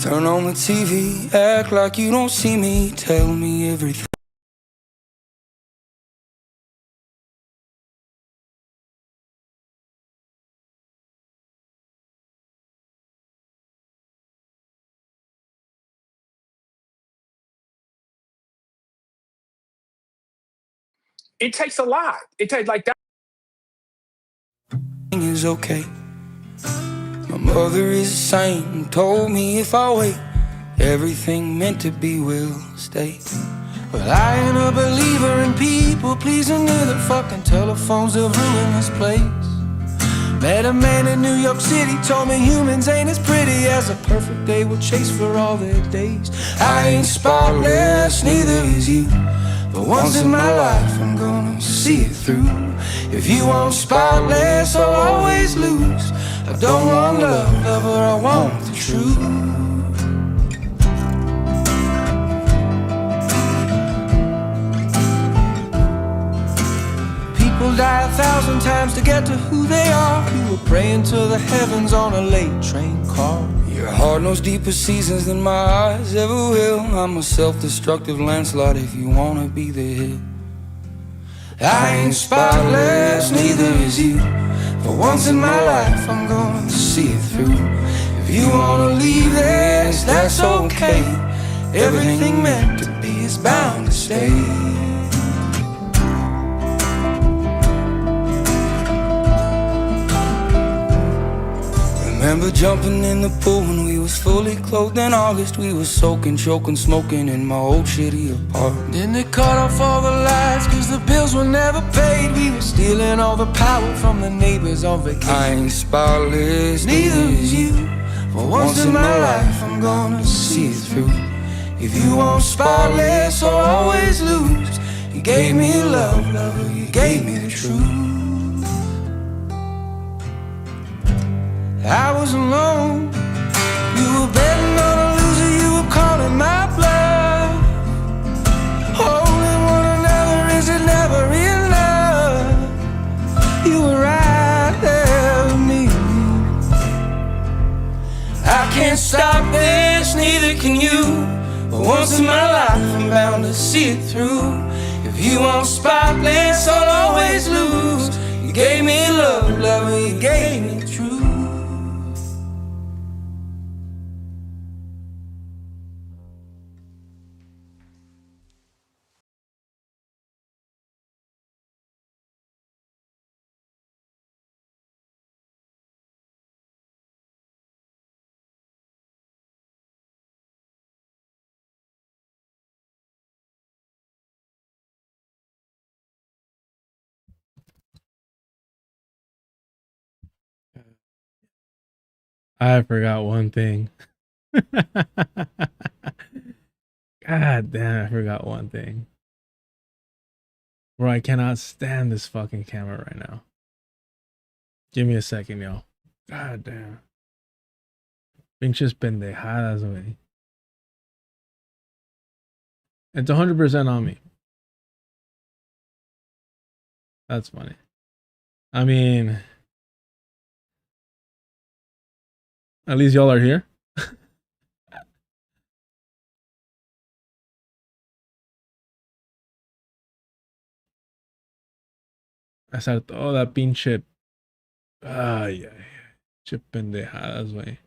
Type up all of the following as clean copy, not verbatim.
Turn on the TV, act like you don't see me, tell me everything. It takes a lot. It takes like that. Is okay. My mother is a saint and told me if I wait, everything meant to be will stay. But I ain't a believer in people pleasing, neither fucking telephones have ruined this place. Met a man in New York City, told me humans ain't as pretty as a perfect day will chase for all their days. I ain't spotless, neither is you, but once in my life I'm gonna see it through. If you want spotless, I'll always lose. I don't want love, lover, I want the truth. People die 1,000 times to get to who they are. You were praying to the heavens on a late train car. Your heart knows deeper seasons than my eyes ever will. I'm a self-destructive landslide if you wanna be the hit. I ain't spotless, neither is you, but once in my life I'm gonna see it through. If you wanna leave this, that's okay. Everything meant to be is bound to stay. Remember jumping in the pool when we was fully clothed in August. We was soaking, choking, smoking in my old shitty apartment. Then they cut off all the lights cause the bills were never paid. We were stealing all the power from the neighbors on vacation. I ain't spotless, neither is you, but once in my life I'm gonna see it through. If you want spotless, I'll always lose. You gave me love, lover, you gave me the truth. I was alone, you were betting on a loser, you were calling my bluff. Holding one another, is it never enough? You were right there with me. I can't stop this, neither can you, but once in my life I'm bound to see it through. If you want spotless, I'll always lose. You gave me love, lover, you gave me the truth. I forgot one thing. God damn, I forgot one thing. Bro, I cannot stand this fucking camera right now. Give me a second, yo. God damn. Pinches pendejadas, güey. It's 100% on me. That's funny. I mean, at least y'all are here. Hacer toda pinche. Ay, ay, pinche pendejadas, güey.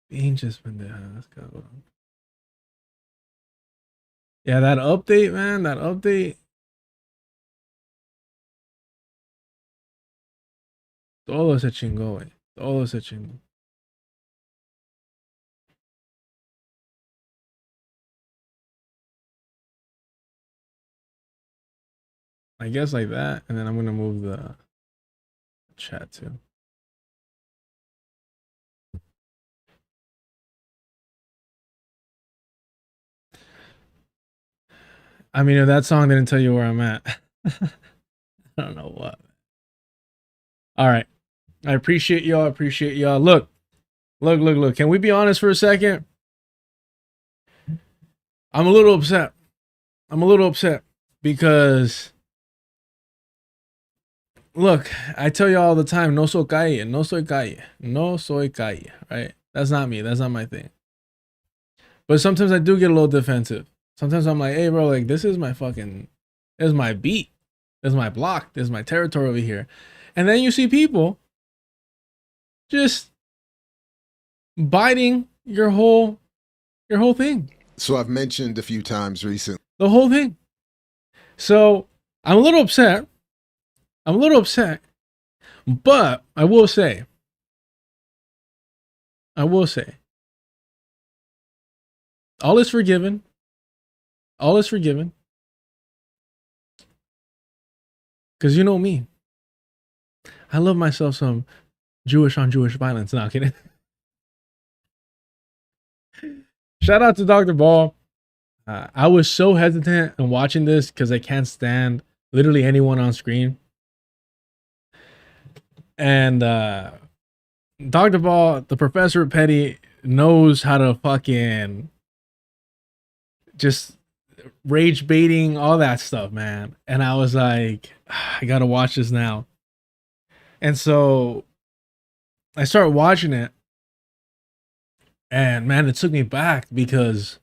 Pinches pendejadas, cabrón. Yeah, that update, man, that update. Todo se chingó, güey. Todo se chingó. I guess like that, and then I'm gonna move the chat too. I mean, if that song didn't tell you where I'm at, I don't know what. All right. I appreciate y'all. Appreciate y'all. Look. Can we be honest for a second? I'm a little upset because look, I tell you all the time, no soy calle, no soy calle, no soy calle, right? That's not me. That's not my thing. But sometimes I do get a little defensive. Sometimes I'm like, hey, bro, like, this is my beat. This is my block. This is my territory over here. And then you see people just biting your whole thing. So I've mentioned a few times recently. The whole thing. So I'm a little upset. But I will say, all is forgiven. All is forgiven. Because you know me. I love myself some Jewish on Jewish violence. Not kidding. Shout out to Dr. Ball. I was so hesitant in watching this because I can't stand literally anyone on screen. And Dr. Ball, the professor Petty, knows how to fucking just rage baiting, all that stuff, man. And I was like, I gotta watch this now. And so I started watching it. And man, it took me back because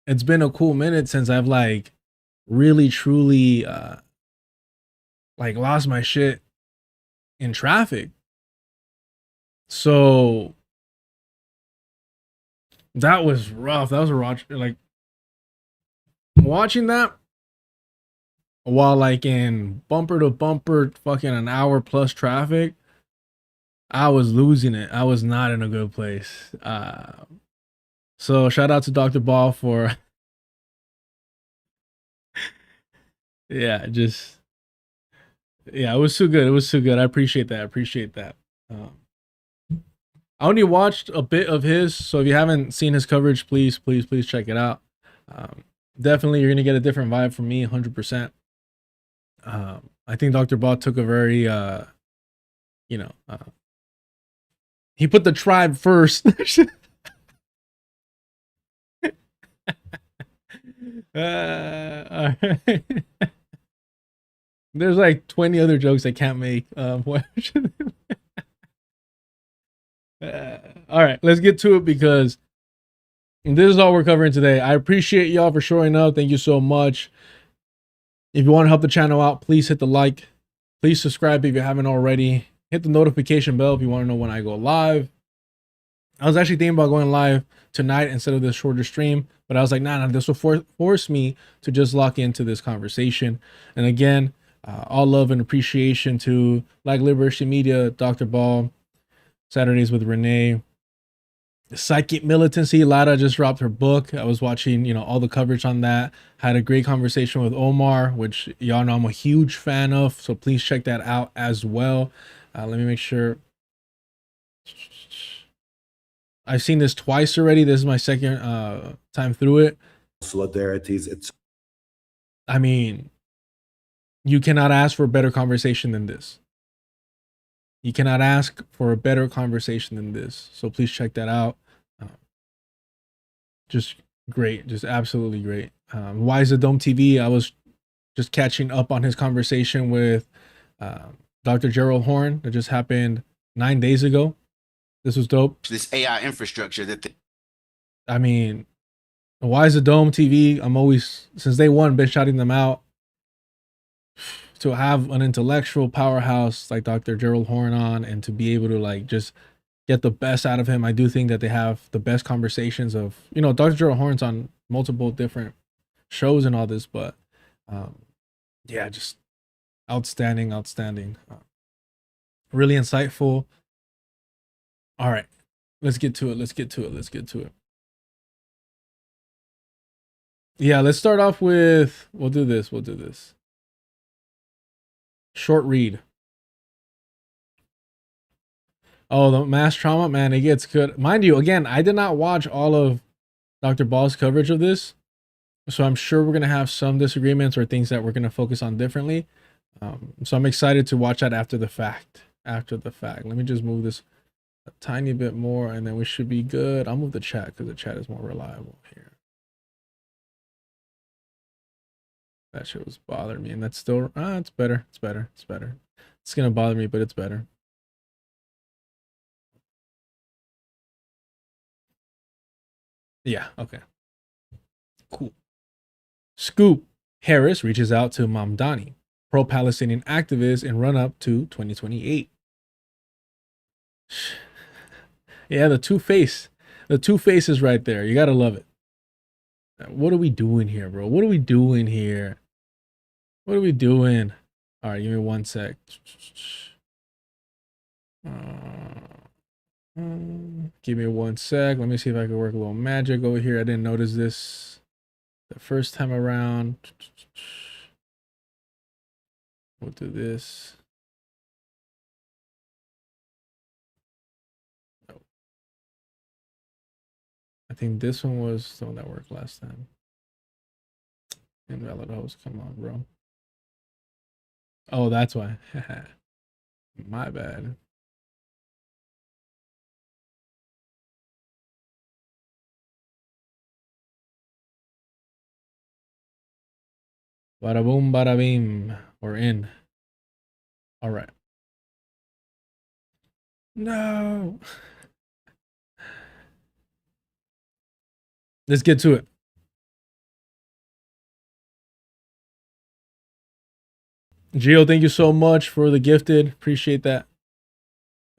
it's been a cool minute since I've like really truly like lost my shit in traffic. So that was rough. That was a rough, like watching that while like in bumper to bumper fucking an hour plus traffic. I was losing it. I was not in a good place. So shout out to Dr. Ball for yeah, just yeah, it was so good. It was so good. I appreciate that. I only watched a bit of his, so if you haven't seen his coverage, please check it out. Definitely, you're gonna get a different vibe from me, 100%. I think Dr. Ball took a very, he put the tribe first. All right. There's like 20 other jokes I can't make. All right, let's get to it because this is all we're covering today. I appreciate y'all for showing up. Thank you so much. If you want to help the channel out, please hit the like. Please subscribe if you haven't already. Hit the notification bell if you want to know when I go live. I was actually thinking about going live tonight instead of this shorter stream, but I was like, nah, this will force me to just lock into this conversation. And again, all love and appreciation to Black Liberation Media, Dr. Ball, Saturdays with Renee, Psychic Militancy. Lara just dropped her book. I was watching, all the coverage on that. Had a great conversation with Omar, which y'all know I'm a huge fan of. So please check that out as well. Let me make sure. I've seen this twice already. This is my second time through it. Solidarities. I mean, you cannot ask for a better conversation than this. You cannot ask for a better conversation than this. So please check that out. Just great. Just absolutely great. Why is the Dome TV? I was just catching up on his conversation with Dr. Gerald Horn that just happened 9 days ago. This was dope. This AI infrastructure I mean, why is the Dome TV? I'm always, since day one, been shouting them out. To have an intellectual powerhouse like Dr. Gerald Horn on and to be able to like just get the best out of him. I do think that they have the best conversations of, Dr. Gerald Horn's on multiple different shows and all this, but yeah, just outstanding. Really insightful. All right, let's get to it. Yeah, let's start off with, we'll do this. Short read. Oh, the mass trauma, man, it gets good. Mind you, again, I did not watch all of Dr. Ball's coverage of this, so I'm sure we're going to have some disagreements or things that we're going to focus on differently. So I'm excited to watch that after the fact. Let me just move this a tiny bit more and then we should be good. I'll move the chat because the chat is more reliable here. That shit was bothering me, and that's still it's better. It's gonna bother me, but it's better. Yeah, okay. Cool. Scoop. Harris reaches out to Mamdani, pro-Palestinian activist in run-up to 2028. Yeah, the two-face. The two faces right there. You gotta love it. What are we doing here, bro? What are we doing here? What are we doing? All right, give me 1 sec. Give me 1 sec. Let me see if I can work a little magic over here. I didn't notice this the first time around. We'll do this. Oh. I think this one was the one that worked last time. Invalid host. Come on, bro. Oh, that's why. My bad. Bada boom, bada beam. We're in. All right. No. Let's get to it. Gio, thank you so much for the gifted. Appreciate that.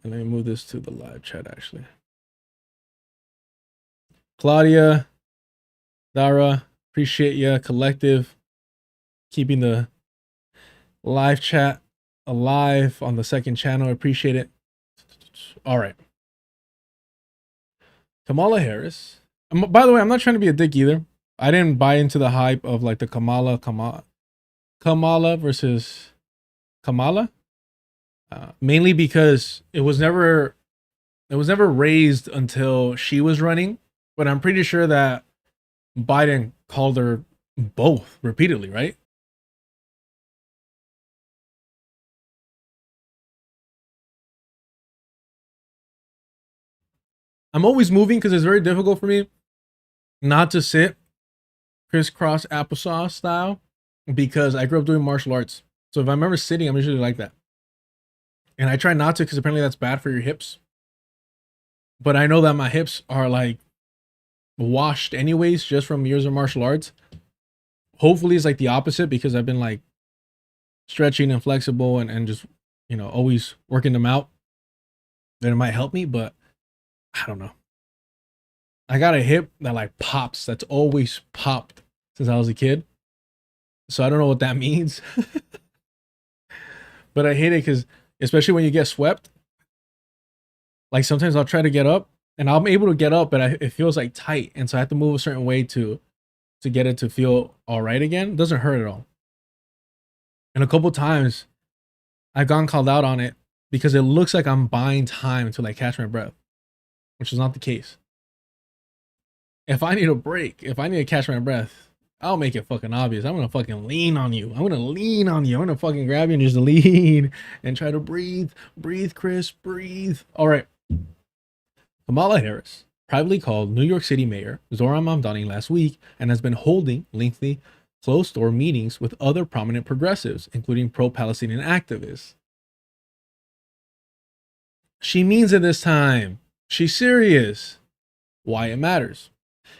And let me move this to the live chat, actually. Claudia, Dara, appreciate ya. Collective, keeping the live chat alive on the second channel. I appreciate it. All right. Kamala Harris. By the way, I'm not trying to be a dick either. I didn't buy into the hype of like the Kamala versus Kamala. Mainly because it was never raised until she was running, but I'm pretty sure that Biden called her both repeatedly, right? I'm always moving because it's very difficult for me not to sit crisscross applesauce style because I grew up doing martial arts. So if I'm ever sitting, I'm usually like that. And I try not to because apparently that's bad for your hips. But I know that my hips are like washed anyways just from years of martial arts. Hopefully it's like the opposite because I've been like stretching and flexible and just, you know, always working them out. Then it might help me, but I don't know. I got a hip that like pops. That's always popped since I was a kid. So I don't know what that means. But I hate it because especially when you get swept, like sometimes I'll try to get up and I'm able to get up, but it feels like tight. And so I have to move a certain way to get it to feel all right again. It doesn't hurt at all. And a couple times I've gone called out on it because it looks like I'm buying time to like catch my breath, which is not the case. If I need a break, if I need to catch my breath, I'll make it fucking obvious. I'm gonna fucking lean on you. I'm gonna fucking grab you and just lean and try to breathe. Breathe, Chris, breathe. All right. Kamala Harris privately called New York City Mayor Zohran Mamdani last week and has been holding lengthy closed-door meetings with other prominent progressives, including pro-Palestinian activists. She means it this time. She's serious. Why it matters.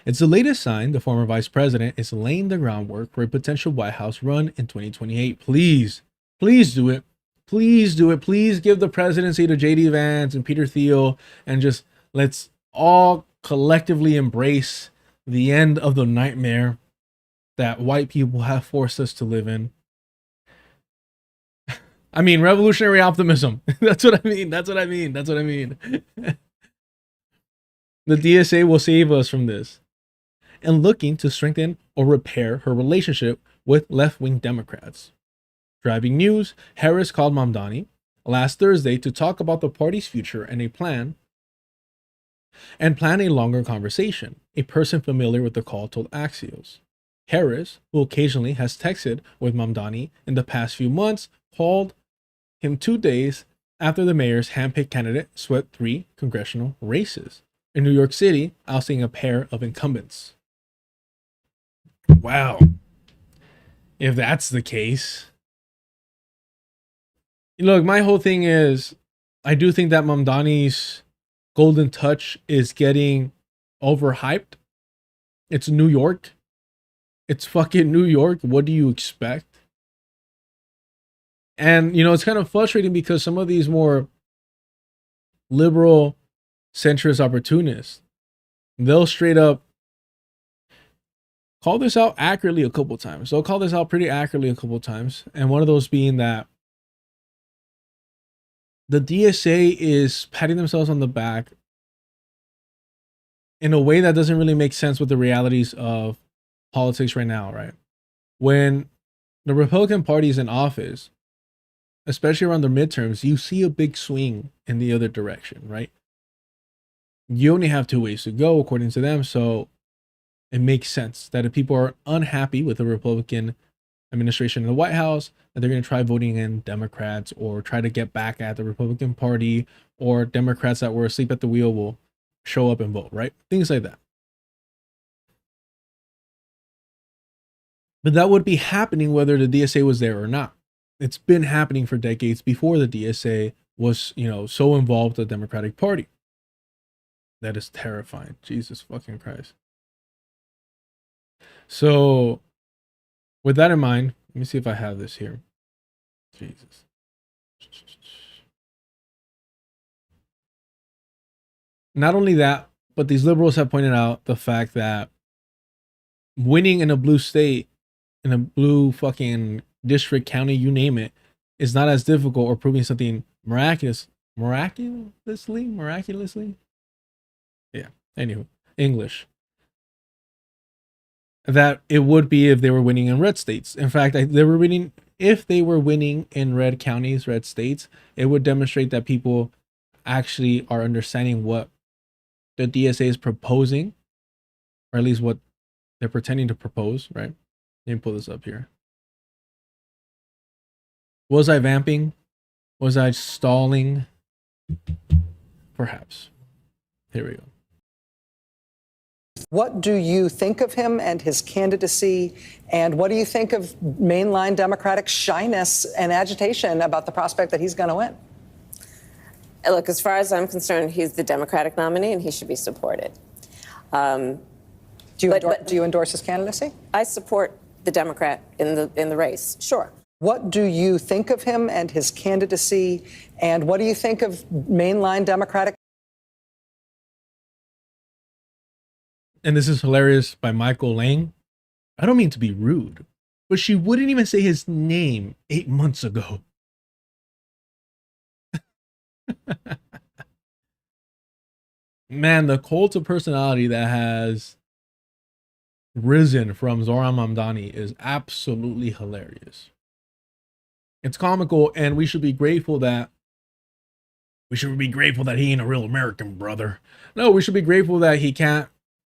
It's the latest sign the former vice president is laying the groundwork for a potential White House run in 2028. Please do it. Please do it. Please give the presidency to J.D. Vance and Peter Thiel and just let's all collectively embrace the end of the nightmare that white people have forced us to live in. I mean, revolutionary optimism. That's what I mean. The DSA will save us from this. And looking to strengthen or repair her relationship with left-wing Democrats. Driving news, Harris called Mamdani last Thursday to talk about the party's future and plan a longer conversation, a person familiar with the call told Axios. Harris, who occasionally has texted with Mamdani in the past few months, called him 2 days after the mayor's handpicked candidate swept 3 congressional races in New York City, ousting a pair of incumbents. Wow. If that's the case, Look, my whole thing is, I do think that Mamdani's golden touch is getting overhyped. It's New York. It's fucking New York. What do you expect? And, you know, it's kind of frustrating because some of these more liberal, centrist opportunists, they'll straight up call this out accurately a couple times. They'll call this out pretty accurately a couple times. And one of those being that the DSA is patting themselves on the back in a way that doesn't really make sense with the realities of politics right now, right? When the Republican Party is in office, especially around the midterms, you see a big swing in the other direction, right? You only have 2 ways to go, according to them. So it makes sense that if people are unhappy with the Republican administration in the White House, that they're going to try voting in Democrats or try to get back at the Republican Party, or Democrats that were asleep at the wheel will show up and vote, right? Things like that. But that would be happening whether the DSA was there or not. It's been happening for decades before the DSA was, you know, so involved with the Democratic Party. That is terrifying. Jesus fucking Christ. So, with that in mind, let me see if I have this here. Jesus. Not only that, but these liberals have pointed out the fact that winning in a blue state, in a blue fucking district, county, you name it, is not as difficult or proving something miraculously. Yeah. Anywho, English. That it would be if they were winning in red states. In fact, if they were winning in red counties, red states, it would demonstrate that people actually are understanding what the DSA is proposing, or at least what they're pretending to propose, right? Let me pull this up here. Was I vamping? Was I stalling? Perhaps. Here we go. What do you think of him and his candidacy? And what do you think of mainline Democratic shyness and agitation about the prospect that he's going to win? Look, as far as I'm concerned, he's the Democratic nominee and he should be supported. Do you endorse his candidacy? I support the Democrat in the race, sure. What do you think of him and his candidacy? And what do you think of mainline Democratic? And this is hilarious by Michael Lang. I don't mean to be rude, but she wouldn't even say his name 8 months ago. Man, the cult of personality that has risen from Zohran Mamdani is absolutely hilarious. It's comical, and we should be grateful that he ain't a real American, brother. No, we should be grateful that he can't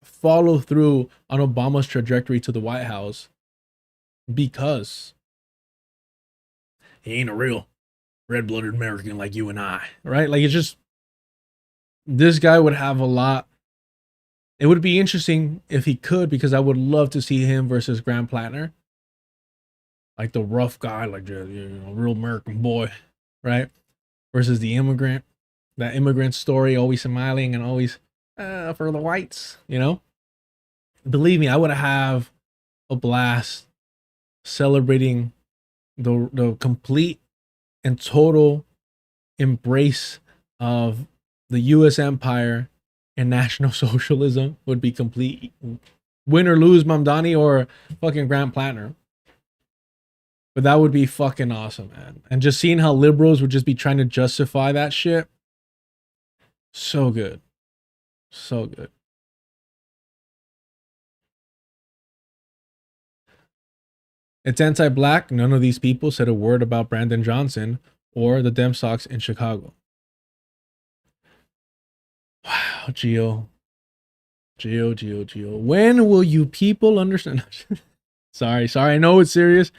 follow through on Obama's trajectory to the White House because he ain't a real red-blooded American like you and I, right? Like, it's just, this guy would have a lot. It would be interesting if he could, because I would love to see him versus Graham Plattner, like the rough guy, like, you know, real American boy, right? Versus the immigrant, that immigrant story, always smiling and always for the whites, you know. Believe me, I would have a blast celebrating the complete and total embrace of the U.S. empire and National Socialism. Would be complete. Win or lose Mamdani or fucking Grant Plattner. But that would be fucking awesome, man. And just seeing how liberals would just be trying to justify that shit. So good. So good. It's anti-black. None of these people said a word about Brandon Johnson or the Dem Sox in Chicago. Wow, Gio. When will you people understand? Sorry. I know it's serious.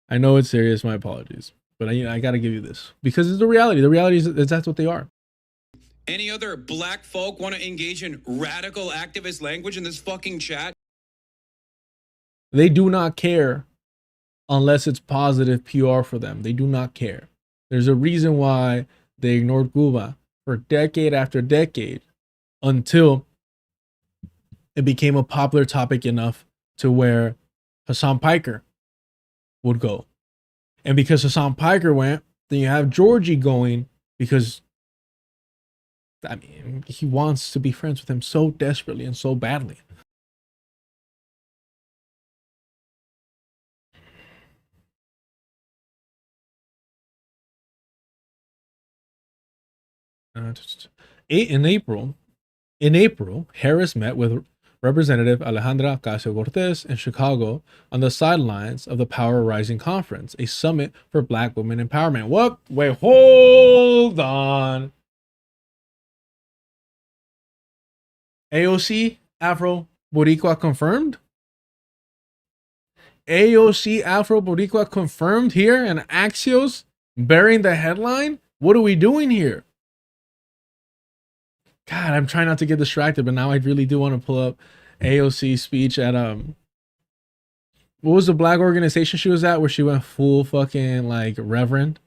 My apologies. But I got to give you this because it's the reality. The reality is that's what they are. Any other black folk want to engage in radical activist language in this fucking chat? They do not care unless it's positive PR for them. They do not care. There's a reason why they ignored Cuba for decade after decade until it became a popular topic enough to where Hassan Piker would go. And because Hassan Piker went, then you have Georgie going because, I mean, he wants to be friends with him so desperately and so badly. In April, Harris met with Representative Alejandra Ocasio-Cortez in Chicago on the sidelines of the Power Rising Conference, a summit for Black women empowerment. What? Wait, hold on. AOC Afro Boricua confirmed? AOC Afro Boricua confirmed here and Axios bearing the headline? What are we doing here? God, I'm trying not to get distracted, but now I really do want to pull up AOC's speech at what was the black organization she was at where she went full fucking like reverend?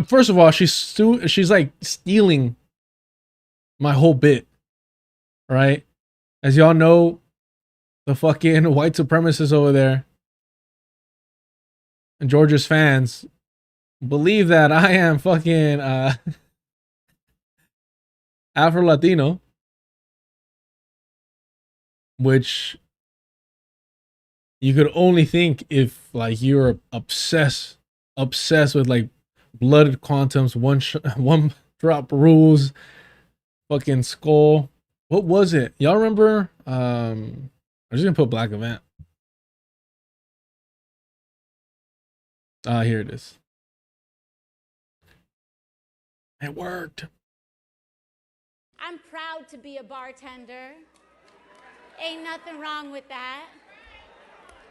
First of all, she's like stealing my whole bit, right? As y'all know, the fucking white supremacists over there and Georgia's fans believe that I am fucking Afro-Latino, which you could only think if like you're obsessed with like blooded quantums, one drop rules, fucking skull. What was it? Y'all remember? I'm just gonna put black event. Here it is. It worked. I'm proud to be a bartender. Ain't nothing wrong with that.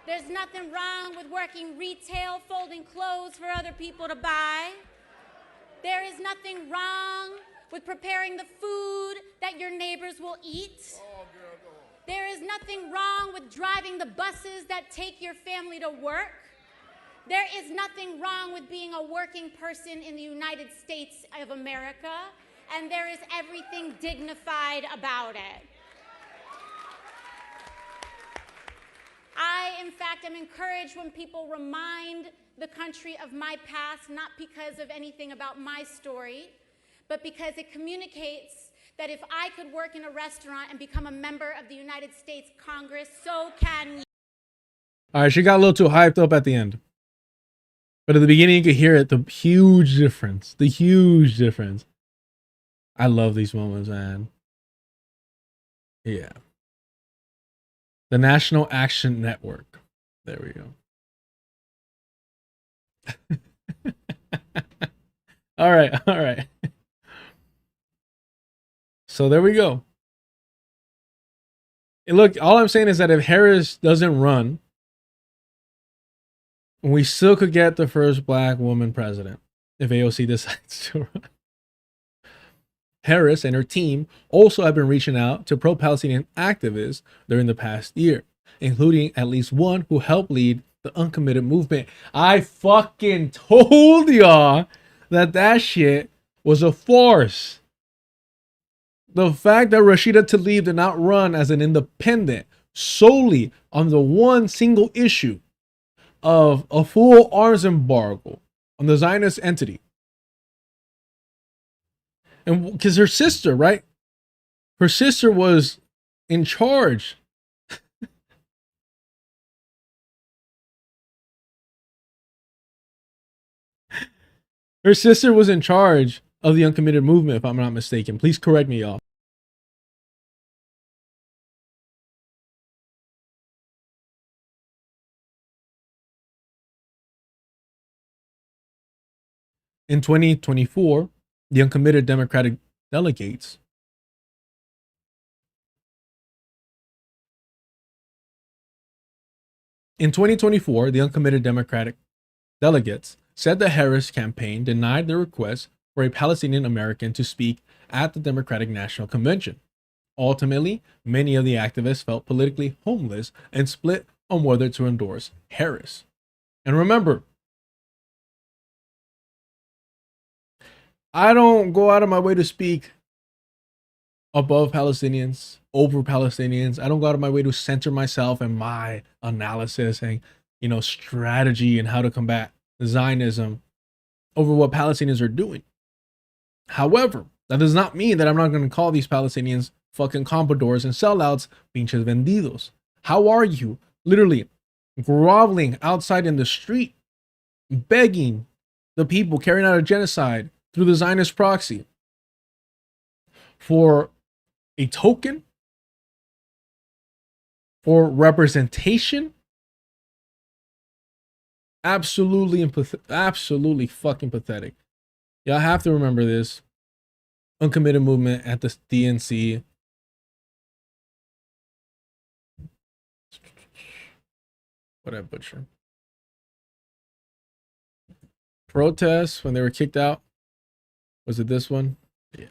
There's nothing wrong with working retail, folding clothes for other people to buy. There is nothing wrong with preparing the food that your neighbors will eat. There is nothing wrong with driving the buses that take your family to work. There is nothing wrong with being a working person in the United States of America, and there is everything dignified about it. I, in fact, am encouraged when people remind the country of my past, not because of anything about my story, but because it communicates that if I could work in a restaurant and become a member of the United States Congress, so can you. All right, she got a little too hyped up at the end. But at the beginning, you could hear it, the huge difference. The huge difference. I love these moments, man. Yeah. The National Action Network. There we go. All right, all right. So there we go. And look, all I'm saying is that if Harris doesn't run, we still could get the first black woman president if AOC decides to run. Harris and her team also have been reaching out to pro-Palestinian activists during the past year, including at least one who helped lead the uncommitted movement. I fucking told y'all that shit was a farce. The fact that Rashida Tlaib did not run as an independent solely on the one single issue of a full arms embargo on the Zionist entity. And because her sister, right? Her sister was in charge. Her sister was in charge of the uncommitted movement, if I'm not mistaken. Please correct me, y'all. In 2024, the uncommitted Democratic delegates said the Harris campaign denied the request for a Palestinian American to speak at the Democratic National Convention. Ultimately, many of the activists felt politically homeless and split on whether to endorse Harris. And remember, I don't go out of my way to speak above Palestinians, over Palestinians. I don't go out of my way to center myself and my analysis and, you know, strategy and how to combat Zionism over what Palestinians are doing. However, that does not mean that I'm not going to call these Palestinians fucking compradors and sellouts, pinches vendidos. How are you? Literally groveling outside in the street, begging the people carrying out a genocide through the Zionist proxy for a token, for representation. Absolutely fucking pathetic. Y'all have to remember this. Uncommitted movement at the DNC. What I butcher. Protests when they were kicked out. Was it this one? Yeah.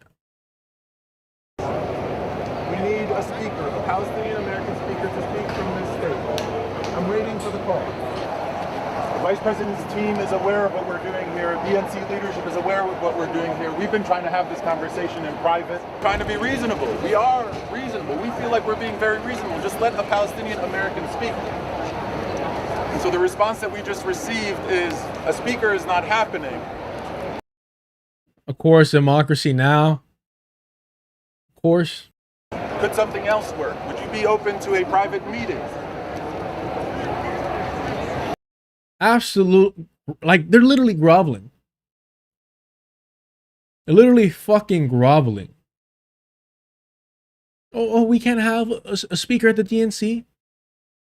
We need a speaker, a Palestinian American speaker to speak from this stage. I'm waiting for the call. The Vice President's team is aware of what we're doing here. DNC leadership is aware of what we're doing here. We've been trying to have this conversation in private, trying to be reasonable. We are reasonable. We feel like we're being very reasonable. Just let a Palestinian American speak. And so the response that we just received is a speaker is not happening. Of course, democracy now. Of course. Could something else work? Would you be open to a private meeting? Absolute, like they're literally groveling. They're literally fucking groveling. Oh, we can't have a speaker at the DNC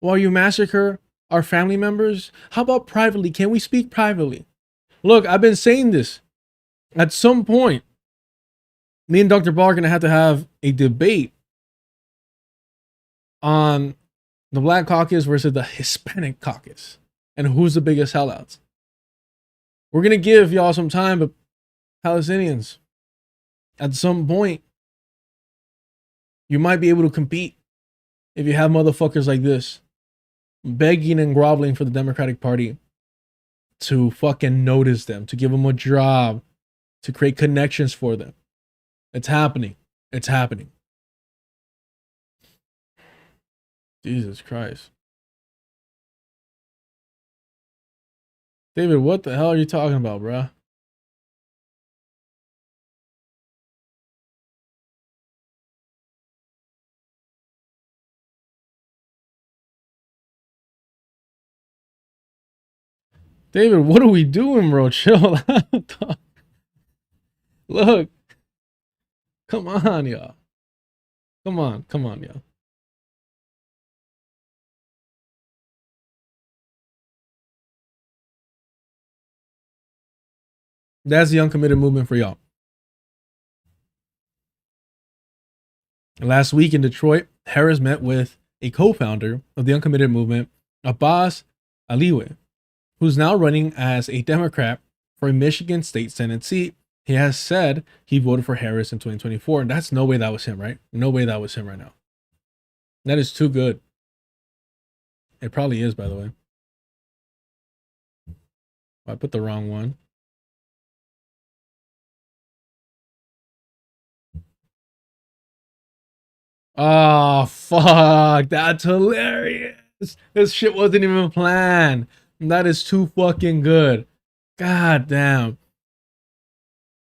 while you massacre our family members? How about privately? Can we speak privately? Look, I've been saying this. At some point, me and Dr. Barr are going to have a debate on the Black Caucus versus the Hispanic Caucus and who's the biggest sellouts. We're going to give y'all some time, but Palestinians, at some point, you might be able to compete if you have motherfuckers like this begging and groveling for the Democratic Party to fucking notice them, to give them a job, to create connections for them. It's happening. It's happening. Jesus Christ. David, what the hell are you talking about, bruh? David, what are we doing, bro? Chill out. Look. Come on, y'all. Come on, y'all. That's the uncommitted movement for y'all. Last week in Detroit, Harris met with a co-founder of the uncommitted movement, Abbas Aliwi, who's now running as a Democrat for a Michigan State Senate seat. He has said he voted for Harris in 2024, and that's no way that was him, right? No way that was him right now. That is too good. It probably is, by the way. I put the wrong one. Oh, fuck. That's hilarious. This shit wasn't even planned. That is too fucking good. God damn.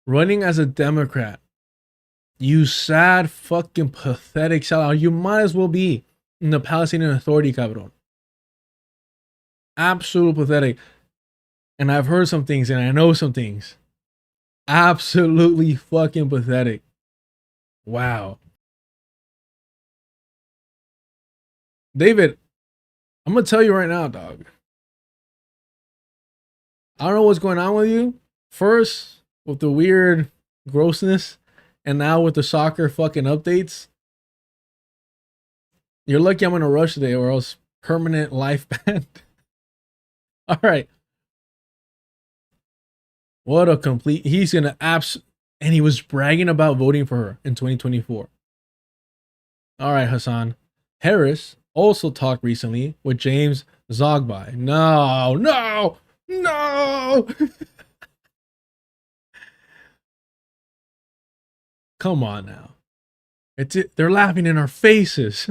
Running as a Democrat. You sad fucking pathetic sellout. You might as well be in the Palestinian Authority, cabrón. Absolute pathetic. And I've heard some things and I know some things. Absolutely fucking pathetic. Wow. David, I'm going to tell you right now, dog. I don't know what's going on with you. First, with the weird grossness, and now with the soccer fucking updates. You're lucky I'm in a rush today, or else permanent life ban. All right. What a complete... He's going to and he was bragging about voting for her in 2024. All right, Hassan. Harris also talked recently with James Zogby. No. Come on now. They're laughing in our faces.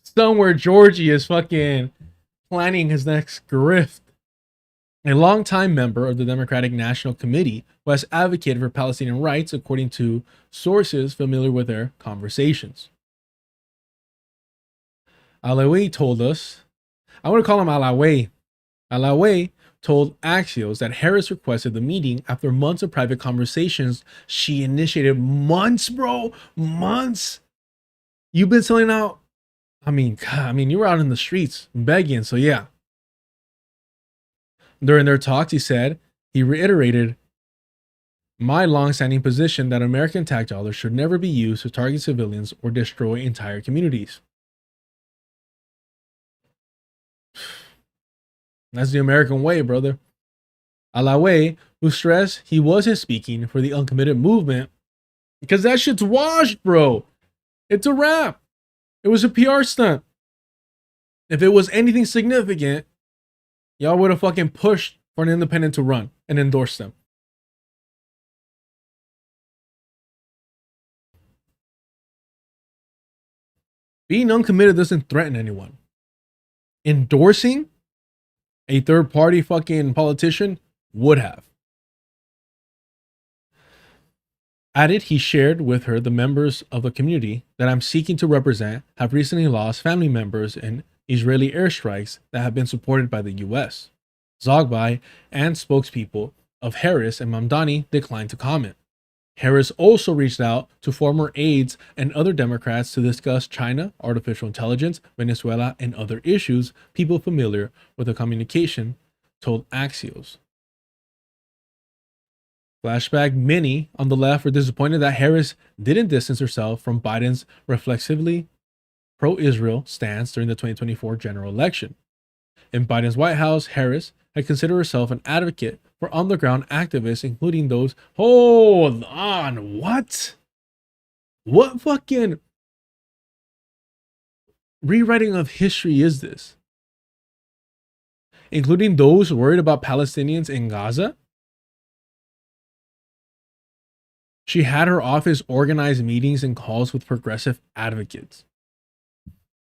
Somewhere Georgie is fucking planning his next grift. A longtime member of the Democratic National Committee who has advocated for Palestinian rights, according to sources familiar with their conversations. Alawi told us, I want to call him Alawi. Alawi told Axios that Harris requested the meeting after months of private conversations. She initiated months, bro. Months. You've been selling out. I mean, you were out in the streets begging. So yeah. During their talks, he reiterated my long-standing position that American tax dollars should never be used to target civilians or destroy entire communities. That's the American way, brother. Alawi, who stressed he wasn't speaking for the uncommitted movement, because that shit's washed, bro. It's a wrap. It was a PR stunt. If it was anything significant, y'all would have fucking pushed for an independent to run and endorse them. Being uncommitted doesn't threaten anyone. Endorsing a third party fucking politician would have. Added, he shared with her the members of the community that I'm seeking to represent have recently lost family members in Israeli airstrikes that have been supported by the US. Zogby and spokespeople of Harris and Mamdani declined to comment. Harris also reached out to former aides and other Democrats to discuss China, artificial intelligence, Venezuela, and other issues. People familiar with the communication told Axios. Flashback, many on the left were disappointed that Harris didn't distance herself from Biden's reflexively pro-Israel stance during the 2024 general election. In Biden's White House, Harris had considered herself an advocate for on-the-ground activists, including those. Hold on, what? What fucking rewriting of history is this? Including those worried about Palestinians in Gaza? She had her office organize meetings and calls with progressive advocates.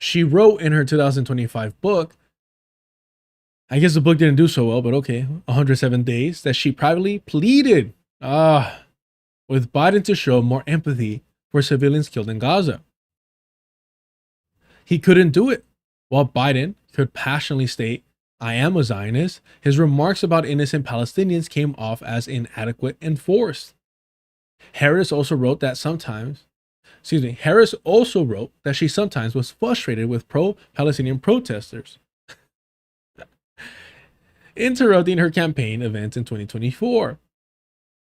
She wrote in her 2025 book, I guess the book didn't do so well, but okay, 107 Days, that she privately pleaded with Biden to show more empathy for civilians killed in Gaza. He couldn't do it. While Biden could passionately state, I am a Zionist, his remarks about innocent Palestinians came off as inadequate and forced. Harris also wrote that she sometimes was frustrated with pro-Palestinian protesters, interrupting her campaign events in 2024.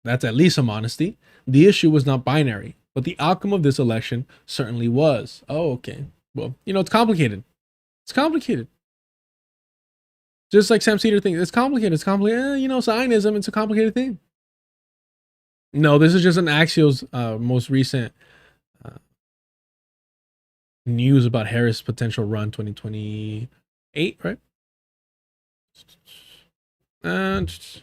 That's at least some honesty. The issue was not binary, but the outcome of this election certainly was. Oh, okay. Well, it's complicated. It's complicated. Just like Sam Cedar thinks, it's complicated. It's complicated. Zionism, it's a complicated thing. No, this is just an Axios most recent news about Harris' potential run 2028, right? And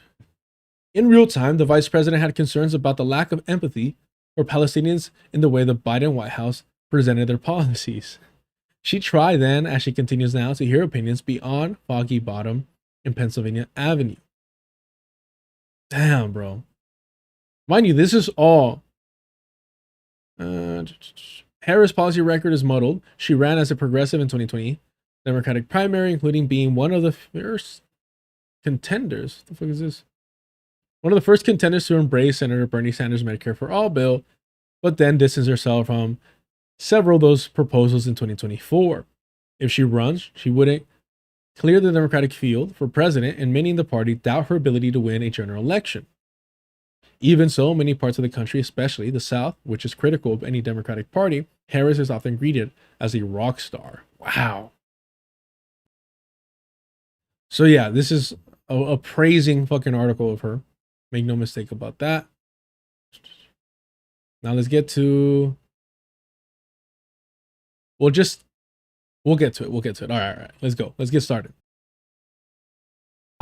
in real time, the vice president had concerns about the lack of empathy for Palestinians in the way the Biden White House presented their policies. She tried then, as she continues now, to hear opinions beyond Foggy Bottom in Pennsylvania Avenue. Damn, bro. Mind you, this is all. Harris' policy record is muddled. She ran as a progressive in 2020 Democratic primary, including being one of the first contenders. What the fuck is this? One of the first contenders to embrace Senator Bernie Sanders' Medicare for All bill, but then distanced herself from several of those proposals in 2024. If she runs, she wouldn't clear the Democratic field for president, and many in the party doubt her ability to win a general election. Even so, many parts of the country, especially the South, which is critical of any Democratic party, Harris is often greeted as a rock star. Wow. So yeah, this is a praising fucking article of her. Make no mistake about that. Now let's get to... We'll get to it. All right. Let's go. Let's get started.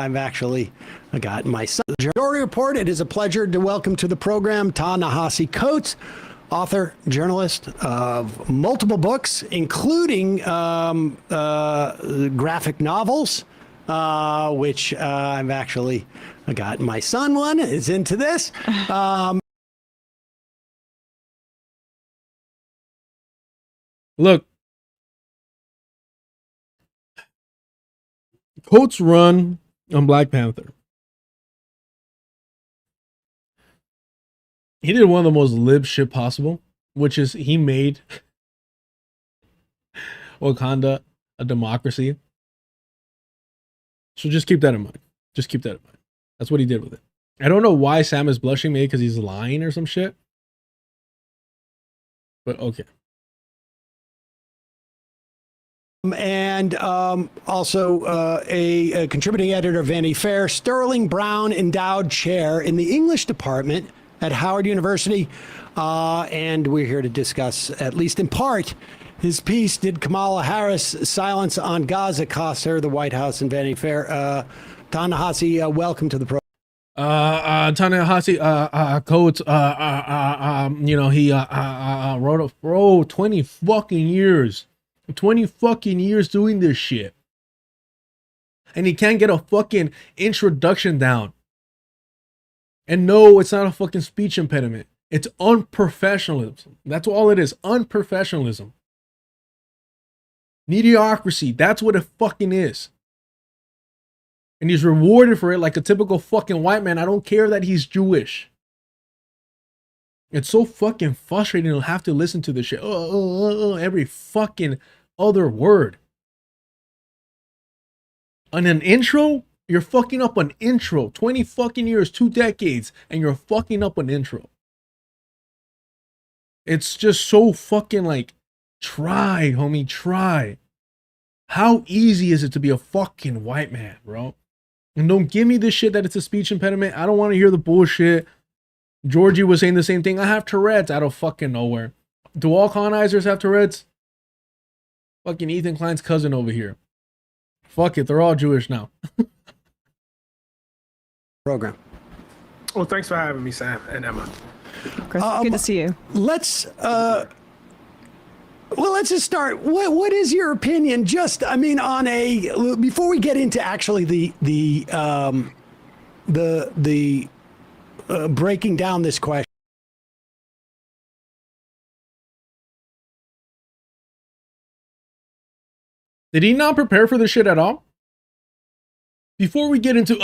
I've actually got my son. Story Report. It is a pleasure to welcome to the program Ta-Nehisi Coates, author, journalist of multiple books, including graphic novels, which I've actually got. My son one is into this. Look, Coates run on Black Panther. He did one of the most lib shit possible, which is he made Wakanda a democracy. So just keep that in mind. Just keep that in mind. That's what he did with it. I don't know why Sam is blushing, maybe because he's lying or some shit. But okay. And also a contributing editor of Vanity Fair, Sterling Brown Endowed Chair in the English Department at Howard University. And we're here to discuss, at least in part, his piece, Did Kamala Harris' silence on Gaza cost her the White House and Vanity Fair? Ta-Nehisi, welcome to the program. Ta-Nehisi, Coates, you know, he wrote a, bro, 20 fucking years. 20 fucking years doing this shit. And he can't get a fucking introduction down. And no, it's not a fucking speech impediment. It's unprofessionalism. That's all it is. Unprofessionalism. Mediocrity. That's what it fucking is. And he's rewarded for it like a typical fucking white man. I don't care that he's Jewish. It's so fucking frustrating to have to listen to this shit. Every fucking other word. On an intro, you're fucking up an intro. 20 fucking years, 2 decades, and you're fucking up an intro. It's just so fucking like, try, homie, try. How easy is it to be a fucking white man, bro? And don't give me this shit that it's a speech impediment. I don't want to hear the bullshit. Georgie was saying the same thing. I have Tourette's out of fucking nowhere. Do all colonizers have Tourette's? Fucking Ethan Klein's cousin over here. Fuck it, they're all Jewish now. Program. Well, thanks for having me, Sam and Emma. Chris, good to see you. Let's just start. What is your opinion? Just, I mean, on a, before we get into actually the breaking down this question. Did he not prepare for this shit at all? Before we get into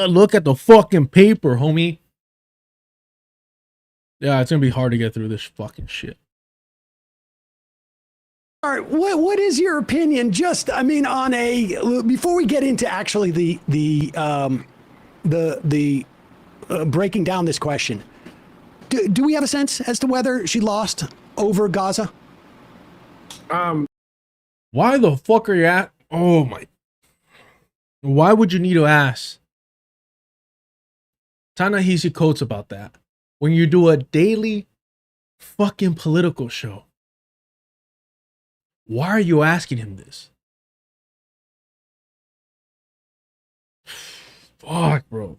look at the fucking paper, homie. Yeah, it's gonna be hard to get through this fucking shit. All right, what is your opinion? Just, I mean, on a, before we get into actually the breaking down this question. Do we have a sense as to whether she lost over Gaza? Why the fuck are you at? Oh my. Why would you need to ask Ta-Nehisi Coates about that when you do a daily fucking political show? Why are you asking him this? Fuck, bro.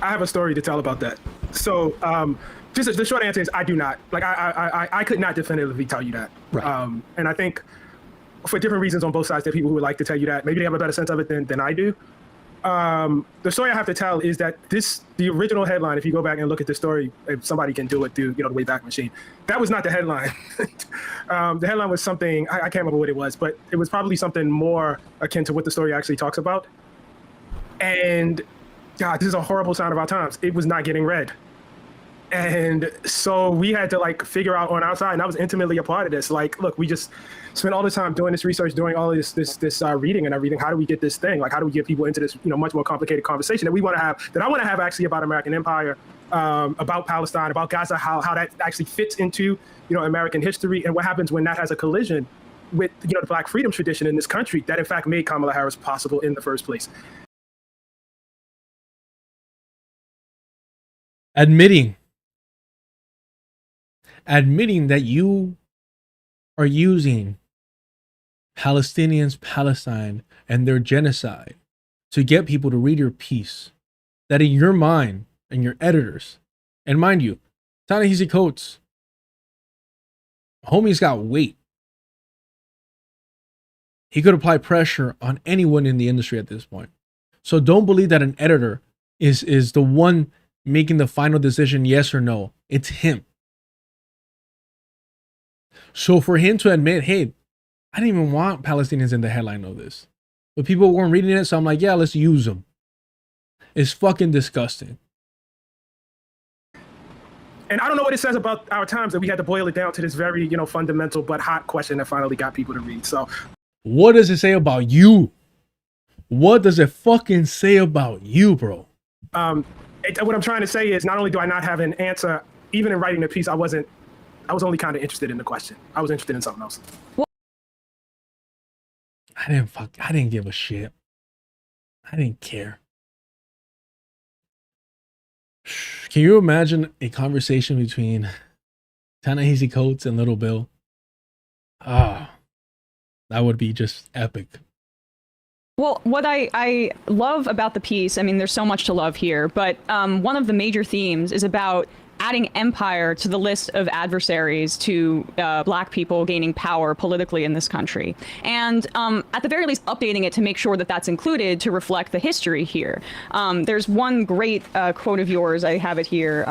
I have a story to tell about that. So, just the short answer is I do not. Like, I could not definitively tell you that. Right. And I think for different reasons on both sides, there are people who would like to tell you that. Maybe they have a better sense of it than I do. The story I have to tell is that the original headline, if you go back and look at the story, if somebody can do it through, the Wayback Machine, that was not the headline. The headline was something, I can't remember what it was, but it was probably something more akin to what the story actually talks about. And God, this is a horrible sign of our times. It was not getting read. And so we had to like figure out on our side, and I was intimately a part of this. Like, look, we just spent all the time doing this research, doing all this reading and everything. How do we get this thing? Like, how do we get people into this, much more complicated conversation that we want to have, that I want to have actually about American empire, about Palestine, about Gaza, how that actually fits into, American history, and what happens when that has a collision with, the Black freedom tradition in this country that in fact made Kamala Harris possible in the first place. Admitting that you are using Palestinians, Palestine, and their genocide to get people to read your piece. That in your mind and your editors, and mind you, Ta-Nehisi Coates, homie's got weight. He could apply pressure on anyone in the industry at this point. So don't believe that an editor is the one making the final decision, yes or no. It's him. So for him to admit, hey, I didn't even want Palestinians in the headline of this, but people weren't reading it, so I'm like, yeah, let's use them. It's fucking disgusting. And I don't know what it says about our times that we had to boil it down to this very, fundamental but hot question that finally got people to read. So what does it say about you? What does it fucking say about you, bro? What I'm trying to say is not only do I not have an answer, even in writing the piece, I was only kind of interested in the question. I was interested in something else. I didn't give a shit. I didn't care. Can you imagine a conversation between Ta-Nehisi Coates and Little Bill? Ah, that would be just epic. Well, what I love about the piece, I mean, there's so much to love here, but one of the major themes is about adding empire to the list of adversaries to Black people gaining power politically in this country. And at the very least, updating it to make sure that that's included to reflect the history here. There's one great quote of yours, I have it here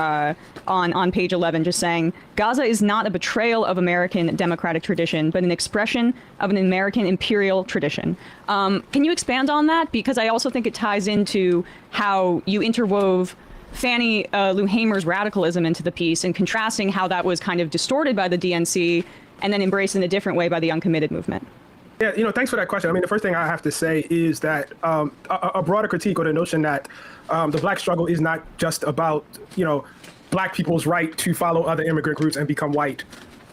on page 11, just saying, Gaza is not a betrayal of American democratic tradition, but an expression of an American imperial tradition. Can you expand on that? Because I also think it ties into how you interwove Fannie Lou Hamer's radicalism into the piece and contrasting how that was kind of distorted by the DNC and then embraced in a different way by the uncommitted movement. Yeah, thanks for that question. I mean, the first thing I have to say is that a broader critique or the notion that the Black struggle is not just about, Black people's right to follow other immigrant groups and become white,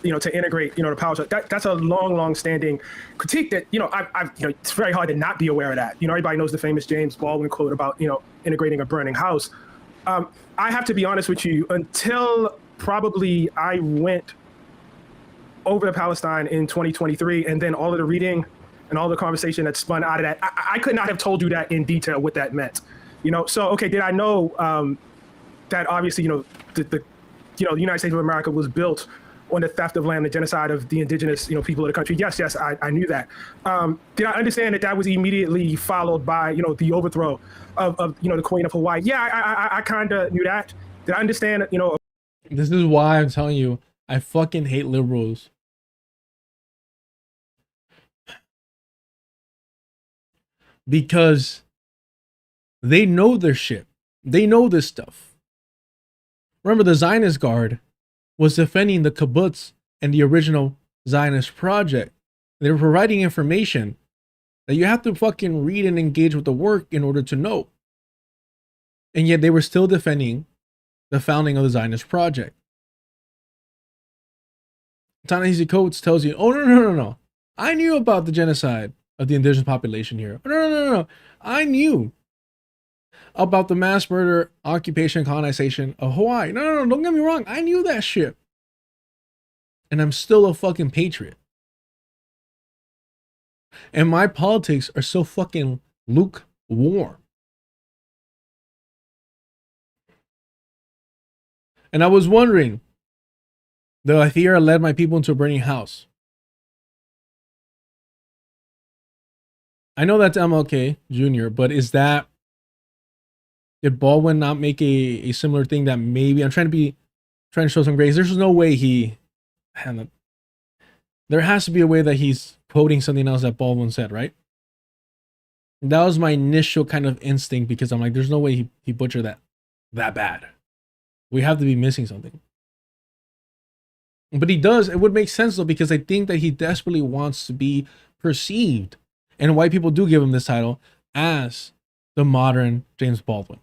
to integrate, the power. That's a long standing critique that, it's very hard to not be aware of that. Everybody knows the famous James Baldwin quote about, integrating a burning house. I have to be honest with you, until probably I went over to Palestine in 2023, and then all of the reading and all the conversation that spun out of that, I could not have told you that in detail what that meant. So, okay, did I know that obviously, the United States of America was built on the theft of land, the genocide of the indigenous, people of the country? Yes, I knew that. Did I understand that that was immediately followed by, the overthrow of the Queen of Hawaii? Yeah, I kind of knew that. Did I understand, This is why I'm telling you, I fucking hate liberals. Because they know their shit. They know this stuff. Remember, the Zionist Guard was defending the kibbutz and the original Zionist project. They were providing information that you have to fucking read and engage with the work in order to know. And yet they were still defending the founding of the Zionist project. Ta-Nehisi Coates tells you, oh, no. I knew about the genocide of the indigenous population here. No. I knew about the mass murder, occupation, colonization of Hawaii. No, don't get me wrong. I knew that shit. And I'm still a fucking patriot. And my politics are so fucking lukewarm. And I was wondering, the Athira led my people into a burning house. I know that's MLK Jr., but did Baldwin not make a similar thing that maybe, I'm trying to show some grace. There's no way there has to be a way that he's quoting something else that Baldwin said, right? That was my initial kind of instinct, because I'm like, there's no way he butchered that bad. We have to be missing something. But he does. It would make sense though, because I think that he desperately wants to be perceived, and white people do give him this title, as the modern James Baldwin.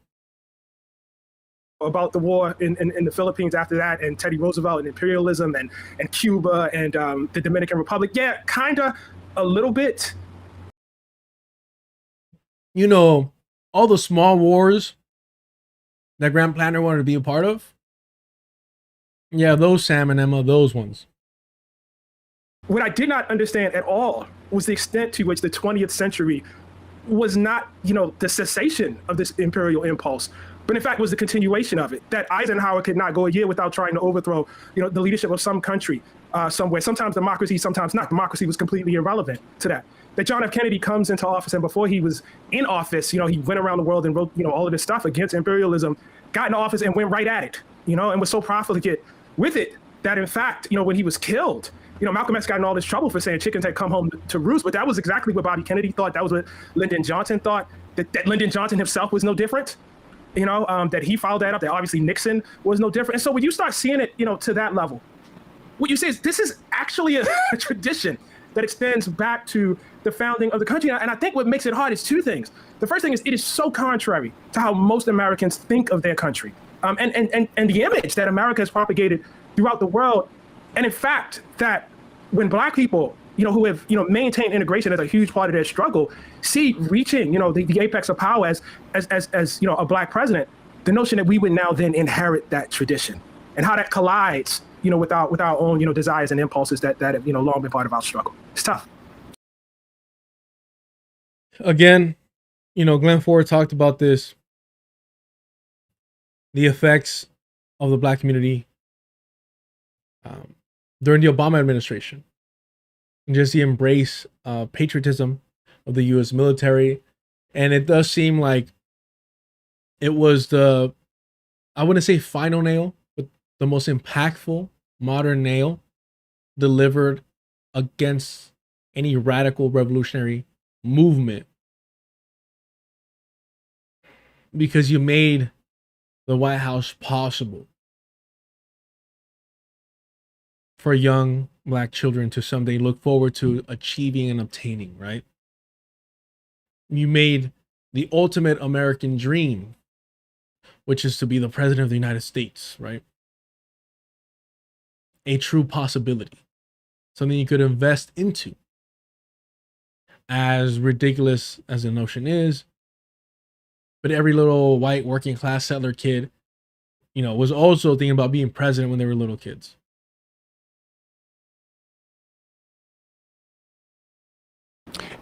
About the war in the Philippines after that, and Teddy Roosevelt and imperialism and Cuba and the Dominican Republic. Yeah, kind of a little bit. All the small wars that Grant Planner wanted to be a part of. Yeah, those, Sam and Emma, those ones. What I did not understand at all was the extent to which the 20th century was not, the cessation of this imperial impulse, but in fact was the continuation of it. That Eisenhower could not go a year without trying to overthrow, the leadership of some country somewhere. Sometimes democracy, sometimes not. Democracy was completely irrelevant to that. That John F. Kennedy comes into office, and before he was in office, he went around the world and wrote, all of this stuff against imperialism, got in office and went right at it, and was so profligate with it that in fact, when he was killed, Malcolm X got in all this trouble for saying chickens had come home to roost, but that was exactly what Bobby Kennedy thought. That was what Lyndon Johnson thought, that Lyndon Johnson himself was no different, that he followed that up, that obviously Nixon was no different. And so when you start seeing it, to that level, what you say is this is actually a tradition that extends back to the founding of the country. And I think what makes it hard is two things. The first thing is it is so contrary to how most Americans think of their country, and the image that America has propagated throughout the world. And in fact, that when Black people, who have, maintained integration as a huge part of their struggle, see reaching, the apex of power as a Black president, the notion that we would now then inherit that tradition and how that collides, with our own, desires and impulses that have, long been part of our struggle. It's tough. Again, Glenn Ford talked about this, the effects of the Black community during the Obama administration, and just the embrace of patriotism of the U.S. military. And it does seem like it was I wouldn't say final nail, but the most impactful modern nail delivered against any radical revolutionary movement, because you made the White House possible for young Black children to someday look forward to achieving and obtaining, right? You made the ultimate American dream, which is to be the president of the United States, right, a true possibility, something you could invest into. As ridiculous as the notion is, but every little white working class settler kid, was also thinking about being president when they were little kids.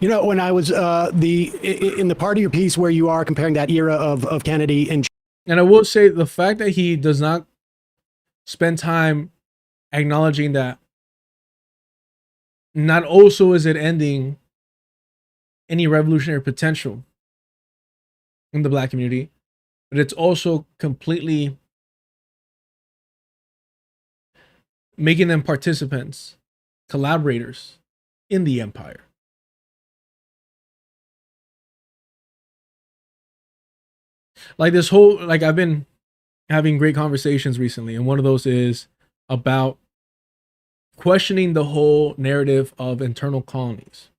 When I was in the part of your piece where you are comparing that era of Kennedy and I will say the fact that he does not spend time acknowledging that not also is it ending any revolutionary potential in the Black community, but it's also completely making them participants, collaborators in the empire. Like this whole, I've been having great conversations recently, and one of those is about questioning the whole narrative of internal colonies.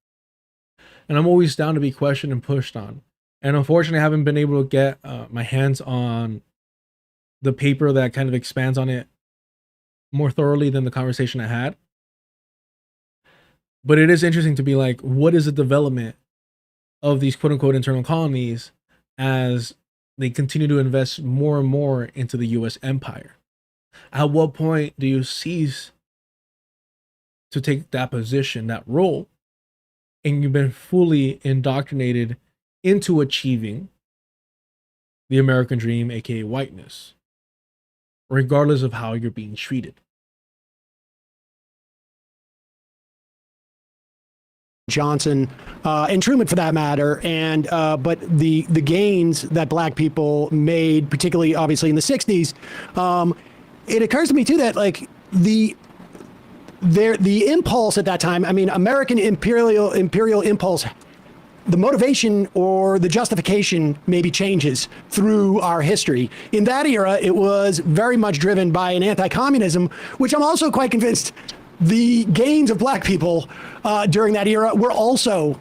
And I'm always down to be questioned and pushed on. And unfortunately, I haven't been able to get my hands on the paper that kind of expands on it more thoroughly than the conversation I had. But it is interesting to be like, what is the development of these quote unquote internal colonies as they continue to invest more and more into the US empire? At what point do you cease to take that position, that role, and you've been fully indoctrinated into achieving the American dream, aka whiteness, regardless of how you're being treated? Johnson and Truman, for that matter, and but the gains that Black people made, particularly obviously in the '60s, it occurs to me too that the impulse at that time, American imperial impulse, the motivation or the justification maybe changes through our history. In that era, it was very much driven by an anti-communism, which I'm also quite convinced the gains of Black people during that era were also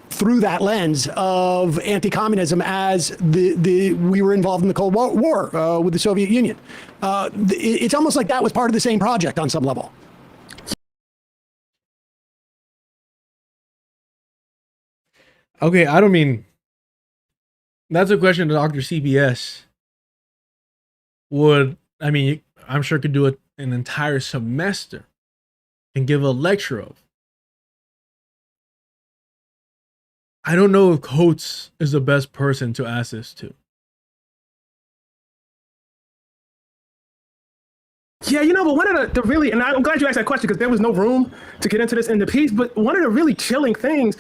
through that lens of anti-communism, as we were involved in the Cold War with the Soviet Union. It's almost like that was part of the same project on some level. Okay, that's a question that Dr. CBS would, I'm sure could do an entire semester and give a lecture of. I don't know if Coates is the best person to ask this to. Yeah, but one of the really, and I'm glad you asked that question because there was no room to get into this in the piece, but one of the really chilling things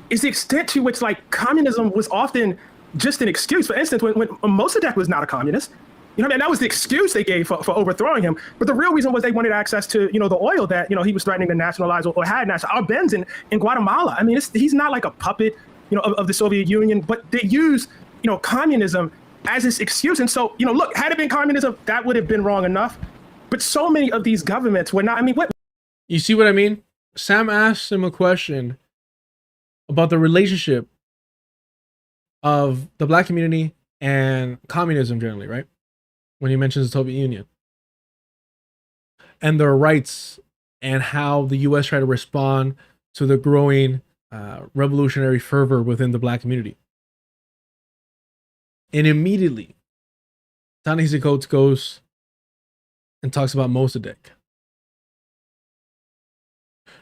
is the extent to which, like, communism was often just an excuse. For instance, when Mossadegh was not a communist, and that was the excuse they gave for overthrowing him. But the real reason was they wanted access to, the oil that, he was threatening to nationalize or had nationalized. Our Ben's in Guatemala. I mean, he's not like a puppet, of the Soviet Union, but they use, communism as this excuse. And so, look, had it been communism, that would have been wrong enough. But so many of these governments were not. I mean, what? You see what I mean? Sam asked him a question about the relationship of the black community and communism generally, right? When he mentions the Soviet Union and their rights and how the U.S. tried to respond to the growing revolutionary fervor within the black community. And immediately, Ta-Nehisi Coates goes and talks about Mossadegh.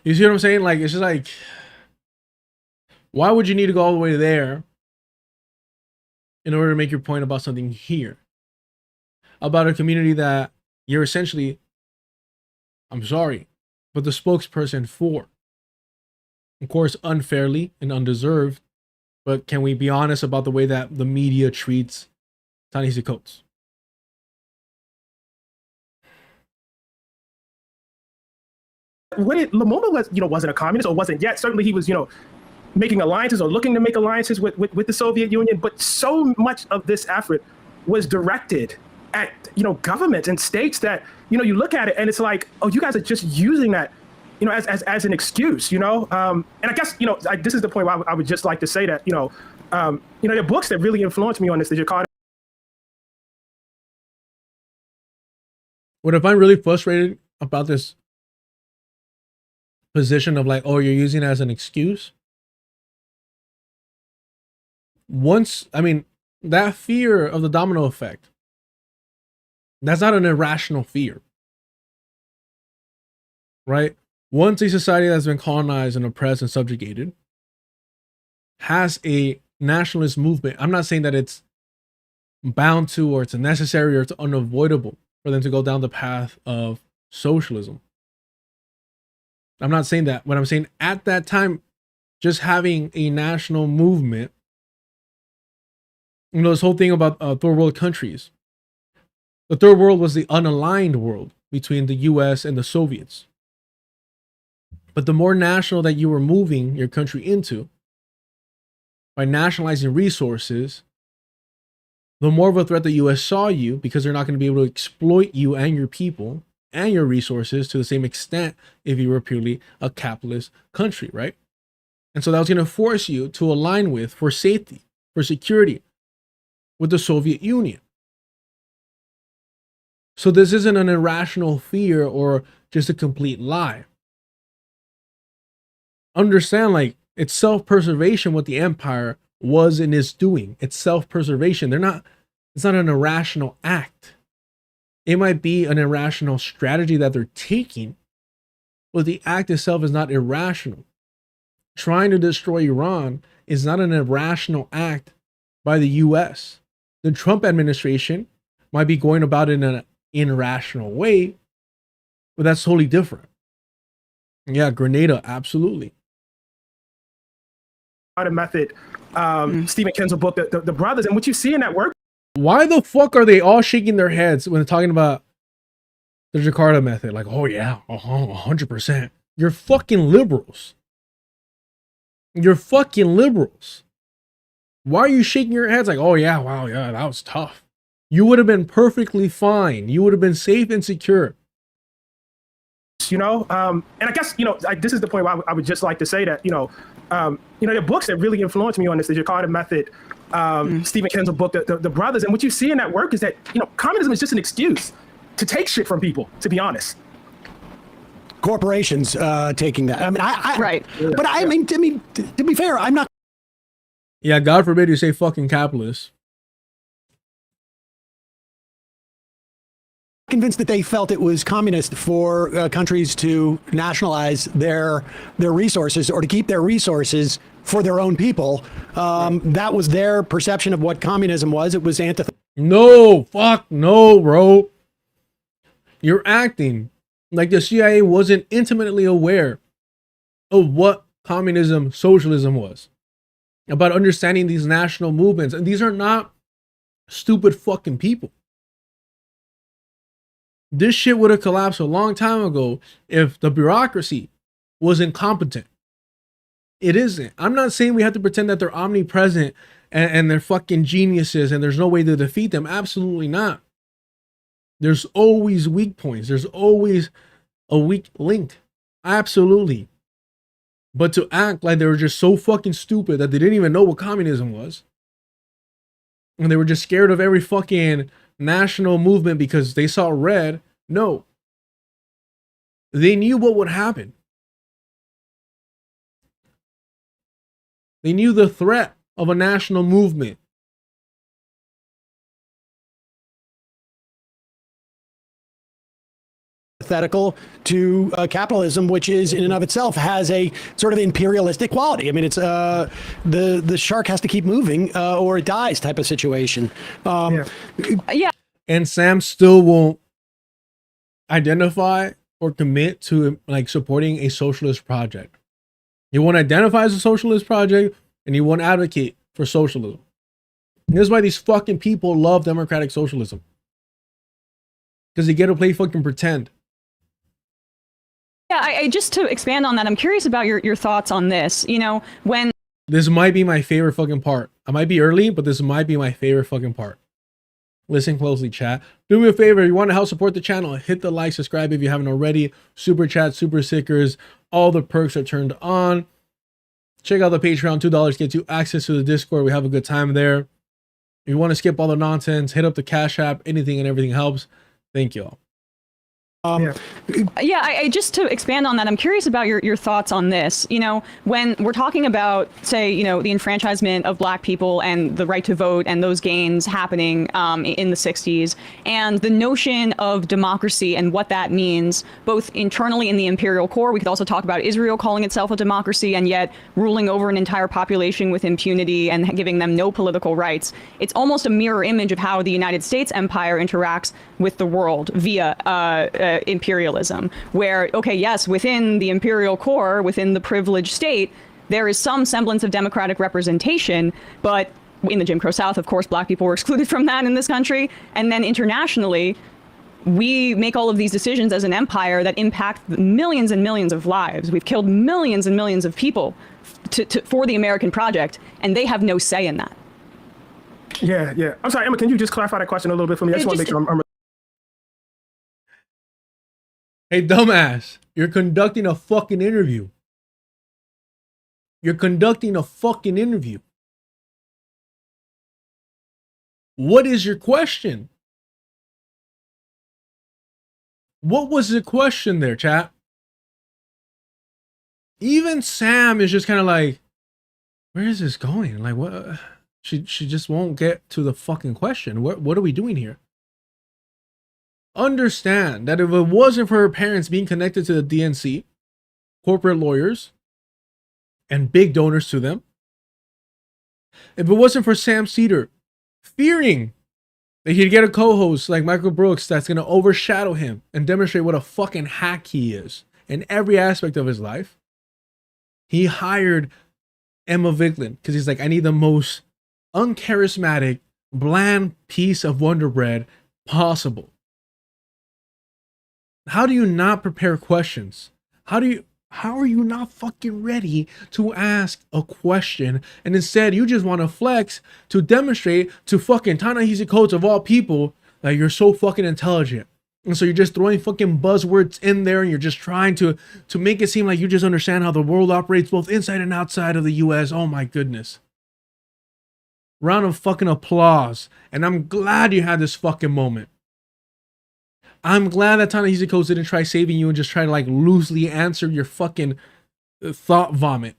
You see what I'm saying? Like, it's just like, why would you need to go all the way there in order to make your point about something here? About a community that you're essentially, I'm sorry, but the spokesperson for. Of course, unfairly and undeserved, but can we be honest about the way that the media treats Ta-Nehisi Coates? When Lumumba was, wasn't a communist or wasn't yet, certainly he was, making alliances or looking to make alliances with the Soviet Union. But so much of this effort was directed at, governments and states that, you look at it and it's like, oh, you guys are just using that, as an excuse, and I guess, this is the point where I would just like to say that, there are books that really influenced me on this, the Jakarta. What I find really frustrated about this position of like, oh, you're using it as an excuse. That fear of the domino effect, that's not an irrational fear, right? Once a society that's been colonized and oppressed and subjugated has a nationalist movement, I'm not saying that it's bound to or it's necessary or it's unavoidable for them to go down the path of socialism. I'm not saying that. What I'm saying, at that time, just having a national movement, this whole thing about third world countries. The third world was the unaligned world between the US and the Soviets. But the more national that you were moving your country into, by nationalizing resources, the more of a threat the US saw you, because they're not going to be able to exploit you and your people and your resources to the same extent if you were purely a capitalist country, right? And so that was going to force you to align with, for safety, for security, with the Soviet Union. So this isn't an irrational fear or just a complete lie. Understand, like, it's self-preservation what the empire was and is doing. It's self-preservation. It's not an irrational act. It might be an irrational strategy that they're taking, but the act itself is not irrational. Trying to destroy Iran is not an irrational act by the US. The Trump administration might be going about it in an irrational way, but that's totally different. Yeah, Grenada, absolutely. Method, Stephen Kinzel book, the brothers, and what you see in that work. Why the fuck are they all shaking their heads when they're talking about the Jakarta method? Like, oh yeah, 100%. You're fucking liberals. You're fucking liberals. Why are you shaking your heads like, oh yeah, wow, yeah, that was tough? You would have been perfectly fine. You would have been safe and secure. And I guess, this is the point where I would just like to say that, there are books that really influenced me on this, the Jakarta method, Stephen Kinzel book, the brothers, and what you see in that work is that, communism is just an excuse to take shit from people, to be honest. Corporations taking that. I mean, right. But I mean, to be fair, I'm not. Yeah, God forbid you say fucking capitalist. Convinced that they felt it was communist for countries to nationalize their resources or to keep their resources for their own people. That was their perception of what communism was. It was antithetical. No, fuck no, bro. You're acting like the CIA wasn't intimately aware of what communism, socialism was, about understanding these national movements. And these are not stupid fucking people. This shit would have collapsed a long time ago if the bureaucracy was incompetent. It isn't. I'm not saying we have to pretend that they're omnipresent and they're fucking geniuses and there's no way to defeat them. Absolutely not. There's always weak points. There's always a weak link. Absolutely. But to act like they were just so fucking stupid that they didn't even know what communism was, and they were just scared of every fucking national movement because they saw red. No. They knew what would happen. They knew the threat of a national movement. Antithetical to capitalism, which is in and of itself has a sort of imperialistic quality. I mean, it's the shark has to keep moving or it dies type of situation. Yeah. And Sam still won't identify or commit to like supporting a socialist project. He won't identify as a socialist project and he won't advocate for socialism. And this is why these fucking people love democratic socialism. Because they get to play fucking pretend. Yeah, I just to expand on that, I'm curious about your thoughts on this. You know, when this might be my favorite fucking part. I might be early, but this might be my favorite fucking part. Listen closely, chat. Do me a favor, if you want to help support the channel, hit the like, subscribe if you haven't already. Super chat, super stickers, all the perks are turned on. Check out the Patreon, $2 gets you access to the Discord. We have a good time there. If you want to skip all the nonsense, hit up the Cash App. Anything and everything helps. Thank you all. I just to expand on that, I'm curious about your thoughts on this. You know, when we're talking about, say, you know, the enfranchisement of Black people and the right to vote and those gains happening in the 60s, and the notion of democracy and what that means, both internally in the imperial core. We could also talk about Israel calling itself a democracy and yet ruling over an entire population with impunity and giving them no political rights. It's almost a mirror image of how the United States empire interacts with the world via imperialism, where, okay, yes, within the imperial core, within the privileged state, there is some semblance of democratic representation, but in the Jim Crow South, of course, Black people were excluded from that in this country. And then internationally, we make all of these decisions as an empire that impact millions and millions of lives. We've killed millions and millions of people for the American project, and they have no say in that. Yeah. I'm sorry, Emma, can you just clarify that question a little bit for me? I just want to make sure I'm Hey, dumbass, you're conducting a fucking interview. You're conducting a fucking interview. What is your question? What was the question there, chat? Even Sam is just kind of like, where is this going? Like, what? She just won't get to the fucking question. What are we doing here? Understand that if it wasn't for her parents being connected to the DNC, corporate lawyers, and big donors to them, if it wasn't for Sam Seder fearing that he'd get a co-host like Michael Brooks that's going to overshadow him and demonstrate what a fucking hack he is in every aspect of his life, he hired Emma Vigeland because he's like, I need the most uncharismatic, bland piece of Wonder Bread possible. How do you not prepare questions? How are you not fucking ready to ask a question? And instead you just want to flex to demonstrate to fucking Ta-Nehisi Coates of all people that you're so fucking intelligent. And so you're just throwing fucking buzzwords in there and you're just trying to make it seem like you just understand how the world operates both inside and outside of the US. Oh my goodness. Round of fucking applause. And I'm glad you had this fucking moment. I'm glad that Ta-Nehisi Coates didn't try saving you and just try to like loosely answer your fucking thought vomit.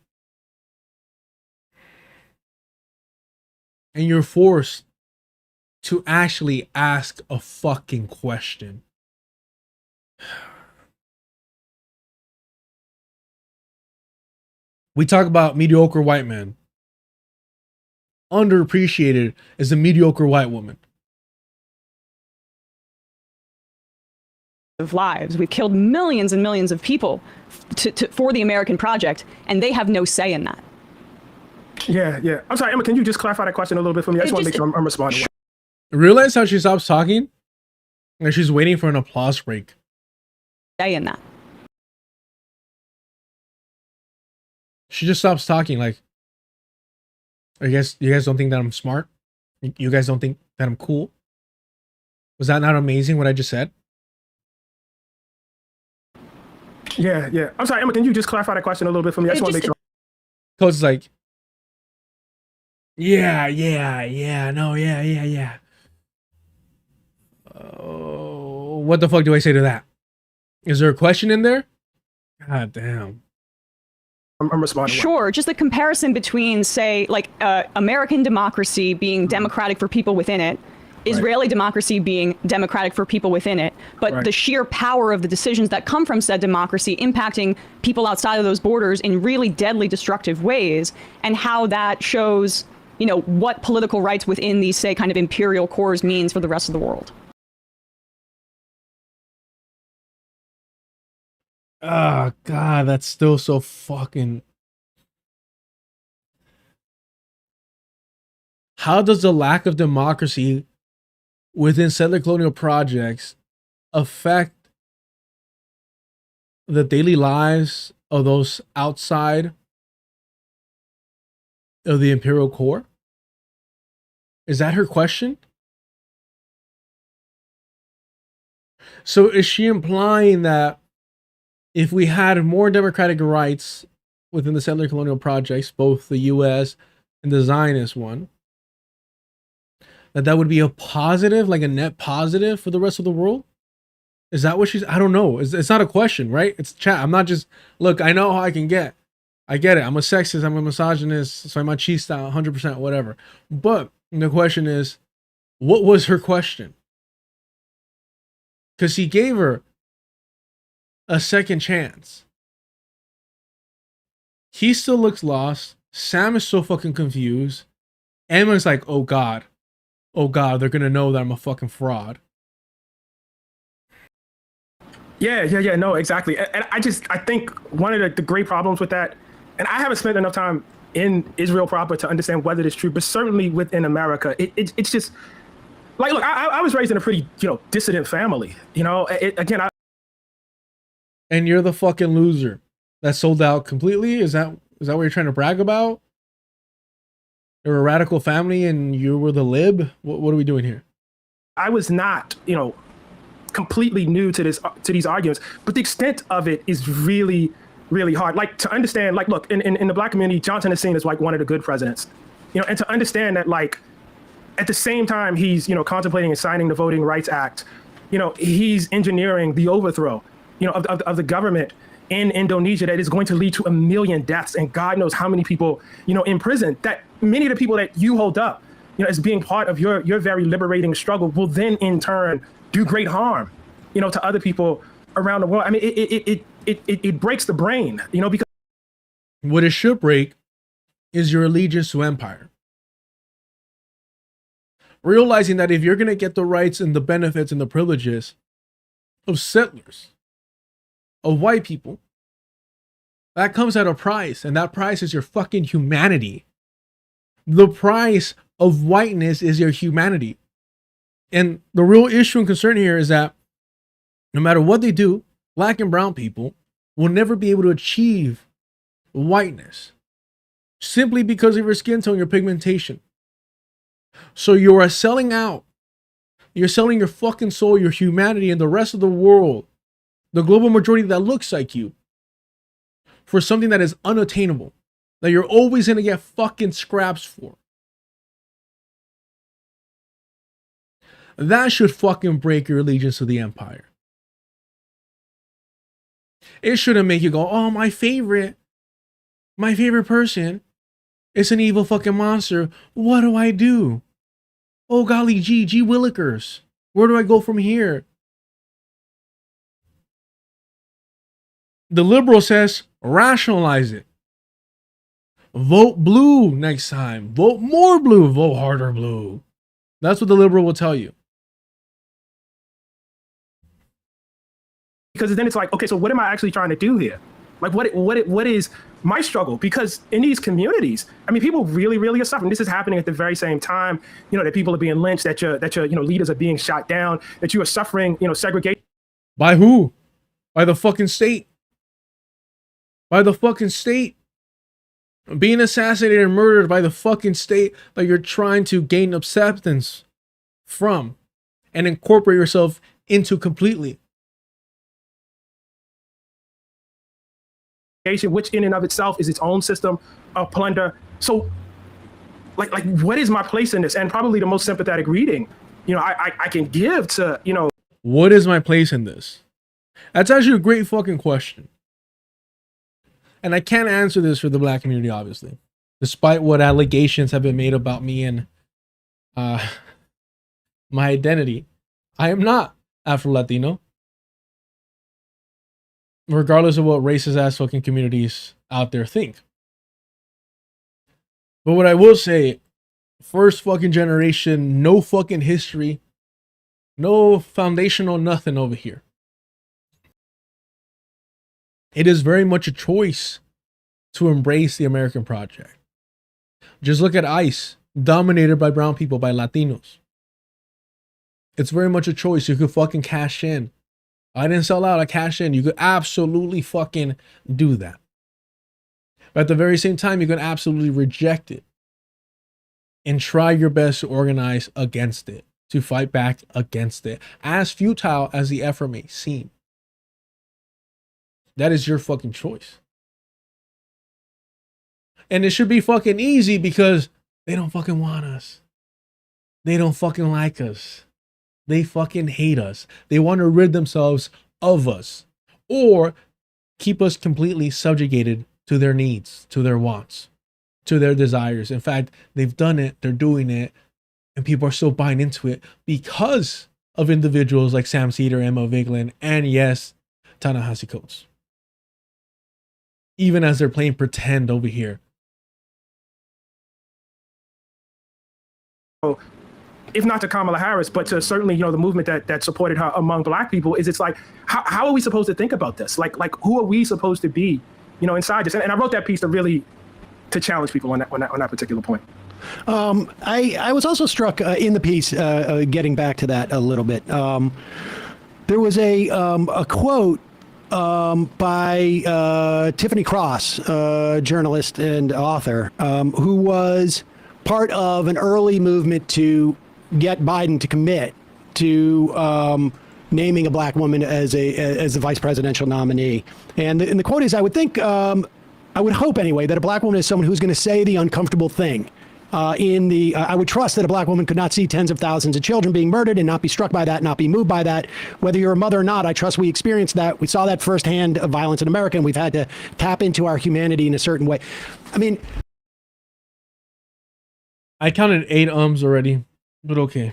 And you're forced to actually ask a fucking question. We talk about mediocre white men. Underappreciated is the mediocre white woman. Of lives. We've killed millions and millions of people for the American project, and they have no say in that. Yeah. I'm sorry, Emma, can you just clarify that question a little bit for me? I just want to make sure I'm responding. Realize how she stops talking? And she's waiting for an applause break. Say in that. She just stops talking like, I guess you guys don't think that I'm smart? You guys don't think that I'm cool? Was that not amazing what I just said? Yeah. I'm sorry, Emma, can you just clarify that question a little bit for me? I just want to make sure. Coach is like, yeah. What the fuck do I say to that? Is there a question in there? God damn. I'm responding. Sure, just the comparison between, say, like American democracy being democratic for people within it, Israeli democracy being democratic for people within it, but the sheer power of the decisions that come from said democracy impacting people outside of those borders in really deadly, destructive ways, and how that shows, you know, what political rights within these, say, kind of imperial cores means for the rest of the world. Oh, God, that's still so fucking... How does the lack of democracy within settler colonial projects affect the daily lives of those outside of the imperial core? Is that her question? So is she implying that if we had more democratic rights within the settler colonial projects, both the US and the Zionist one, that would be a positive, like a net positive for the rest of the world? Is that what she's... I don't know. It's not a question, right? It's chat. I'm not just... Look, I know how I can get. I get it. I'm a sexist. I'm a misogynist. Soy machista, 100%, whatever. But the question is, what was her question? Because he gave her a second chance. He still looks lost. Sam is so fucking confused. Emma's like, oh God, they're gonna know that I'm a fucking fraud. Yeah, no, exactly. And I think one of the great problems with that, and I haven't spent enough time in Israel proper to understand whether it's true, but certainly within America, it's just like, look, I was raised in a pretty, dissident family, And you're the fucking loser that sold out completely? Is that what you're trying to brag about? You're a radical family and you were the lib? What are we doing here? I was not, completely new to these arguments, but the extent of it is really, really hard. Like, to understand, like, look, in the Black community, Johnson is seen as like one of the good presidents, and to understand that, like, at the same time he's, contemplating and signing the Voting Rights Act, he's engineering the overthrow, of the government in Indonesia that is going to lead to 1 million deaths and God knows how many people, in prison. That many of the people that you hold up, as being part of your very liberating struggle will then in turn do great harm, to other people around the world. I mean, it breaks the brain, because what it should break is your allegiance to empire. Realizing that if you're going to get the rights and the benefits and the privileges of settlers, of white people, that comes at a price, and that price is your fucking humanity. The price of whiteness is your humanity. And the real issue and concern here is that no matter what they do, Black and brown people will never be able to achieve whiteness simply because of your skin tone, your pigmentation. So you are selling out. You're selling your fucking soul, your humanity, and the rest of the world, the global majority that looks like you, for something that is unattainable, that you're always going to get fucking scraps for. That should fucking break your allegiance to the empire. It shouldn't make you go, oh, my favorite person is an evil fucking monster. What do I do? Oh, golly gee willikers. Where do I go from here? The liberal says, rationalize it. Vote blue next time. Vote more blue. Vote harder blue. That's what the liberal will tell you. Because then it's like, okay, so what am I actually trying to do here? Like, what is my struggle? Because in these communities, I mean, people really, really are suffering. This is happening at the very same time, that people are being lynched, that your leaders are being shot down, that you are suffering, segregation. By who? By the fucking state. By the fucking state. Being assassinated and murdered by the fucking state that you're trying to gain acceptance from and incorporate yourself into completely. Which in and of itself is its own system of plunder. So like what is my place in this? And probably the most sympathetic reading, I can give to, What is my place in this? That's actually a great fucking question. And I can't answer this for the black community, obviously, despite what allegations have been made about me and my identity. I am not Afro-Latino, regardless of what racist ass fucking communities out there think. But what I will say, first fucking generation, no fucking history, no foundational nothing over here. It is very much a choice to embrace the American project. Just look at ICE, dominated by brown people, by Latinos. It's very much a choice. You could fucking cash in. I didn't sell out, I cashed in. You could absolutely fucking do that. But at the very same time, you can absolutely reject it and try your best to organize against it, to fight back against it, as futile as the effort may seem. That is your fucking choice. And it should be fucking easy because they don't fucking want us. They don't fucking like us. They fucking hate us. They want to rid themselves of us or keep us completely subjugated to their needs, to their wants, to their desires. In fact, they've done it, they're doing it, and people are still buying into it because of individuals like Sam Seder, Emma Vigeland, and yes, Ta-Nehisi Coates. Even as they're playing pretend over here. If not to Kamala Harris, but to certainly, the movement that supported her among black people, it's like, how are we supposed to think about this? Like who are we supposed to be, inside this? And I wrote that piece to challenge people on that particular point. I was also struck in the piece, getting back to that a little bit. There was a quote by Tiffany Cross, journalist and author, who was part of an early movement to get Biden to commit to naming a black woman as the vice presidential nominee. And the quote is, I would think, I would hope anyway, that a black woman is someone who's going to say the uncomfortable thing. I would trust that a black woman could not see tens of thousands of children being murdered and not be struck by that, not be moved by that. Whether you're a mother or not, I trust we experienced that. We saw that firsthand of violence in America, and we've had to tap into our humanity in a certain way. I mean, I counted 8 ums already, but okay.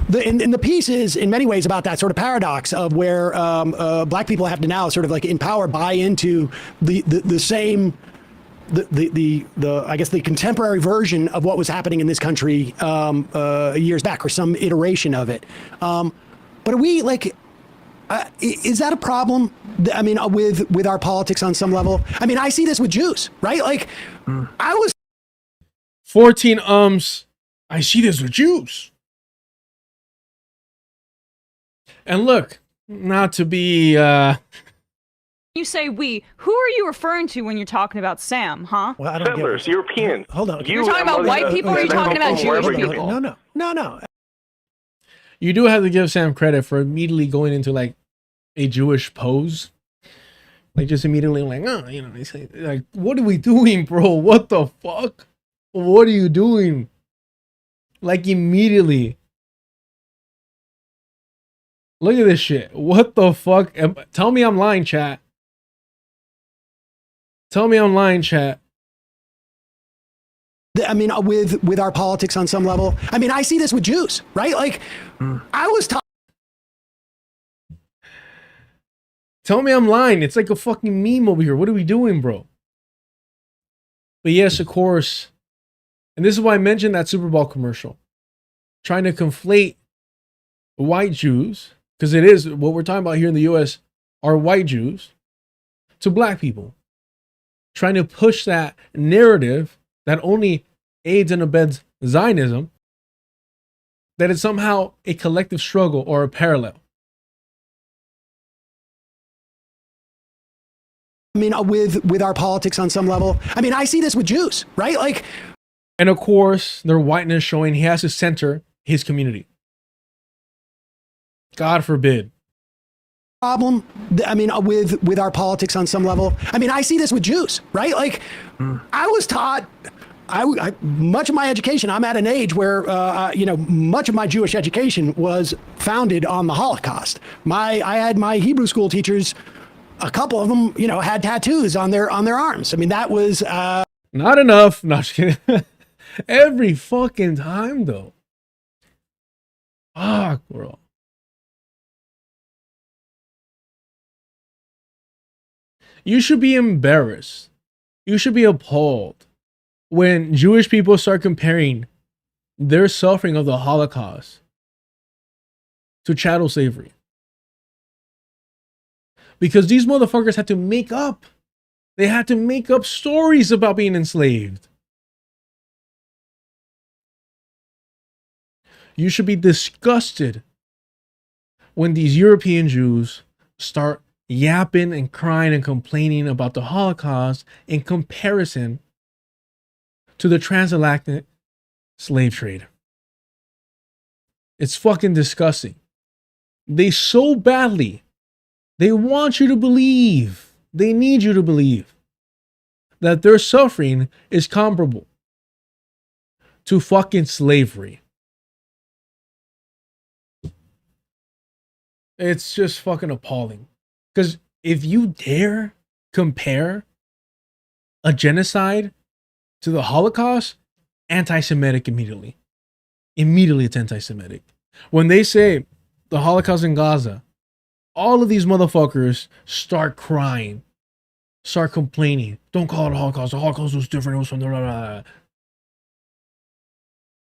The piece is in many ways about that sort of paradox of where black people have to now sort of like in power buy into the same I guess the contemporary version of what was happening in this country years back, or some iteration of it. But are we like? Is that a problem? I mean, with our politics on some level. I mean, I see this with Jews, right? Like, I was 14 ums. I see this with Jews. And look, not to be You say we. Who are you referring to when you're talking about Sam, huh? Well, I don't settlers, Europeans. Hold on. You're talking about white people, or are you talking about Jewish people? No. You do have to give Sam credit for immediately going into like a Jewish pose. Like just immediately like, they say, like, what are we doing, bro? What the fuck? What are you doing? Like immediately. Look at this shit. What the fuck? Tell me I'm lying, chat. Tell me I'm lying, chat. I mean, with our politics on some level. I mean, I see this with Jews, right? Like, I was talking. Tell me I'm lying. It's like a fucking meme over here. What are we doing, bro? But yes, of course, and this is why I mentioned that Super Bowl commercial, trying to conflate white Jews, because it is what we're talking about here in the US are white Jews, to black people. Trying to push that narrative that only aids and abets Zionism, that it's somehow a collective struggle or a parallel. I mean, with our politics on some level. I mean, I see this with Jews, right? Like, and of course, their whiteness showing he has to center his community. God forbid. Problem. I mean, with our politics on some level. I mean, I see this with Jews, right? Like, I was taught. I much of my education. I'm at an age where much of my Jewish education was founded on the Holocaust. I had my Hebrew school teachers. A couple of them, had tattoos on their arms. I mean, that was not enough. Not just kidding. Every fucking time, though. Fuck, bro. You should be embarrassed. You should be appalled when Jewish people start comparing their suffering of the Holocaust to chattel slavery. Because these motherfuckers had to make up. They had to make up stories about being enslaved. You should be disgusted when these European Jews start yapping and crying and complaining about the Holocaust in comparison to the transatlantic slave trade. It's fucking disgusting. They so badly, they want you to believe, they need you to believe that their suffering is comparable to fucking slavery. It's just fucking appalling. Because if you dare compare a genocide to the Holocaust, anti-Semitic immediately. Immediately it's anti-Semitic. When they say the Holocaust in Gaza, all of these motherfuckers start crying, start complaining. Don't call it a Holocaust. The Holocaust was different. It was from the blah, blah, blah.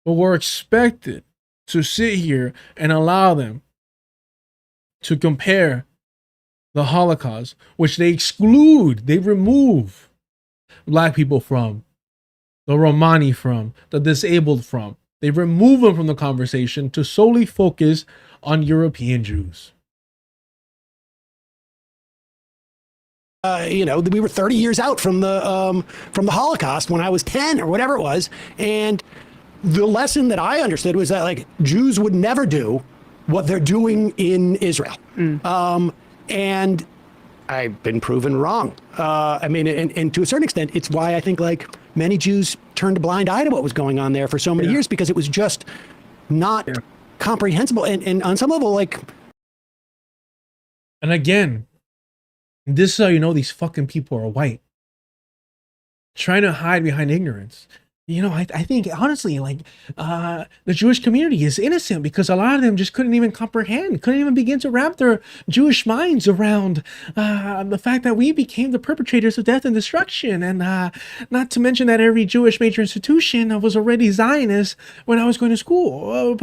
But we're expected to sit here and allow them to compare the Holocaust, which they exclude, they remove black people from, the Romani from, the disabled from. They remove them from the conversation to solely focus on European Jews. We were 30 years out from the Holocaust when I was 10 or whatever it was, and the lesson that I understood was that like Jews would never do what they're doing in Israel. And I've been proven wrong. And to a certain extent, it's why I think like many Jews turned a blind eye to what was going on there for so many years, because it was just not comprehensible. And on some level, like. And again, this is how you know these fucking people are white. Trying to hide behind ignorance. I think, honestly, like, the Jewish community is innocent because a lot of them just couldn't even comprehend, couldn't even begin to wrap their Jewish minds around the fact that we became the perpetrators of death and destruction. And not to mention that every Jewish major institution was already Zionist when I was going to school.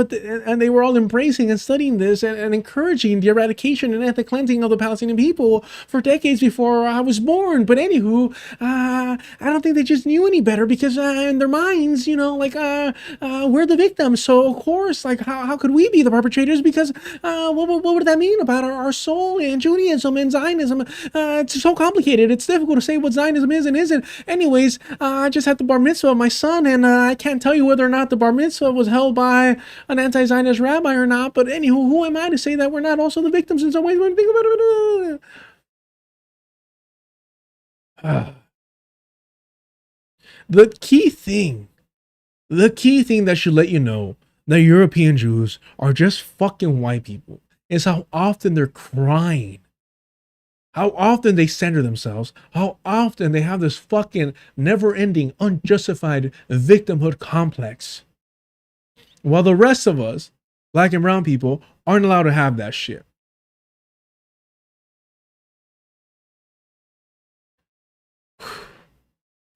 And they were all embracing and studying this and encouraging the eradication and ethnic cleansing of the Palestinian people for decades before I was born. But anywho, I don't think they just knew any better because in their minds, we're the victims. So of course, like, how could we be the perpetrators? Because what would that mean about our soul and Judaism and Zionism? It's so complicated. It's difficult to say what Zionism is and isn't. Anyways, I just had the bar mitzvah of my son, and I can't tell you whether or not the bar mitzvah was held by an anti-Zionist rabbi or not. But anywho, who am I to say that we're not also the victims in some ways? When you think about it. The key thing that should let you know that European Jews are just fucking white people is how often they're crying, how often they center themselves, how often they have this fucking never-ending, unjustified victimhood complex, while the rest of us, black and brown people, aren't allowed to have that shit.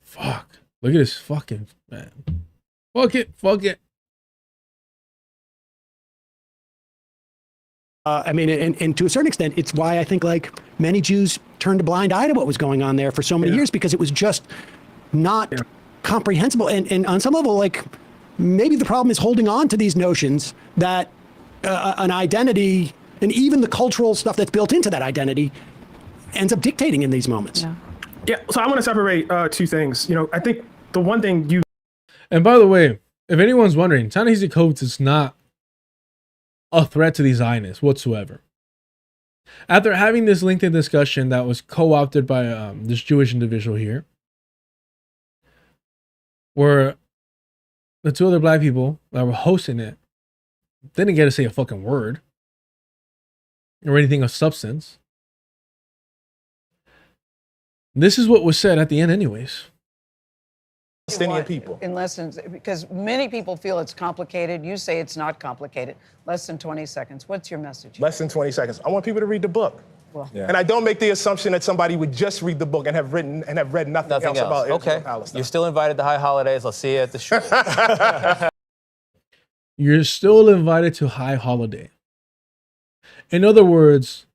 Fuck. Look at this fucking man. Fuck it. Fuck it. I mean, and to a certain extent, it's why I think like many Jews turned a blind eye to what was going on there for so many years, because it was just not comprehensible. And on some level, like maybe the problem is holding on to these notions that an identity and even the cultural stuff that's built into that identity ends up dictating in these moments. Yeah. So I want to separate two things. You know, I think the one thing you. And by the way, if anyone's wondering, Ta-Nehisi Coates is not a threat to the Zionists whatsoever. After having this LinkedIn discussion that was co-opted by this Jewish individual here, where the two other black people that were hosting it didn't get to say a fucking word or anything of substance. This is what was said at the end anyways. Palestinian people. In less than, because many people feel it's complicated. You say it's not complicated. Less than 20 seconds. What's your message? Less than 20 seconds. I want people to read the book. Well, And I don't make the assumption that somebody would just read the book and have read nothing else about Israel and Palestine. You're still invited to High Holidays. I'll see you at the show. You're still invited to High Holiday. In other words,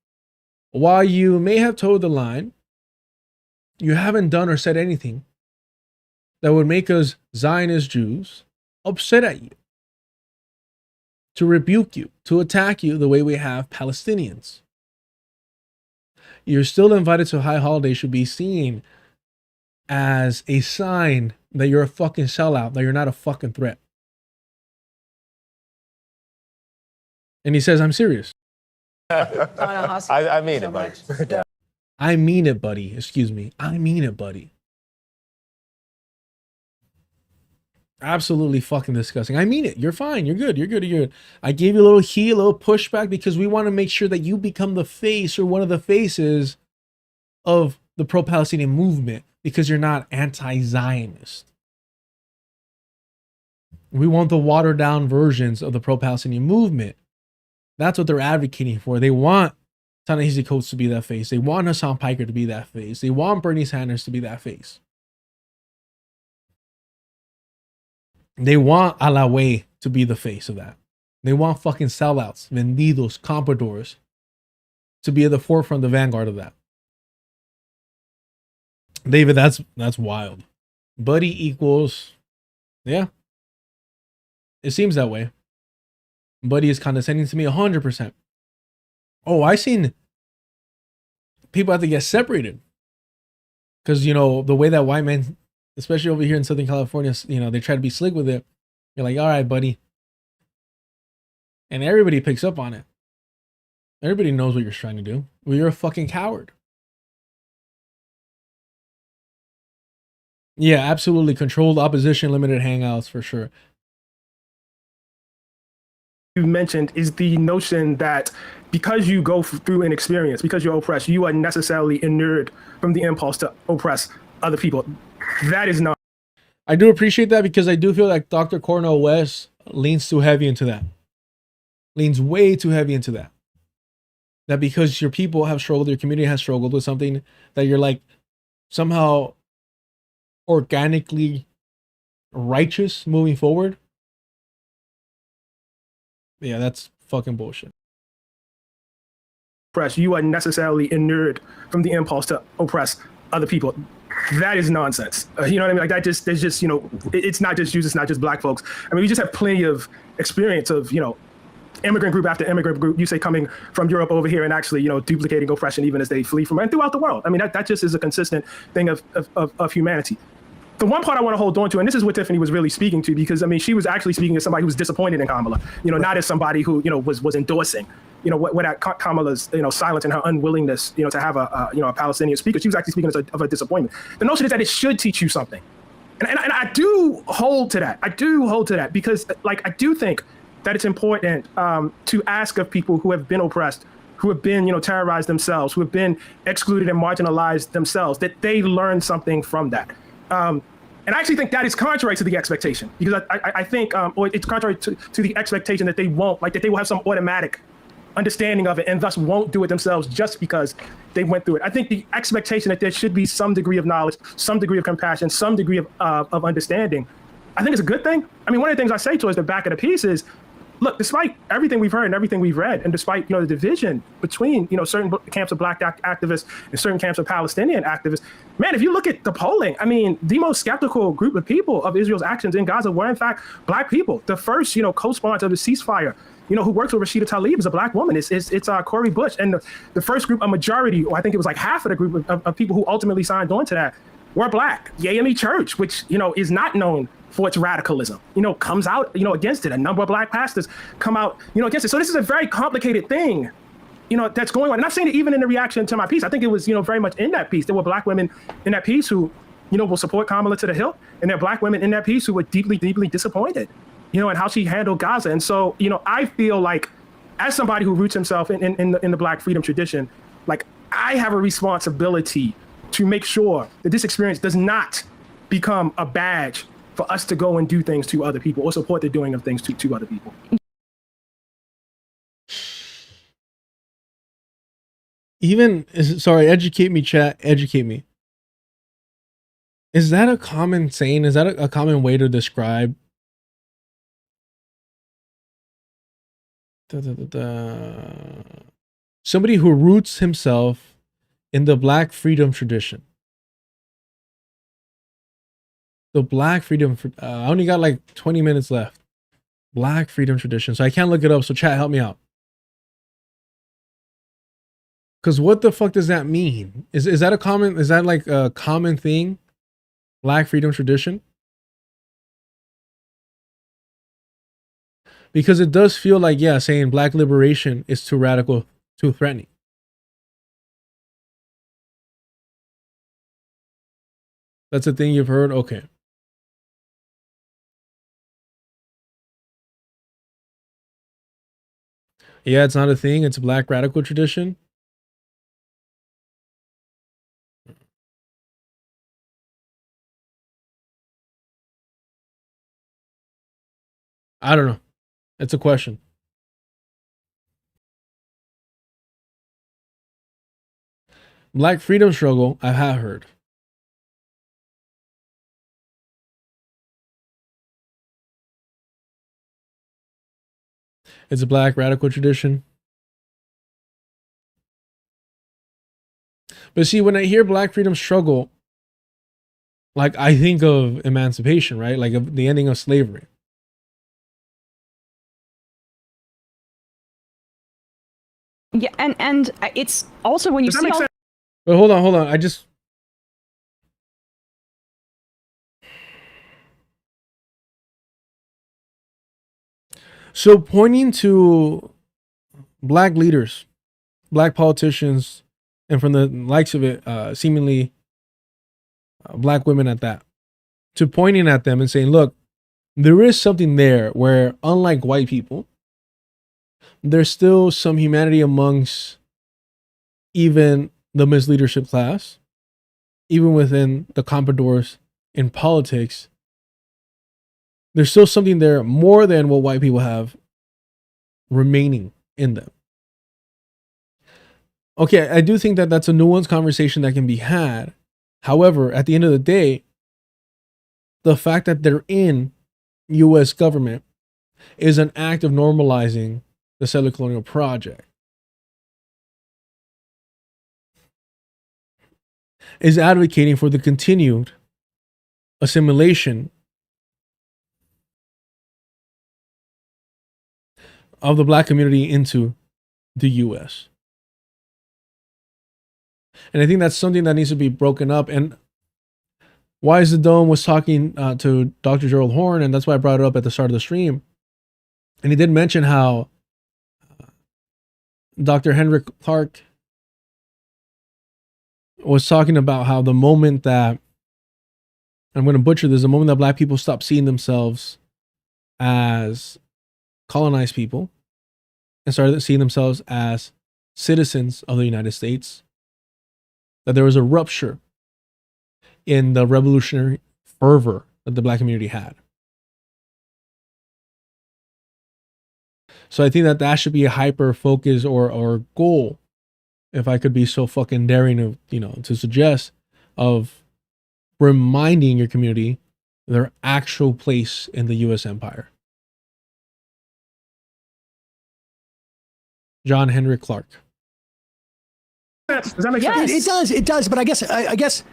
while you may have toed the line, you haven't done or said anything that would make us Zionist Jews upset at you, to rebuke you, to attack you the way we have Palestinians. You're still invited to High Holiday should be seen as a sign that you're a fucking sellout, that you're not a fucking threat. And he says, I'm serious. I mean it, buddy. I mean it, buddy. Excuse me. I mean it, buddy. Absolutely fucking disgusting. I mean it. You're fine. You're good. You're good. You're good. I gave you a little heat, a little pushback because we want to make sure that you become the face or one of the faces of the pro-Palestinian movement because you're not anti-Zionist. We want the watered down versions of the pro-Palestinian movement. That's what they're advocating for. They want Ta-Nehisi Coates to be that face. They want Hassan Piker to be that face. They want Bernie Sanders to be that face. They want Alaway to be the face of that. They want fucking sellouts, vendidos, compradors to be at the forefront, the vanguard of that. David, that's wild. Buddy equals, yeah. It seems that way. Buddy is condescending to me 100%. Oh, I seen people have to get separated. Because, you know, the way that white men, especially over here in Southern California, you know, they try to be slick with it. You're like, all right, buddy. And everybody picks up on it. Everybody knows what you're trying to do. Well, you're a fucking coward. Yeah, absolutely. Controlled opposition, limited hangouts for sure. You mentioned is the notion that because you go through an experience, because you're oppressed, you are necessarily inured from the impulse to oppress other people. That is not. I do appreciate that because I do feel like Dr. Cornel West leans too heavy into that. Leans way too heavy into that. That because your people have struggled, your community has struggled with something, that you're like somehow organically righteous moving forward. Yeah, that's fucking bullshit. You are necessarily inured from the impulse to oppress other people. That is nonsense. You know what I mean? Like that just, there's just, you know, it's not just Jews, it's not just black folks. I mean, we just have plenty of experience of, you know, immigrant group after immigrant group, you say coming from Europe over here and actually, you know, duplicating oppression even as they flee from it and throughout the world. I mean, that just is a consistent thing of humanity. The one part I want to hold on to, and this is what Tiffany was really speaking to, because I mean, she was actually speaking as somebody who was disappointed in Kamala, you know, not as somebody who, you know, was endorsing, you know, what Kamala's, you know, silence and her unwillingness, you know, to have a you know, a Palestinian speaker. She was actually speaking of a disappointment. The notion is that it should teach you something. And I do hold to that. I do hold to that because, like, I do think that it's important to ask of people who have been oppressed, who have been, you know, terrorized themselves, who have been excluded and marginalized themselves, that they learn something from that. And I actually think that is contrary to the expectation, because I think, or it's contrary to the expectation that they won't, like that they will have some automatic understanding of it and thus won't do it themselves just because they went through it. I think the expectation that there should be some degree of knowledge, some degree of compassion, some degree of understanding, I think it's a good thing. I mean, one of the things I say towards the back of the piece is, look, despite everything we've heard and everything we've read, and despite, the division between, certain camps of Black activists and certain camps of Palestinian activists, man, if you look at the polling, I mean, the most skeptical group of people of Israel's actions in Gaza were, in fact, Black people. The first, co-sponsor of the ceasefire, who works with Rashida Tlaib is a Black woman. It's Cori Bush. And the first group, a majority, or I think it was like half of the group of people who ultimately signed on to that were Black. AME Church, which, is not known for its radicalism, comes out, against it. A number of Black pastors come out, against it. So this is a very complicated thing, that's going on. And I'm saying it even in the reaction to my piece. I think it was, very much in that piece. There were Black women in that piece who, will support Kamala to the hilt. And there are Black women in that piece who were deeply, deeply disappointed, in how she handled Gaza. And so, I feel like, as somebody who roots himself in the Black freedom tradition, like, I have a responsibility to make sure that this experience does not become a badge for us to go and do things to other people or support the doing of things to other people. Sorry, educate me, chat, educate me. Is that a common saying? Is that a common way to describe somebody who roots himself in the Black freedom tradition? The Black freedom, I only got like 20 minutes left. Black freedom tradition. So I can't look it up. So chat, help me out. Because what the fuck does that mean? Is that like a common thing? Black freedom tradition? Because it does feel like, yeah, saying Black liberation is too radical, too threatening. That's a thing you've heard? Okay. Yeah, it's not a thing. It's a Black radical tradition. I don't know. It's a question. Black freedom struggle, I have heard. It's a Black radical tradition. But see, when I hear Black freedom struggle, like, I think of emancipation, right? Like of the ending of slavery. Yeah, and it's also when you see all. But hold on. So pointing to Black leaders, Black politicians, and from the likes of it, seemingly Black women at that, to pointing at them and saying, look, there is something there where, unlike white people, there's still some humanity amongst even the mixed leadership class, even within the compradors in politics. There's still something there more than what white people have remaining in them. Okay, I do think that that's a nuanced conversation that can be had. However, at the end of the day, the fact that they're in U.S. government is an act of normalizing the settler colonial project. Is advocating for the continued assimilation of the Black community into the U.S. And I think that's something that needs to be broken up. And Wise the Dome was talking to Dr. Gerald Horn, and that's why I brought it up at the start of the stream. And he did mention how Dr. Henrik Clark was talking about how the moment that, I'm going to butcher this, the moment that Black people stop seeing themselves as colonized people and started seeing themselves as citizens of the United States, that there was a rupture in the revolutionary fervor that the Black community had. So I think that that should be a hyper focus or goal, if I could be so fucking daring to, you know, to suggest, of reminding your community their actual place in the U.S. empire. John Henry Clark. Does that make sense? It does. But I guess, yeah. I guess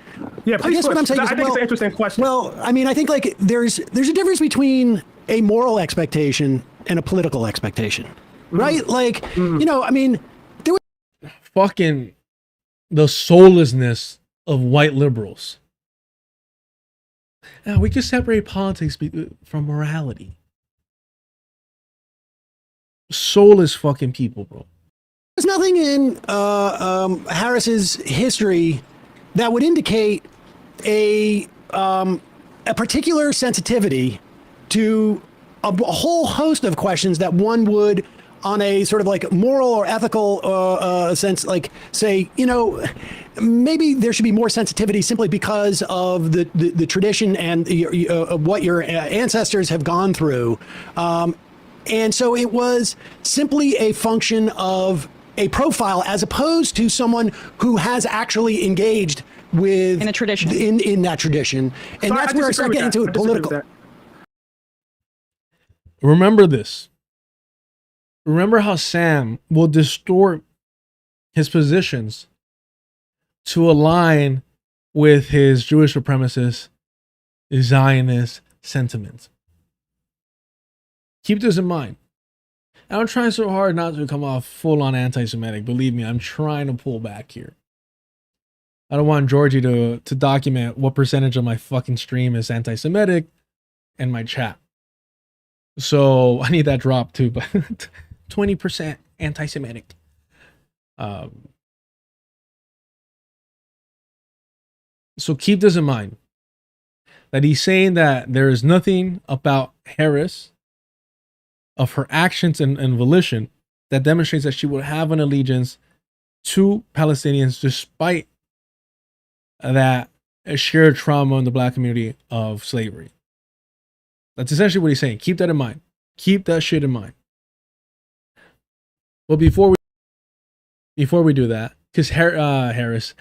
what I'm saying is, I think it's an interesting question. Well, I mean, I think like there's a difference between a moral expectation and a political expectation, right? Like, you know, I mean, there was fucking the soullessness of white liberals. Now we can separate politics from morality. Soulless fucking people, bro. There's nothing in Harris's history that would indicate a particular sensitivity to a whole host of questions that one would, on a sort of like moral or ethical sense, like say, you know, maybe there should be more sensitivity simply because of the tradition and what your ancestors have gone through. And so it was simply a function of a profile as opposed to someone who has actually engaged with in a tradition, in that tradition. And so that's where I start getting into it political. Remember this. Remember how Sam will distort his positions to align with his Jewish supremacist, Zionist sentiments. Keep this in mind. I'm trying so hard not to come off full-on anti-Semitic. Believe me, I'm trying to pull back here. I don't want Georgie to document what percentage of my fucking stream is anti-Semitic and my chat. So I need that drop too, but 20% anti-Semitic. So keep this in mind. That he's saying that there is nothing about Harris, of her actions and volition, that demonstrates that she would have an allegiance to Palestinians despite that shared trauma in the black community of slavery. That's essentially what he's saying. Keep that in mind. Keep that shit in mind. Well, before we do that, because Harris,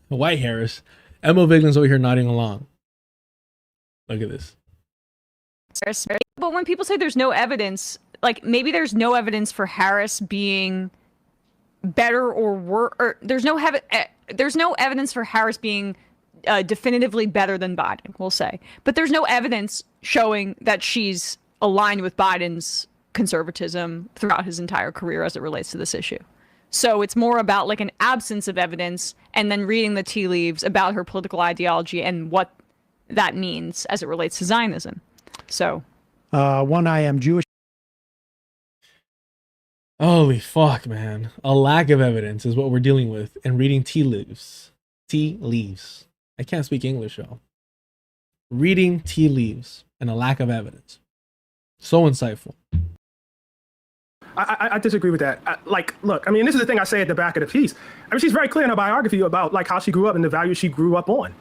White Harris, Emma Viglin's over here nodding along. Look at this. But when people say there's no evidence, like maybe there's no evidence for Harris being better or worse, or there's no evidence for Harris being definitively better than Biden, we'll say. But there's no evidence showing that she's aligned with Biden's conservatism throughout his entire career as it relates to this issue. So it's more about like an absence of evidence and then reading the tea leaves about her political ideology and what that means as it relates to Zionism. So, one, I am Jewish. Holy fuck, man. A lack of evidence is what we're dealing with. And reading tea leaves. Tea leaves. I can't speak English, y'all. Reading tea leaves and a lack of evidence. So insightful. I disagree with that. Look, I mean, this is the thing I say at the back of the piece. I mean, she's very clear in her biography about like how she grew up and the values she grew up on.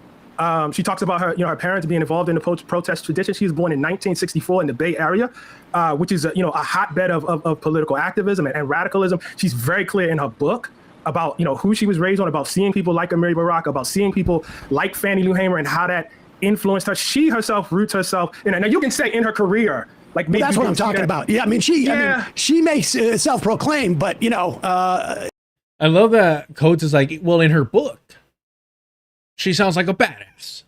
She talks about her, her parents being involved in the protest tradition. She was born in 1964 in the Bay Area, which is a hotbed of political activism and radicalism. She's very clear in her book about who she was raised on, about seeing people like Amiri Barak, about seeing people like Fannie Lou Hamer and how that influenced her. She herself roots herself in. Now you can say in her career, like maybe that's what I'm talking about. Yeah, I mean she may self-proclaim, but I love that Coates is like, well, in her book, she sounds like a badass.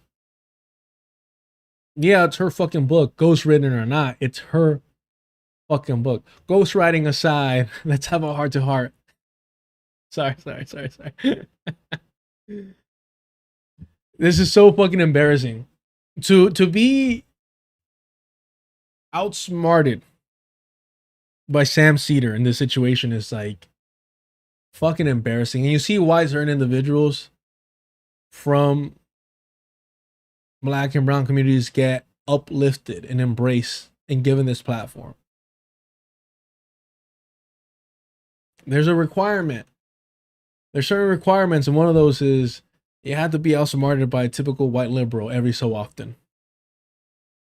Yeah, it's her fucking book, ghostwritten or not. It's her fucking book. Ghostwriting aside, let's have a heart-to-heart. Sorry. This is so fucking embarrassing. To be outsmarted by Sam Seder in this situation is like fucking embarrassing. And you see why certain individuals from black and brown communities get uplifted and embraced and given this platform. There's a requirement. There's certain requirements, and one of those is you have to be outsmarted by a typical white liberal every so often.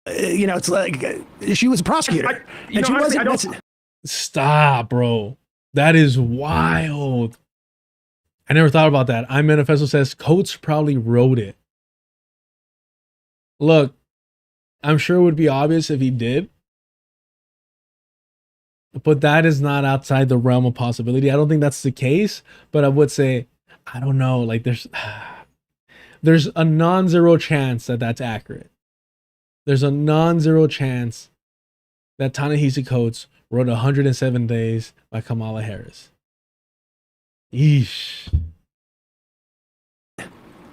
It's like she was a prosecutor. And she wasn't. Stop, bro. That is wild. I never thought about that. iManifesto says Coates probably wrote it. Look, I'm sure it would be obvious if he did. But that is not outside the realm of possibility. I don't think that's the case. But I would say, I don't know. Like there's a non-zero chance that that's accurate. There's a non-zero chance that Ta-Nehisi Coates wrote 107 Days by Kamala Harris. Yeesh.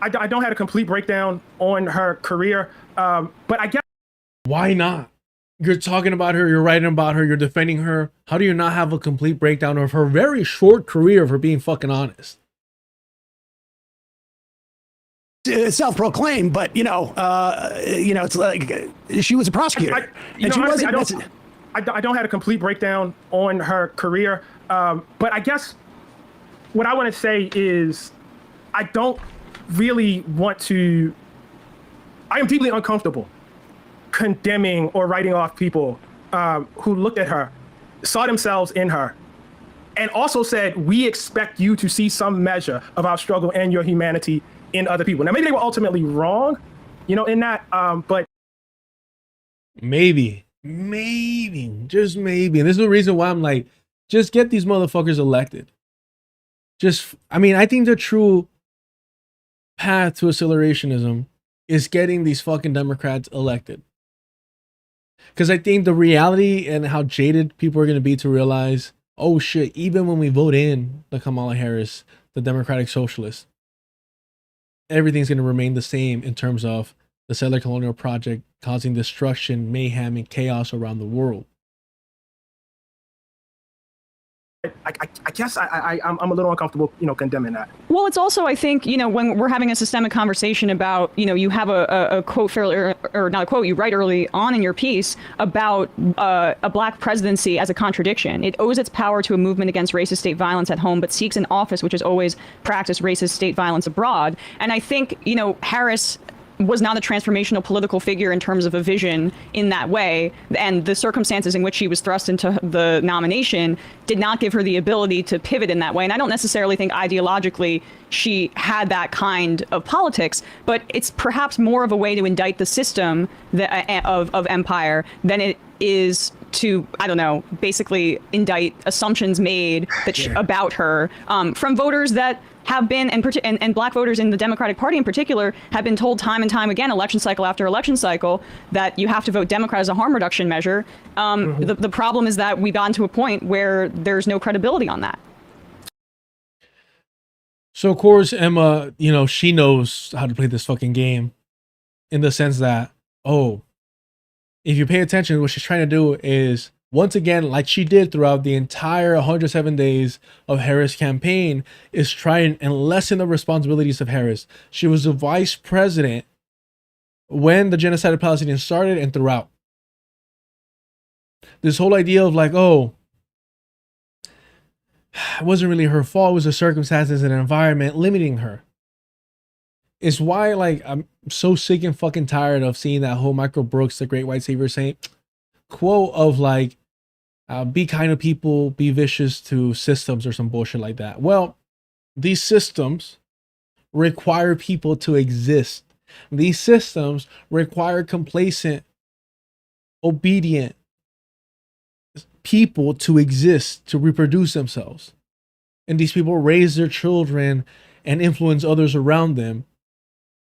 I don't have a complete breakdown on her career, but I guess. Why not? You're talking about her, you're writing about her, you're defending her. How do you not have a complete breakdown of her very short career, for being fucking honest? Self-proclaimed, but it's like she was a prosecutor, I don't have a complete breakdown on her career, but I guess what I want to say is I don't really want to. I am deeply uncomfortable condemning or writing off people who looked at her, saw themselves in her, and also said, we expect you to see some measure of our struggle and your humanity in other people. Now, maybe they were ultimately wrong, in that, but. Maybe, just maybe. And this is the reason why I'm like, just get these motherfuckers elected. I think the true path to accelerationism is getting these fucking Democrats elected. Because I think the reality and how jaded people are going to be to realize, oh shit, even when we vote in the Kamala Harris, the Democratic Socialist, everything's going to remain the same in terms of the settler colonial project causing destruction, mayhem, and chaos around the world. I guess I'm a little uncomfortable, condemning that. Well, it's also, I think, when we're having a systemic conversation about, you have a quote fairly, or not a quote, you write early on in your piece about a black presidency as a contradiction. It owes its power to a movement against racist state violence at home, but seeks an office which has always practiced racist state violence abroad. And I think, Harris was not a transformational political figure in terms of a vision in that way. And the circumstances in which she was thrust into the nomination did not give her the ability to pivot in that way. And I don't necessarily think ideologically she had that kind of politics, but it's perhaps more of a way to indict the system of empire than it is to, I don't know, basically indict assumptions made that about her from voters that have been, and black voters in the Democratic Party in particular, have been told time and time again, election cycle after election cycle, that you have to vote Democrat as a harm reduction measure. The problem is that we've gotten to a point where there's no credibility on that. So of course, Emma, she knows how to play this fucking game, in the sense that, if you pay attention, what she's trying to do is, once again, like she did throughout the entire 107 days of Harris' campaign, is try and lessen the responsibilities of Harris. She was the vice president when the genocide of Palestinians started and throughout. This whole idea of like, it wasn't really her fault, it was the circumstances and environment limiting her. It's why, like, I'm so sick and fucking tired of seeing that whole Michael Brooks, the great white savior, saint quote of like, be kind to people, be vicious to systems, or some bullshit like that. Well, these systems require people to exist. These systems require complacent, obedient people to exist, to reproduce themselves. And these people raise their children and influence others around them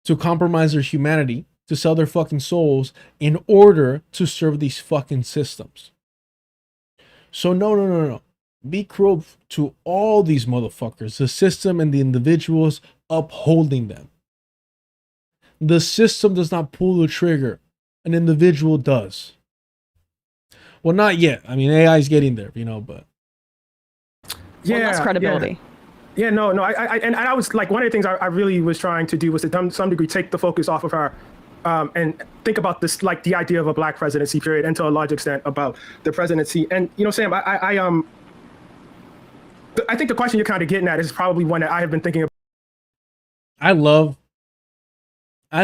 to compromise their humanity, to sell their fucking souls in order to serve these fucking systems. So no. Be cruel to all these motherfuckers, the system and the individuals upholding them. The system does not pull the trigger. An individual does. Well, not yet. I mean, AI is getting there, but. Yeah, less credibility. Yeah, no. I was like, one of the things I really was trying to do was to some degree take the focus off of her and think about this, like the idea of a black presidency period, and to a large extent about the presidency. And, Sam, I think the question you're kind of getting at is probably one that I have been thinking about. I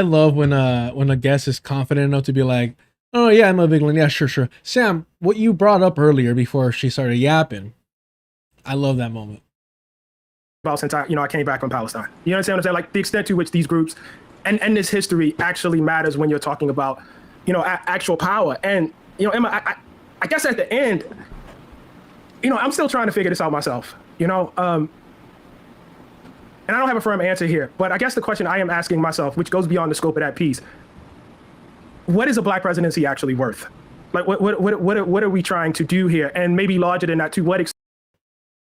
love when a guest is confident enough to be like, Oh yeah, Emma Vigeland. Yeah, sure. Sam, what you brought up earlier before she started yapping, I love that moment. Since I came back from Palestine. You understand what I'm saying? Like the extent to which these groups and this history actually matters when you're talking about, actual power. And, Emma, I guess at the end, I'm still trying to figure this out myself, and I don't have a firm answer here, but I guess the question I am asking myself, which goes beyond the scope of that piece, what is a black presidency actually worth? Like, what are we trying to do here? And maybe larger than that, to what extent?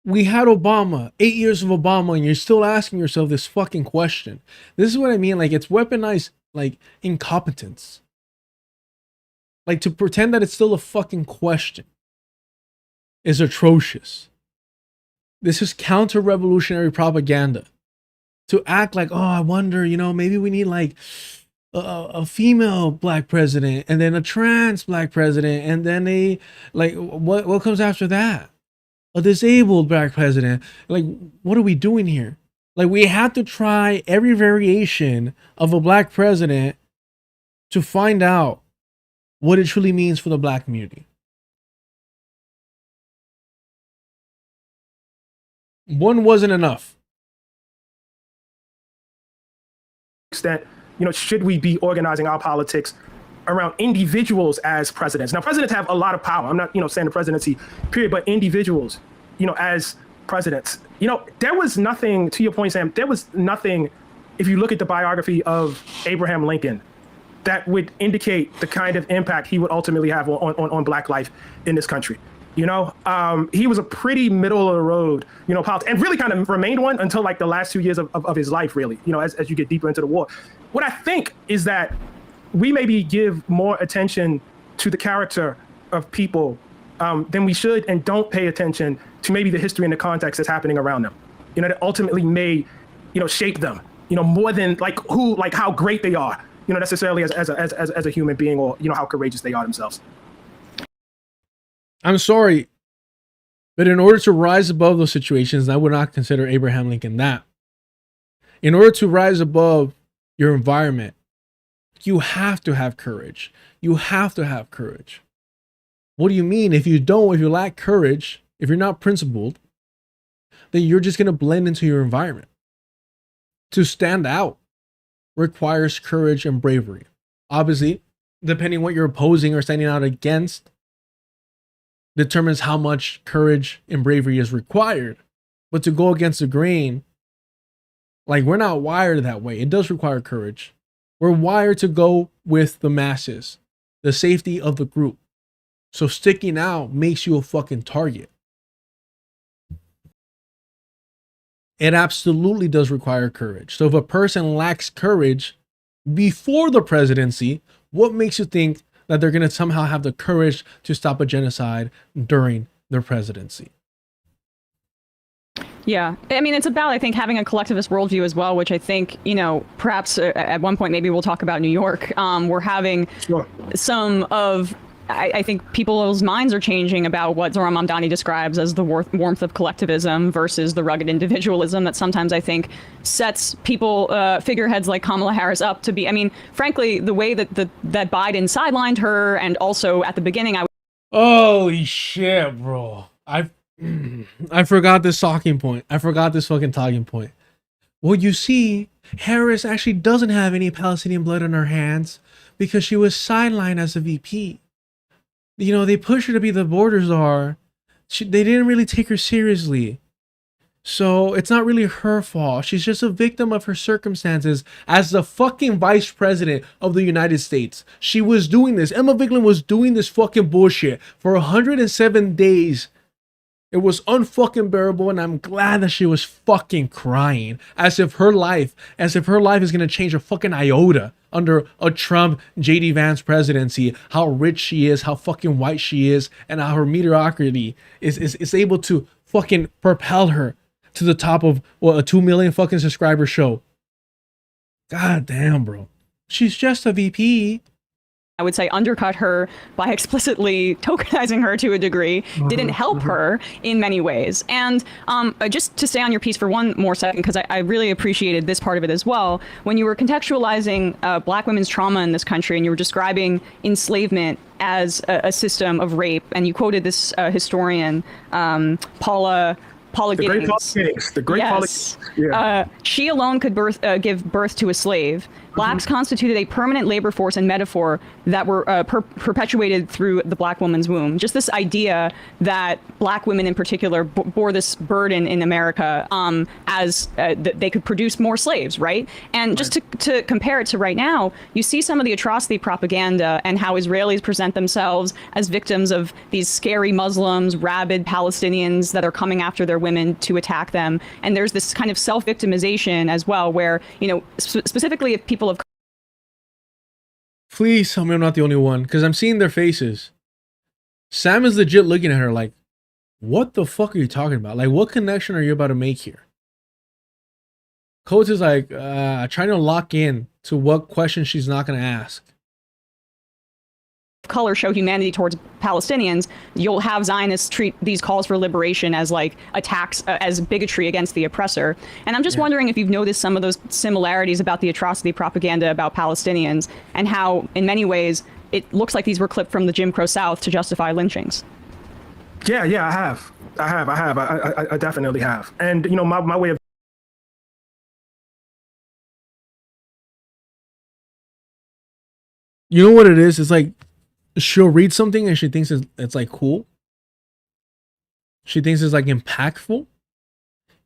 We had Obama, 8 years of Obama, and you're still asking yourself this fucking question. This is what I mean. Like, it's weaponized, like, incompetence. Like, to pretend that it's still a fucking question is atrocious. This is counter-revolutionary propaganda. To act like, oh, I wonder, maybe we need, like, a female black president, and then a trans black president, and then what comes after that? A disabled black president. Like, what are we doing here? Like, we have to try every variation of a black president to find out what it truly means for the black community. One wasn't enough. Extent, should we be organizing our politics around individuals as presidents? Now, presidents have a lot of power. I'm not, saying the presidency, period, but individuals, as presidents. There was nothing, to your point, Sam, there was nothing, if you look at the biography of Abraham Lincoln, that would indicate the kind of impact he would ultimately have on black life in this country. He was a pretty middle of the road, and really kind of remained one until like the last 2 years of his life, really, as you get deeper into the war. What I think is that we maybe give more attention to the character of people than we should, and don't pay attention to maybe the history and the context that's happening around them, that ultimately may, shape them, more than how great they are, necessarily as a human being, or, how courageous they are themselves. I'm sorry, but in order to rise above those situations, I would not consider Abraham Lincoln that. In order to rise above your environment, you have to have courage. You have to have courage. What do you mean? If you lack courage, if you're not principled, then you're just going to blend into your environment. To stand out requires courage and bravery. Obviously, depending on what you're opposing or standing out against, determines how much courage and bravery is required. But to go against the grain, like, we're not wired that way. It does require courage. We're wired to go with the masses, the safety of the group. So sticking out makes you a fucking target. It absolutely does require courage. So if a person lacks courage before the presidency, what makes you think that they're going to somehow have the courage to stop a genocide during their presidency? Yeah, I mean, it's about, I think, having a collectivist worldview as well, which I think, perhaps at one point, maybe we'll talk about New York. We're having some of, I think people's minds are changing about what Zohran Mamdani describes as the warmth of collectivism versus the rugged individualism that sometimes I think sets people, figureheads like Kamala Harris up to be, I mean, frankly, the way that that Biden sidelined her, and also at the beginning, Holy shit, bro. I forgot this talking point. I forgot this fucking talking point. Well, you see, Harris actually doesn't have any Palestinian blood on her hands because she was sidelined as a VP. They pushed her to be the border czar. They didn't really take her seriously. So it's not really her fault. She's just a victim of her circumstances as the fucking vice president of the United States. She was doing this. Emma Vigeland was doing this fucking bullshit for 107 days. It was unfucking bearable, and I'm glad that she was fucking crying as if her life is gonna change a fucking iota under a Trump JD Vance presidency. How rich she is, how fucking white she is, and how her mediocrity is able to fucking propel her to the top of a 2 million fucking subscriber show. God damn, bro. She's just a VP. I would say undercut her by explicitly tokenizing her to a degree, didn't help her in many ways. And just to stay on your piece for one more second, because I really appreciated this part of it as well, when you were contextualizing Black women's trauma in this country and you were describing enslavement as a system of rape, and you quoted this historian, Paula Giddings. The great Paula Giddings. Yeah. She alone could give birth to a slave. Blacks constituted a permanent labor force and metaphor that were perpetuated through the Black woman's womb. Just this idea that Black women in particular bore this burden in America as they could produce more slaves, right? And just to compare it to right now, you see some of the atrocity propaganda and how Israelis present themselves as victims of these scary Muslims, rabid Palestinians that are coming after their women to attack them. And there's this kind of self-victimization as well, where, you know, specifically if people have... Please tell me I'm not the only one, because I'm seeing their faces. Sam is legit looking at her like, what the fuck are you talking about? Like, what connection are you about to make here? Coates is like, trying to lock in to what question she's not going to ask. Color show humanity towards Palestinians, you'll have Zionists treat these calls for liberation as like attacks, as bigotry against the oppressor. And I'm just wondering if you've noticed some of those similarities about the atrocity propaganda about Palestinians and how, in many ways, it looks like these were clipped from the Jim Crow South to justify lynchings. Yeah, I have. I definitely have. And, you know, my way of... You know what it is? It's like, she'll read something and she thinks it's like cool. She thinks it's like impactful.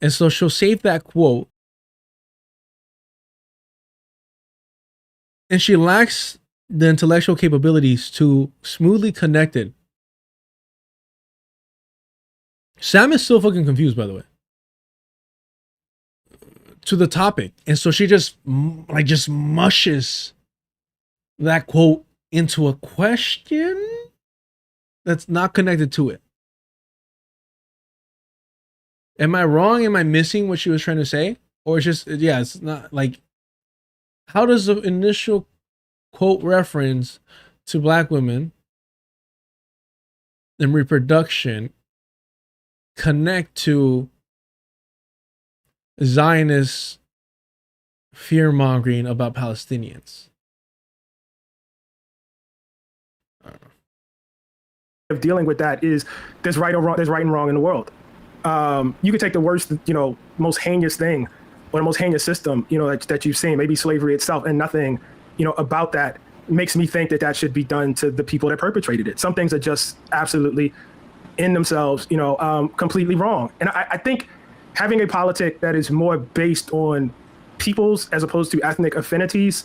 And so she'll save that quote. And she lacks the intellectual capabilities to smoothly connect it. Sam is still fucking confused, by the way, to the topic. And so she just mushes that quote into a question that's not connected to it. Am I wrong? Am I missing what she was trying to say? Or it's just, yeah, it's not like, how does the initial quote reference to Black women and reproduction connect to Zionist fear-mongering about Palestinians? Of dealing with that is there's right and wrong in the world. You could take the worst, you know, most heinous thing or the most heinous system, you know, that you've seen, maybe slavery itself, and nothing, you know, about that makes me think that should be done to the people that perpetrated it. Some things are just absolutely in themselves, you know, completely wrong. And I think having a politic that is more based on peoples as opposed to ethnic affinities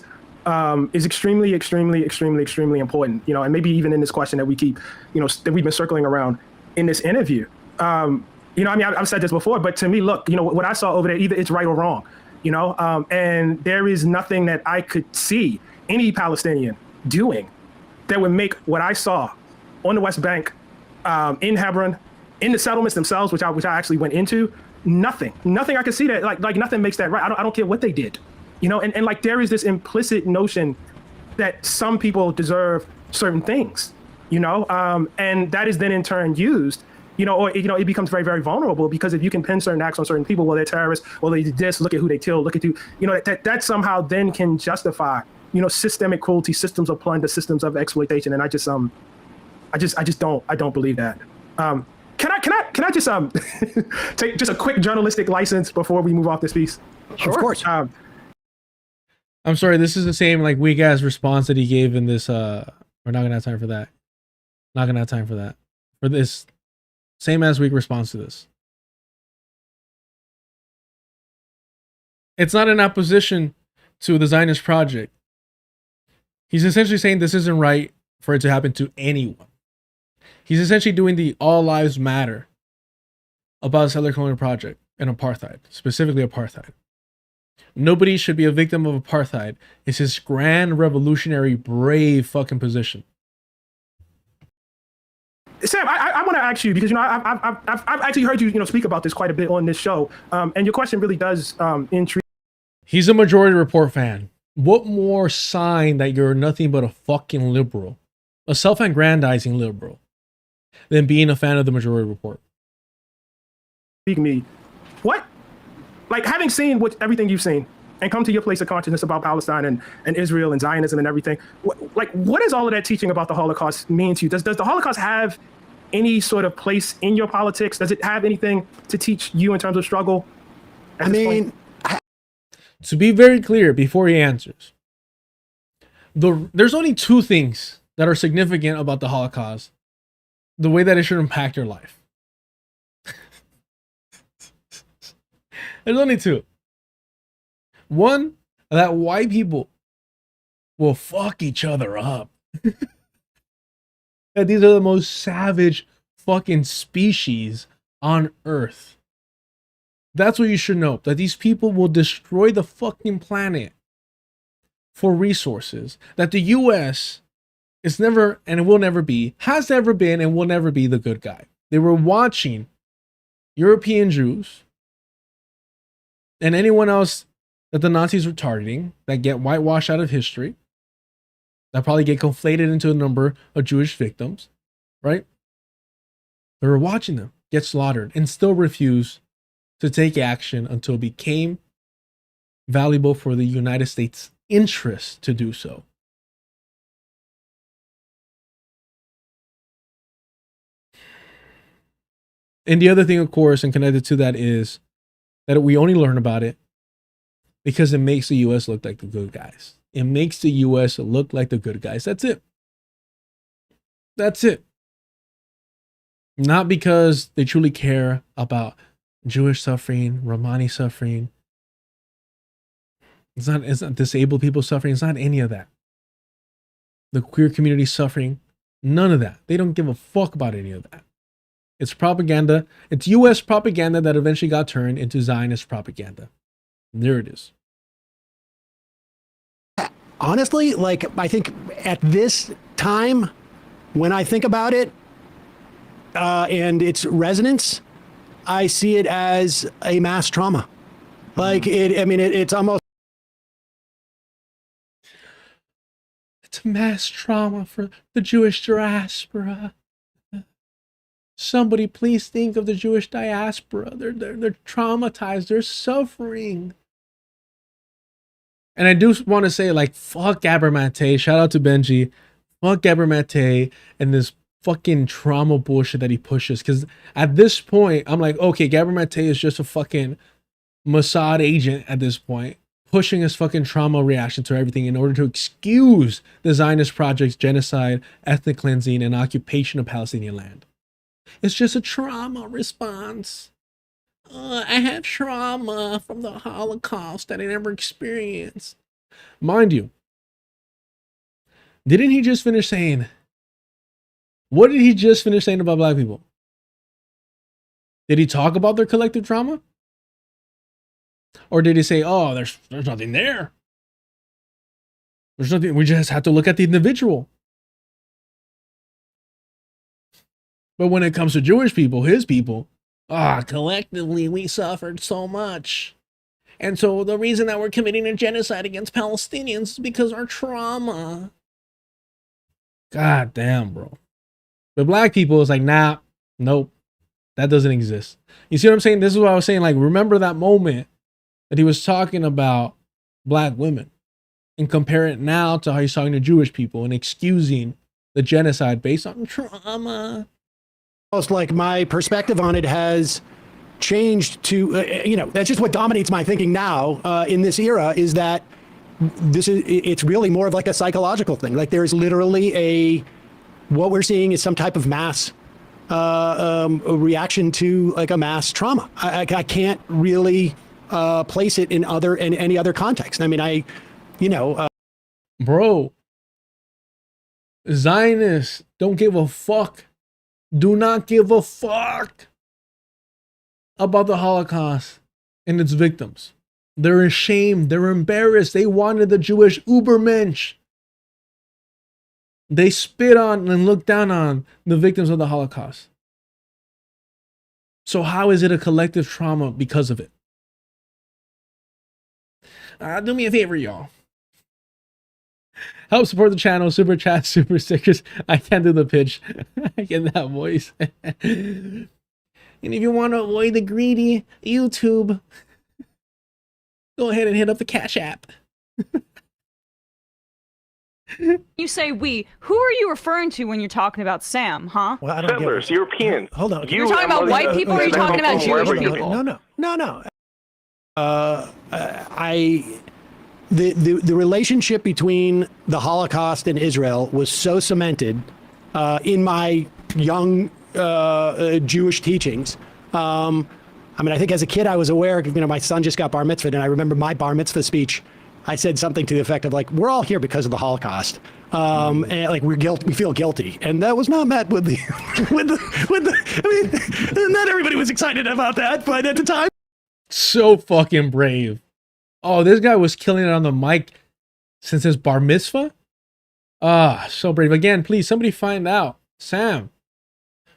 is extremely important, you know, and maybe even in this question that we keep, you know, that we've been circling around in this interview. You know, I mean, I've said this before, but to me, look, you know, what I saw over there, either it's right or wrong, you know, and there is nothing that I could see any Palestinian doing that would make what I saw on the West Bank, in Hebron, in the settlements themselves, which I actually went into, nothing I could see that, like nothing makes that right. I don't care what they did. You know, and like there is this implicit notion that some people deserve certain things, you know, and that is then in turn used, you know, or, you know, it becomes very, very vulnerable because if you can pin certain acts on certain people, well, they're terrorists, well, they did this, look at who they killed, look at you know, that somehow then can justify, you know, systemic cruelty, systems of plunder, systems of exploitation. And I just don't believe that. Can I just take just a quick journalistic license before we move off this piece? Sure. Of course. I'm sorry, this is the same like weak ass response that he gave in this we're not gonna have time for that. Not gonna have time for that. For this same as weak response to this. It's not in opposition to the Zionist project. He's essentially saying this isn't right for it to happen to anyone. He's essentially doing the all lives matter about the settler colonial project and apartheid, specifically apartheid. Nobody should be a victim of apartheid. It's his grand, revolutionary, brave fucking position. Sam, I want to ask you, because, you know, I've actually heard you, you know, speak about this quite a bit on this show, and your question really does intrigue. He's a Majority Report fan. What more sign that you're nothing but a fucking liberal, a self-aggrandizing liberal, than being a fan of the Majority Report? Me, what? Like, having seen everything you've seen and come to your place of consciousness about Palestine and Israel and Zionism and everything, what does all of that teaching about the Holocaust mean to you? Does the Holocaust have any sort of place in your politics? Does it have anything to teach you in terms of struggle? I mean, to be very clear before he answers, there's only two things that are significant about the Holocaust, the way that it should impact your life. There's only two. One, that white people will fuck each other up. That these are the most savage fucking species on Earth. That's what you should know. That these people will destroy the fucking planet for resources. That the US is never and will never be, has never been and will never be the good guy. They were watching European Jews and anyone else that the Nazis were targeting that get whitewashed out of history, that probably get conflated into a number of Jewish victims, right? They were watching them get slaughtered and still refuse to take action until it became valuable for the United States' interest to do so. And the other thing, of course, and connected to that is that we only learn about it because it makes the US look like the good guys. It makes the US look like the good guys. That's it. That's it. Not because they truly care about Jewish suffering, Romani suffering. It's not disabled people suffering. It's not any of that. The queer community suffering. None of that. They don't give a fuck about any of that. It's propaganda. It's US propaganda that eventually got turned into Zionist propaganda. There it is. Honestly, like, I think at this time, when I think about it and its resonance, I see it as a mass trauma. Like, it's almost. It's mass trauma for the Jewish diaspora. Somebody please think of the Jewish diaspora. They're traumatized. They're suffering. And I do want to say, like, fuck Gabor Mate. Shout out to Benji. Fuck Gabor Mate and this fucking trauma bullshit that he pushes. Because at this point, I'm like, okay, Gabor Mate is just a fucking Mossad agent at this point, pushing his fucking trauma reaction to everything in order to excuse the Zionist project's genocide, ethnic cleansing, and occupation of Palestinian land. It's just a trauma response. I have trauma from the Holocaust that I never experienced. Mind you, didn't he just finish saying, what did he just finish saying about black people? Did he talk about their collective trauma? Or did he say, oh, there's nothing there. There's nothing, we just have to look at the individual. But when it comes to Jewish people, his people, collectively we suffered so much. And so the reason that we're committing a genocide against Palestinians is because our trauma. God damn, bro. But black people is like, nah, nope, that doesn't exist. You see what I'm saying? This is what I was saying. Like, remember that moment that he was talking about black women and compare it now to how he's talking to Jewish people and excusing the genocide based on trauma. Almost like my perspective on it has changed to, that's just what dominates my thinking now in this era, is that it's really more of like a psychological thing. Like, there's literally what we're seeing is some type of mass a reaction to like a mass trauma. I can't really place it in any other context. I mean, bro, Zionists don't give a fuck. Do not give a fuck about the Holocaust and its victims. They're ashamed. They're embarrassed. They wanted the Jewish Ubermensch. They spit on and looked down on the victims of the Holocaust. So how is it a collective trauma because of it? Do me a favor, y'all. Help support the channel, super chat, super stickers. I can't do the pitch. I get that voice. And if you want to avoid the greedy YouTube, go ahead and hit up the Cash App. You say we. Who are you referring to when you're talking about Sam, huh? Well, I don't Settlers, European. Hold on. You're talking about white people, or are you talking about Jewish people? No. The relationship between the Holocaust and Israel was so cemented in my young Jewish teachings. I think as a kid I was aware. My son just got bar mitzvahed, and I remember my bar mitzvah speech. I said something to the effect of like, "We're all here because of the Holocaust, and like we feel guilty," and that was not met with the not everybody was excited about that, but at the time, so fucking brave. Oh, this guy was killing it on the mic since his bar mitzvah. So brave. Again, please, somebody find out. Sam,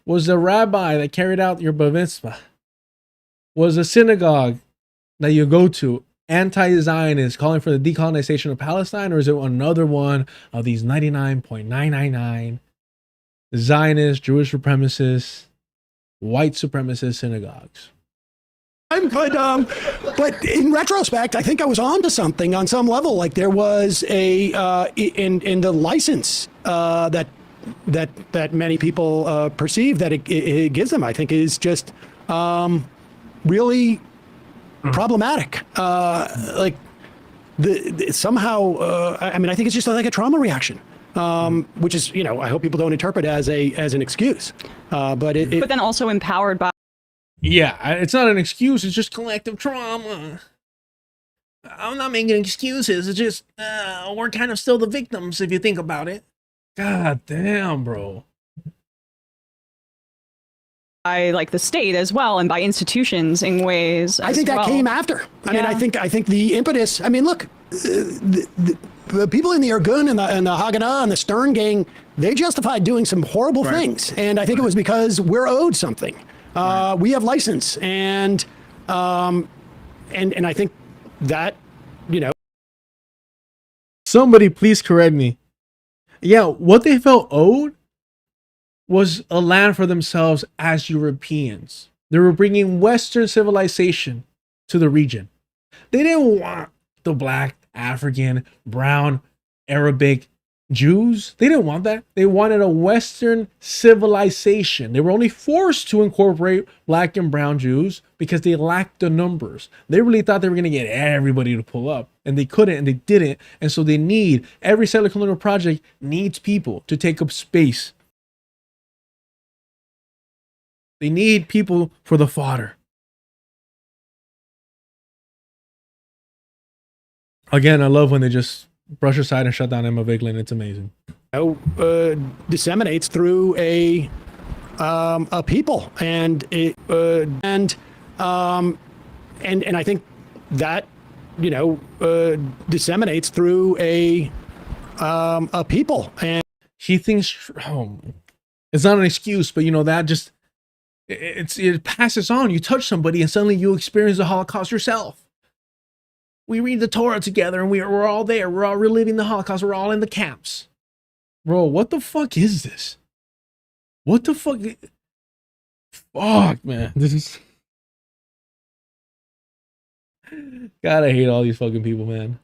was the rabbi that carried out your bar mitzvah, was the synagogue that you go to anti-Zionist, calling for the decolonization of Palestine, or is it another one of these 99.999 Zionist, Jewish supremacists, white supremacist synagogues? But in retrospect, I think I was onto something on some level. Like there was a in the license that many people perceive that it gives them, I think, is just really problematic. Like somehow, I think it's just like a trauma reaction, which is, I hope people don't interpret as an excuse. But then also empowered by. Yeah, it's not an excuse. It's just collective trauma. I'm not making excuses. It's just we're kind of still the victims if you think about it. God damn, bro. By like the state as well, and by institutions in ways. I think that came after. I think the impetus. Look, the people in the Irgun and the Haganah and the Stern gang, they justified doing some horrible things, and I think it was because we're owed something. We have license, and I think that Somebody please correct me. Yeah, what they felt owed was a land for themselves as Europeans. They were bringing Western civilization to the region. They didn't want the black, African, brown, Arabic Jews. They didn't want that. They wanted a Western civilization. They were only forced to incorporate black and brown Jews because they lacked the numbers. They really thought they were going to get everybody to pull up, and they couldn't, and they didn't. And so they need, every settler colonial project needs people to take up space. They need people for the fodder. Again, I love when they just brush aside and shut down Emma Vigeland. It's amazing. Disseminates through a people, and I think that disseminates through a people, and he thinks it's not an excuse, but that just it passes on. You touch somebody, and suddenly you experience the Holocaust yourself. We read the Torah together, and we're all there. We're all reliving the Holocaust. We're all in the camps. Bro, what the fuck is this? What the fuck? Fuck, man. This is... God, I hate all these fucking people, man.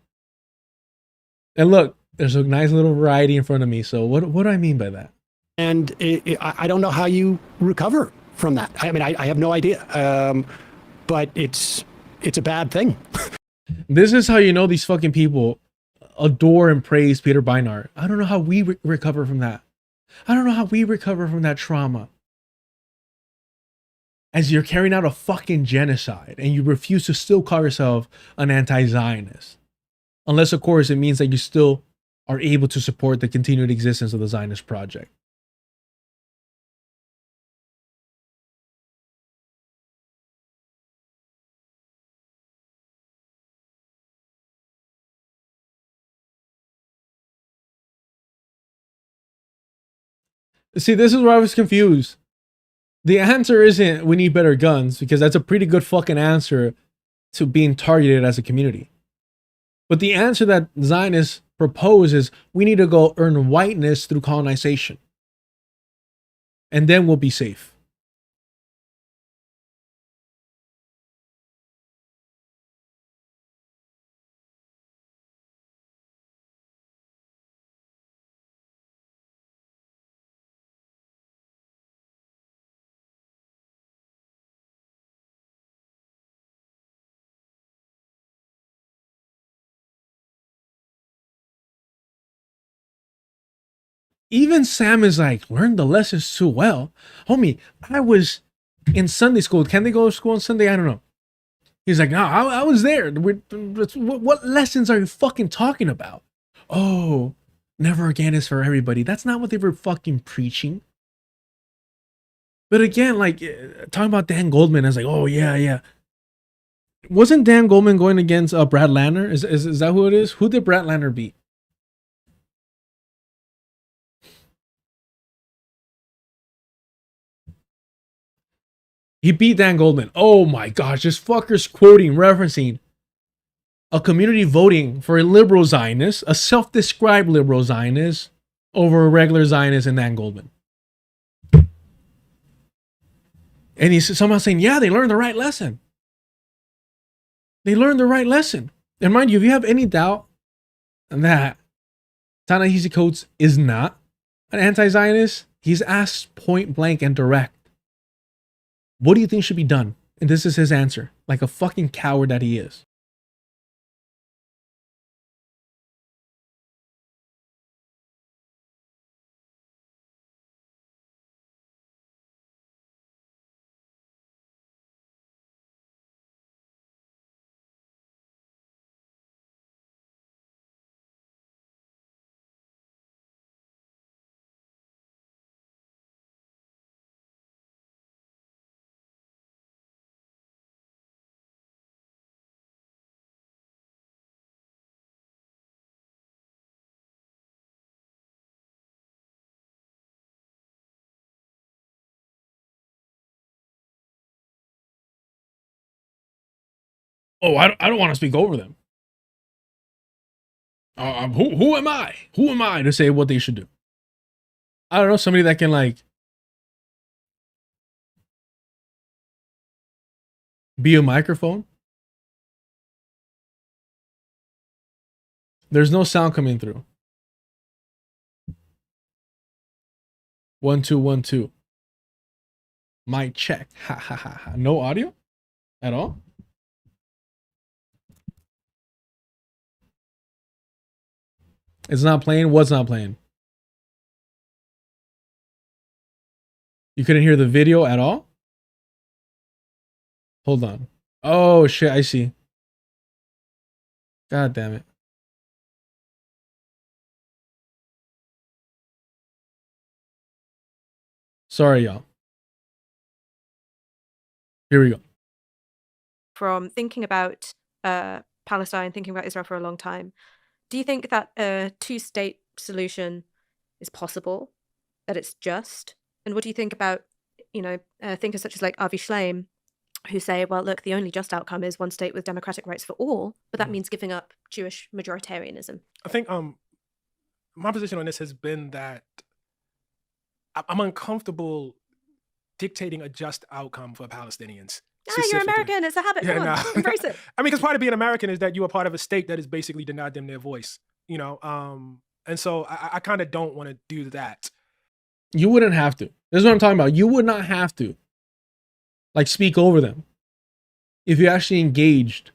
And look, there's a nice little variety in front of me. So what do I mean by that? And I don't know how you recover from that. I have no idea. But it's a bad thing. This is how you know these fucking people adore and praise Peter Beinart. I don't know how we recover from that. I don't know how we recover from that trauma. As you're carrying out a fucking genocide and you refuse to still call yourself an anti-Zionist. Unless, of course, it means that you still are able to support the continued existence of the Zionist project. See, this is where I was confused. The answer isn't we need better guns, because that's a pretty good fucking answer to being targeted as a community. But the answer that Zionists propose is we need to go earn whiteness through colonization. And then we'll be safe. Even Sam is like, learn the lessons too well. Homie, I was in Sunday school. Can they go to school on Sunday? I don't know. He's like, no, I was there. What lessons are you fucking talking about? Oh, never again is for everybody. That's not what they were fucking preaching. But again, like, talking about Dan Goldman, I was like, oh, yeah. Wasn't Dan Goldman going against Brad Landner? Is that who it is? Who did Brad Landner beat? He beat Dan Goldman. Oh my gosh, this fucker's quoting, referencing a community voting for a liberal Zionist, a self-described liberal Zionist, over a regular Zionist and Dan Goldman. And he's somehow saying, yeah, they learned the right lesson. They learned the right lesson. And mind you, if you have any doubt that Ta-Nehisi Coates is not an anti-Zionist, he's asked point blank and direct, what do you think should be done? And this is his answer, like a fucking coward that he is. Oh, I don't want to speak over them. Who am I? Who am I to say what they should do? I don't know, somebody that can like be a microphone. There's no sound coming through. 1 2 1 2. Mic check. Ha ha ha ha. No audio at all. It's not playing. What's not playing? You couldn't hear the video at all? Hold on. Oh shit, I see. God damn it. Sorry, y'all. Here we go. From thinking about Palestine, thinking about Israel for a long time, do you think that a two-state solution is possible, that it's just? And what do you think about, thinkers such as like Avi Shlaim, who say, well, look, the only just outcome is one state with democratic rights for all, but that means giving up Jewish majoritarianism? I think my position on this has been that I'm uncomfortable dictating a just outcome for Palestinians. You're American. It's a habit. Come on, embrace it. I mean, because part of being American is that you are part of a state that has basically denied them their voice, and so I kind of don't want to do that. You wouldn't have to. This is what I'm talking about. You would not have to, like, speak over them if you actually engaged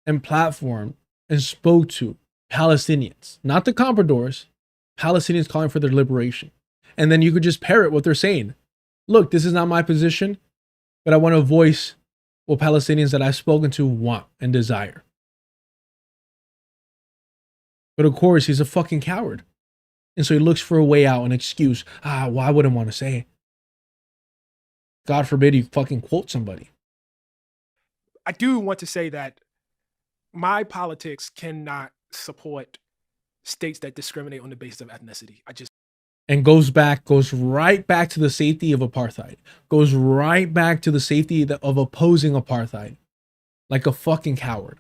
and platformed and spoke to Palestinians, not the compradors, Palestinians calling for their liberation. And then you could just parrot what they're saying. Look, this is not my position, but I want to voice what Palestinians that I've spoken to want and desire. But of course, he's a fucking coward. And so he looks for a way out, an excuse. Well, I wouldn't want to say. God forbid you fucking quote somebody. I do want to say that my politics cannot support states that discriminate on the basis of ethnicity. And goes right back to the safety of apartheid. Goes right back to the safety of opposing apartheid. Like a fucking coward.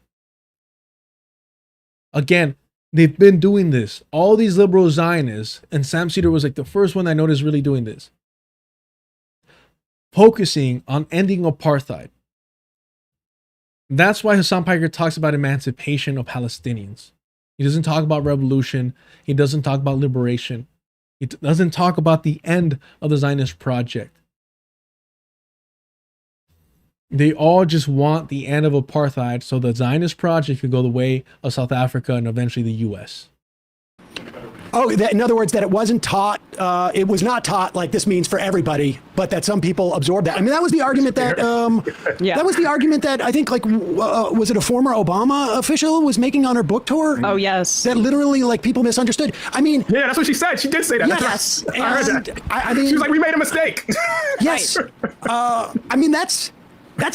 Again, They've been doing this. All these liberal Zionists, and Sam Seder was like the first one I noticed really doing this. Focusing on ending apartheid. That's why Hassan Piker talks about emancipation of Palestinians. He doesn't talk about revolution. He doesn't talk about liberation. He doesn't talk about the end of the Zionist project. They all just want the end of apartheid so the Zionist project could go the way of South Africa and eventually the U.S. Oh, in other words, that it wasn't taught, it was not taught like this means for everybody, but that some people absorb that. I mean, that was the argument that, that was the argument that I think, like, was it a former Obama official was making on her book tour? Oh, yes. That literally, like, people misunderstood. I mean. Yeah, that's what she said. She did say that. Yes. I heard that. I mean. She was like, we made a mistake. Yes. I mean, that's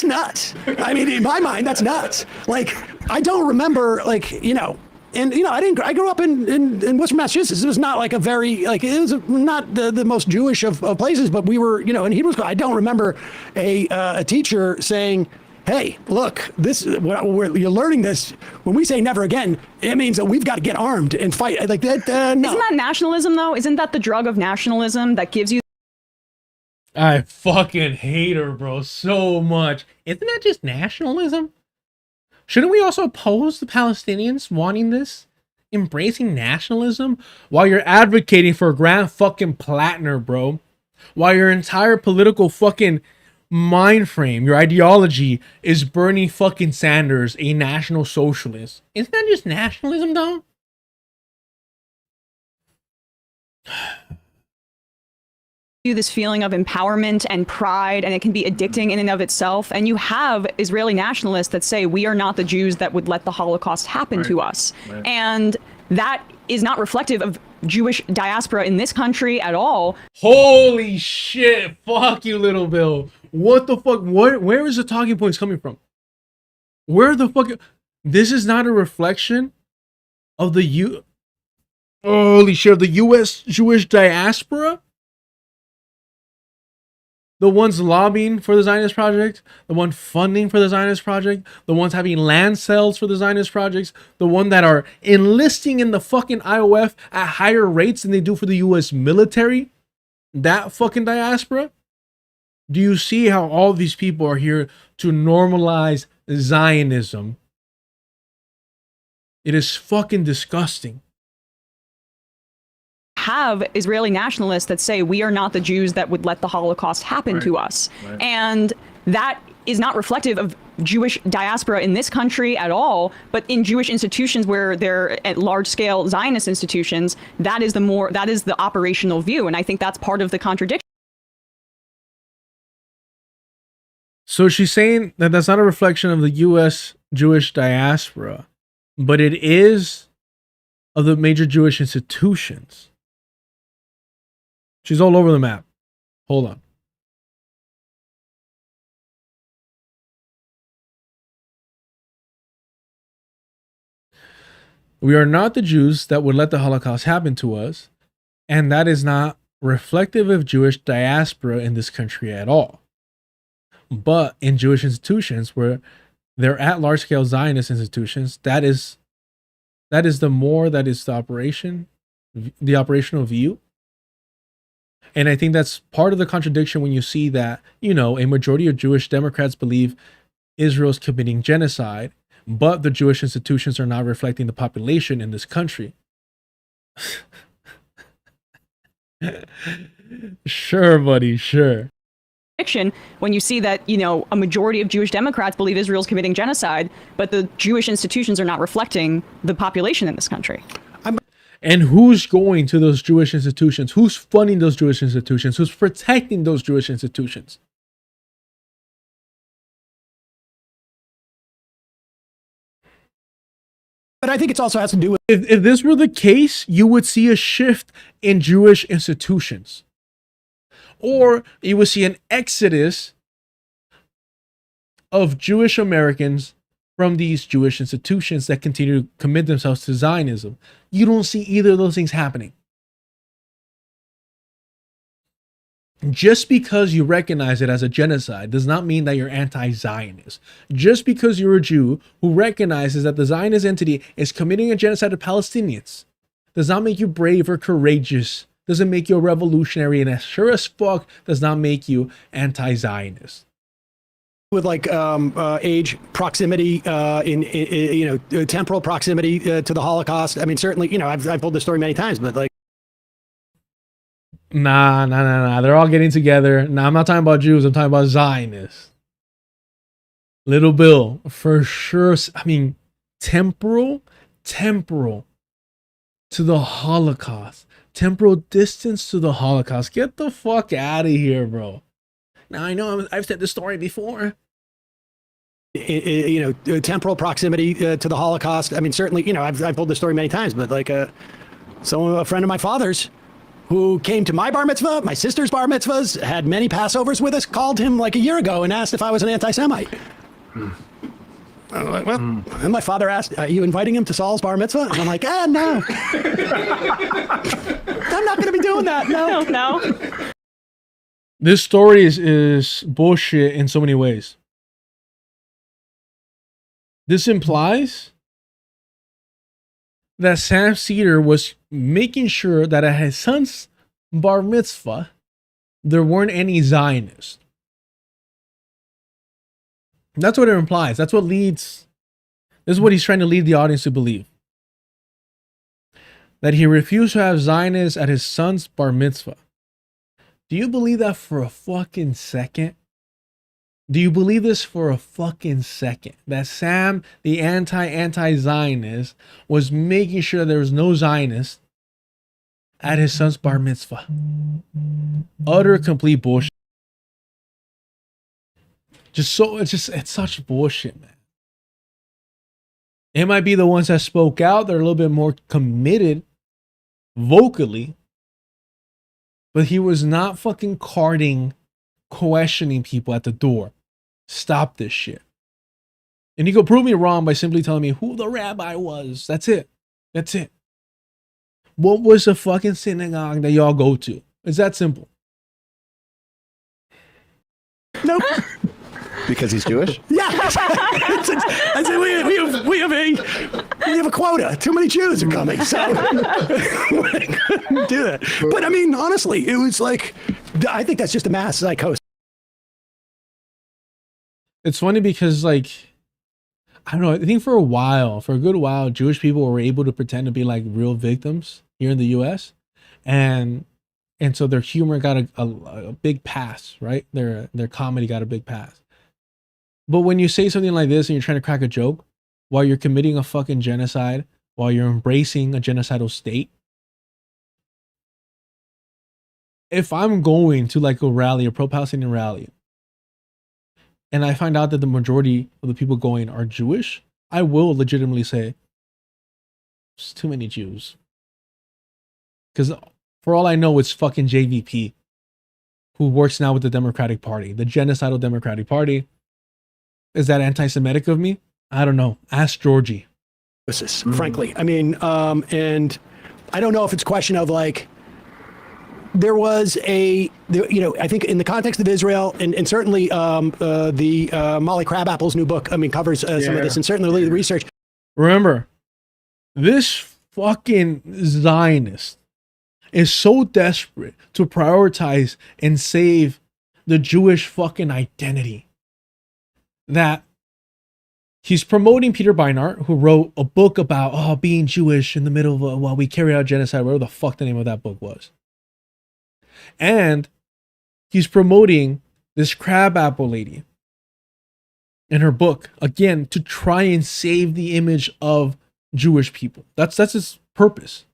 nuts. I mean, in my mind, that's nuts. Like, I don't remember, like, you know, and, you know, I grew up in Western Massachusetts. It was not like a very, like, it was not the most Jewish of places, but we were, you know, in Hebrew school. I don't remember a teacher saying, hey, look, this, you're learning this. When we say never again, it means that we've got to get armed and fight. Like that, no. Isn't that nationalism, though? Isn't that the drug of nationalism that gives you? I fucking hate her, bro, so much. Isn't that just nationalism? Shouldn't we also oppose the Palestinians wanting this? Embracing nationalism? While you're advocating for Grand fucking Plattner, bro. While your entire political fucking mind frame, your ideology is Bernie fucking Sanders, a national socialist. Isn't that just nationalism, though? You this feeling of empowerment and pride, and it can be addicting in and of itself. And you have Israeli nationalists that say we are not the Jews that would let the Holocaust happen to us. Right. And that is not reflective of Jewish diaspora in this country at all. Holy shit. Fuck you, little Bill. What the fuck? Where is the talking points coming from? Where the fuck? This is not a reflection of the holy shit, of the U.S. Jewish diaspora? The ones lobbying for the Zionist project, the one funding for the Zionist project, the ones having land sales for the Zionist projects, the one that are enlisting in the fucking IOF at higher rates than they do for the U.S. military, that fucking diaspora. Do you see how all these people are here to normalize Zionism? It is fucking disgusting. Have Israeli nationalists that say we are not the Jews that would let the Holocaust happen to us. Right. And that is not reflective of Jewish diaspora in this country at all, but in Jewish institutions where they're at large-scale Zionist institutions, that is the operational view. And I think that's part of the contradiction. So she's saying that that's not a reflection of the U.S. Jewish diaspora, but it is of the major Jewish institutions. She's all over the map. Hold on. We are not the Jews that would let the Holocaust happen to us, and that is not reflective of Jewish diaspora in this country at all. But in Jewish institutions where they're at large-scale Zionist institutions, that is the operational view. And I think that's part of the contradiction when you see that, you know, a majority of Jewish Democrats believe Israel's committing genocide, but the Jewish institutions are not reflecting the population in this country. Sure, buddy, sure. When you see that, you know, a majority of Jewish Democrats believe Israel's committing genocide, but the Jewish institutions are not reflecting the population in this country. And who's going to those Jewish institutions? Who's funding those Jewish institutions? Who's protecting those Jewish institutions? But I think it also has to do with... If this were the case, you would see a shift in Jewish institutions. Or you would see an exodus of Jewish Americans from these Jewish institutions that continue to commit themselves to Zionism. You don't see either of those things happening. Just because you recognize it as a genocide does not mean that you're anti-Zionist. Just because you're a Jew who recognizes that the Zionist entity is committing a genocide of Palestinians does not make you brave or courageous, doesn't make you a revolutionary, and as sure as fuck does not make you anti-Zionist. With like age, proximity, temporal proximity to the Holocaust. I mean, certainly, I've told this story many times, but like. Nah. They're all getting together. Nah, I'm not talking about Jews. I'm talking about Zionists. Little Bill, for sure. I mean, temporal to the Holocaust. Temporal distance to the Holocaust. Get the fuck out of here, bro. Now, I know I've said this story before. Temporal proximity to the Holocaust. I mean, certainly, I've told this story many times, but like a friend of my father's who came to my bar mitzvah, my sister's bar mitzvahs, had many Passovers with us, called him like a year ago and asked if I was an anti-Semite. And my father asked, are you inviting him to Saul's bar mitzvah? And I'm like, no. I'm not going to be doing that. No. This story is bullshit in so many ways. This implies that Sam Seder was making sure that at his son's bar mitzvah, there weren't any Zionists. That's what it implies. That's what leads. This is what he's trying to lead the audience to believe. That he refused to have Zionists at his son's bar mitzvah. Do you believe that for a fucking second? Do you believe this for a fucking second? That Sam, the anti-Zionist, was making sure there was no Zionist at his son's bar mitzvah? Utter complete bullshit. It's such bullshit, man. It might be the ones that spoke out, they're a little bit more committed vocally, but he was not fucking questioning people at the door. Stop this shit. And you could prove me wrong by simply telling me who the rabbi was. That's it. What was the fucking synagogue that y'all go to? It's that simple. Nope. Because he's Jewish? Yeah. I said we have a quota. Too many Jews are coming, so we couldn't do that. But I mean, honestly, it was like, I think that's just a mass psychosis. It's funny because, like, I don't know, I think for a good while, Jewish people were able to pretend to be like real victims here in the US. And so their humor got a big pass, right? Their comedy got a big pass. But when you say something like this and you're trying to crack a joke while you're committing a fucking genocide, while you're embracing a genocidal state, if I'm going to like a rally, a pro-Palestinian rally, and I find out that the majority of the people going are Jewish, I will legitimately say, there's too many Jews. Because for all I know, it's fucking JVP, who works now with the Democratic Party, the genocidal Democratic Party. Is that anti-Semitic of me? I don't know. Ask Georgie. Frankly, I mean, and I don't know if it's a question of like, there was I think in the context of Israel, and certainly the Molly Crabapple's new book, I mean, covers some of this, and certainly the research. Remember, this fucking Zionist is so desperate to prioritize and save the Jewish fucking identity that he's promoting Peter Beinart, who wrote a book about being Jewish in the middle of while we carry out genocide, whatever the fuck the name of that book was. And he's promoting this crabapple lady in her book, again, to try and save the image of Jewish people. That's his purpose.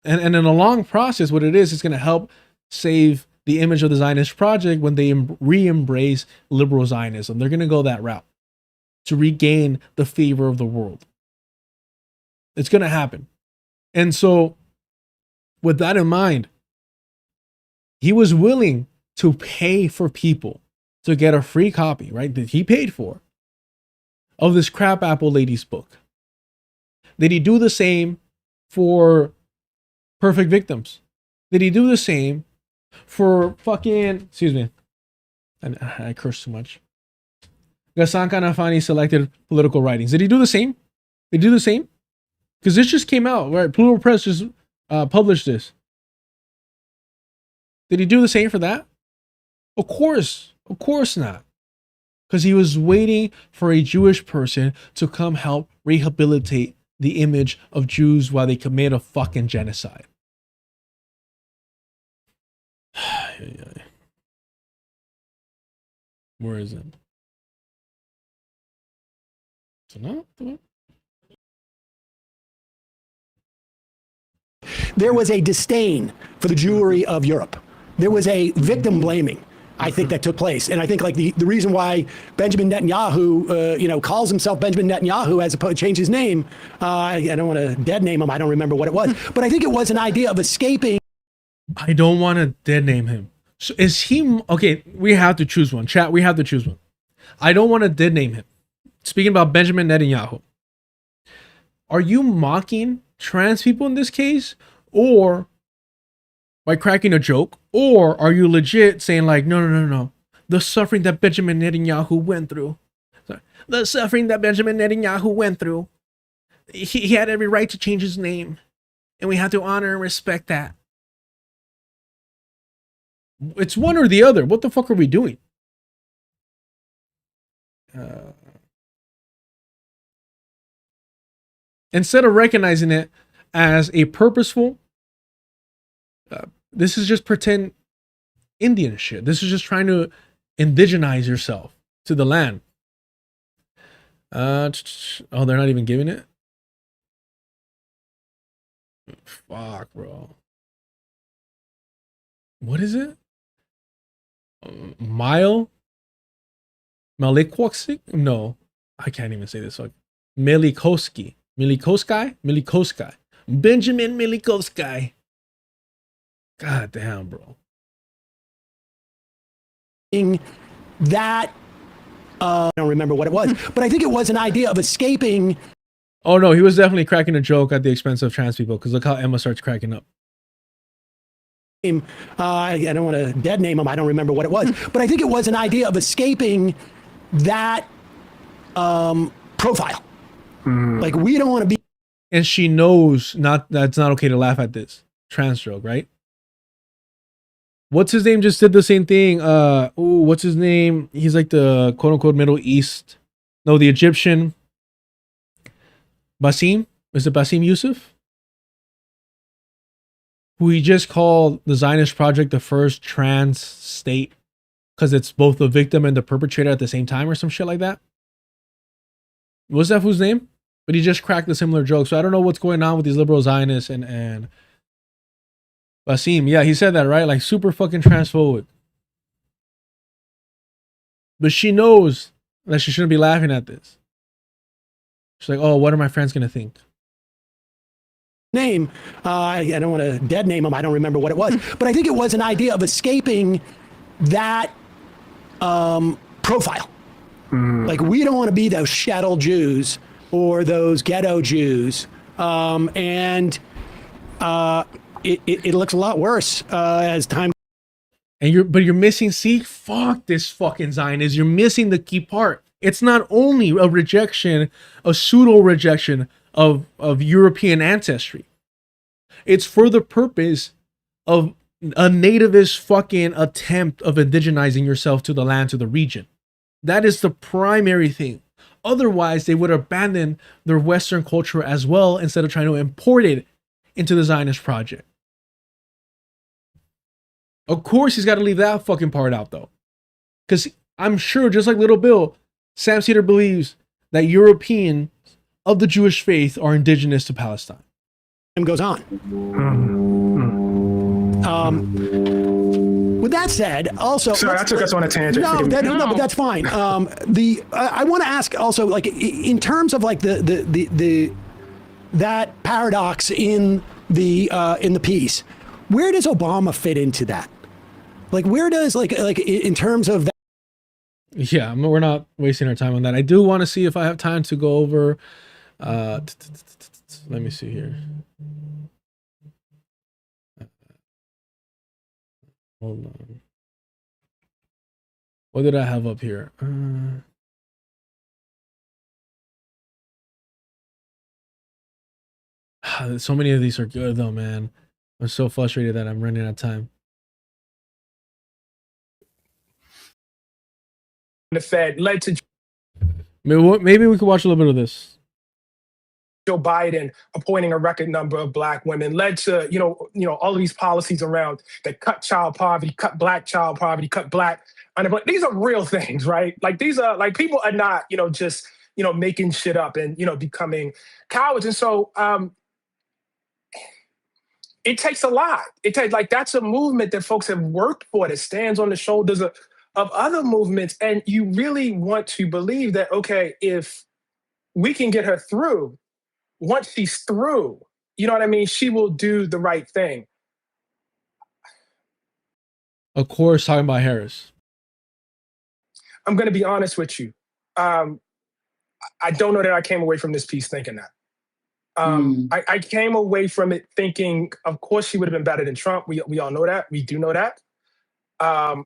And in a long process, what it is, it's going to help save the image of the Zionist project when they re-embrace liberal Zionism. They're going to go that route to regain the favor of the world. It's going to happen. And so with that in mind, he was willing to pay for people to get a free copy, right, that he paid for, of this crabapple lady's book. Did he do the same for Perfect Victims? Did he do the same for fucking, excuse me, I curse too much. Ghassan Kanafani selected political writings. Did he do the same? Did he do the same? Because this just came out, right? Plural Press just published this. Did he do the same for that? Of course not. Because he was waiting for a Jewish person to come help rehabilitate the image of Jews while they commit a fucking genocide. Where is it? So no. There was a disdain for the Jewry of Europe. There was a victim blaming, I think, that took place. And I think like the reason why Benjamin Netanyahu, calls himself Benjamin Netanyahu as opposed to change his name, I don't want to dead name him. I don't remember what it was. But I think it was an idea of escaping. I don't want to dead name him. So is he, okay, we have to choose one. Chat, we have to choose one. I don't want to dead name him. Speaking about Benjamin Netanyahu. Are you mocking trans people in this case? Or by cracking a joke? Or are you legit saying like, no. The suffering that Benjamin Netanyahu went through. The suffering that Benjamin Netanyahu went through. He had every right to change his name. And we have to honor and respect that. It's one or the other. What the fuck are we doing? Instead of recognizing it as a purposeful, this is just pretend Indian shit. This is just trying to indigenize yourself to the land. Oh, they're not even giving it? Fuck, bro. What is it? Malikoski? No, I can't even say this. Milikoski. Benjamin Milikoski. God damn, bro. That, I don't remember what it was, but I think it was an idea of escaping. Oh no, he was definitely cracking a joke at the expense of trans people, because look how Emma starts cracking up. I don't want to dead name him. I don't remember what it was, but I think it was an idea of escaping that profile. Like, we don't want to be. And she knows that's not okay to laugh at this trans joke, right? What's his name just did the same thing. What's his name? He's like the quote unquote Middle East. No, the Egyptian. Basim? Is it Basim Yusuf? Who he just called the Zionist Project the first trans state because it's both the victim and the perpetrator at the same time or some shit like that. What's that fool's name? But he just cracked a similar joke. So I don't know what's going on with these liberal Zionists and Basim. Yeah, he said that, right? Like super fucking transphobic. But she knows that she shouldn't be laughing at this. She's like, oh, what are my friends going to think? Name. I don't want to dead name him. I don't remember what it was, but I think it was an idea of escaping that profile. Like, we don't want to be those shtetl Jews or those ghetto Jews. It looks a lot worse as time. And you're missing, see, fuck this fucking Zionist. You're missing the key part. It's not only a rejection, a pseudo rejection of European ancestry. It's for the purpose of a nativist fucking attempt of indigenizing yourself to the land, to the region. That is the primary thing. Otherwise, they would abandon their Western culture as well instead of trying to import it into the Zionist project. Of course, he's got to leave that fucking part out, though. Because I'm sure, just like Little Bill, Sam Seder believes that Europeans of the Jewish faith are indigenous to Palestine. Goes on. With that said, also, sorry, I took us on a tangent. No, but that's fine. I want to ask also, like, in terms of like the that paradox in the piece, where does Obama fit into that? Like, where does like in terms of that? Yeah, we're not wasting our time on that. I do want to see if I have time to go over. Let me see here. Hold on. What did I have up here? So many of these are good though, man. I'm so frustrated that I'm running out of time. The Fed led to Maybe we could watch a little bit of this. Joe Biden appointing a record number of black women, led to all of these policies around that cut child poverty, cut black child poverty, cut black unemployment. These are real things, right? Like these are like people are not just making shit up and becoming cowards. And so it takes a lot. It takes that's a movement that folks have worked for that stands on the shoulders of other movements. And you really want to believe that, okay, if we can get her through, once she's through, you know what I mean? She will do the right thing. Of course, talking about Harris. I'm going to be honest with you. I don't know that I came away from this piece thinking that. I came away from it thinking, of course, she would have been better than Trump. We all know that. We do know that. But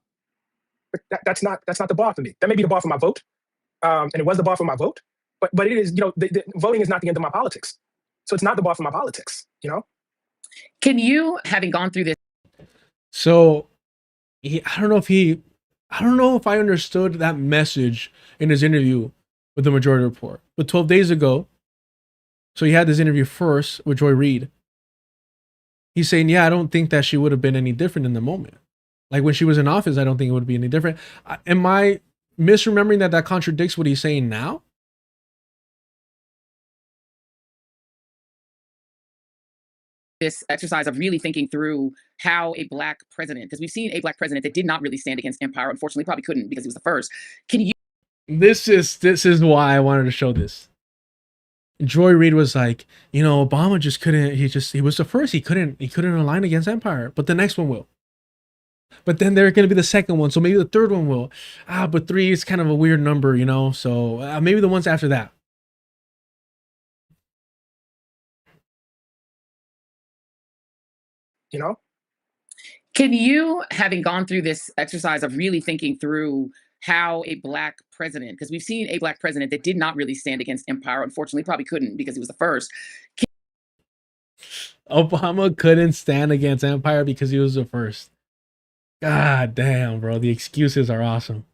that's not the bar for me. That may be the bar for my vote, and it was the bar for my vote. But it is, the voting is not the end of my politics. So it's not the bar for my politics, Can you, having gone through this? So I don't know if I understood that message in his interview with the Majority Report. But 12 days ago, so he had this interview first with Joy Reid. He's saying, yeah, I don't think that she would have been any different in the moment. Like when she was in office, I don't think it would be any different. Am I misremembering that contradicts what he's saying now? This exercise of really thinking through how a black president, because we've seen a black president that did not really stand against empire. Unfortunately, probably couldn't because he was the first. Can you? This is why I wanted to show this. Joy Reid was like, Obama just couldn't. He was the first. He couldn't align against empire, but the next one will. But then they're going to be the second one, so maybe the third one will. But 3 is kind of a weird number, So maybe the ones after that. Can you, having gone through this exercise of really thinking through how a black president, because we've seen a black president that did not really stand against empire. Unfortunately, probably couldn't because he was the first. Obama couldn't stand against empire because he was the first. God damn, bro. The excuses are awesome.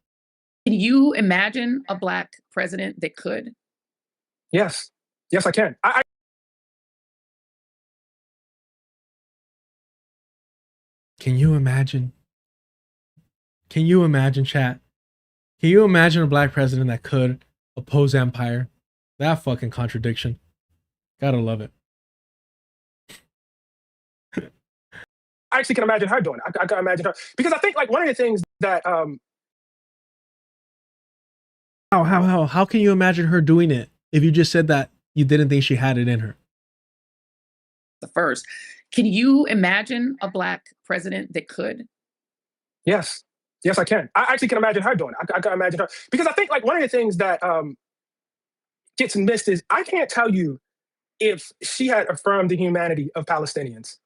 Can you imagine a black president that could? Yes. Yes, I can. Can you imagine? Can you imagine, chat? Can you imagine a black president that could oppose empire? That fucking contradiction. Gotta love it. I actually can imagine her doing it. I can imagine her. Because I think one of the things that How can you imagine her doing it if you just said that you didn't think she had it in her? The first. Can you imagine a black president that could? Yes. Yes, I can. I actually can imagine her doing it. I can imagine her. Because I think one of the things that gets missed is I can't tell you if she had affirmed the humanity of Palestinians.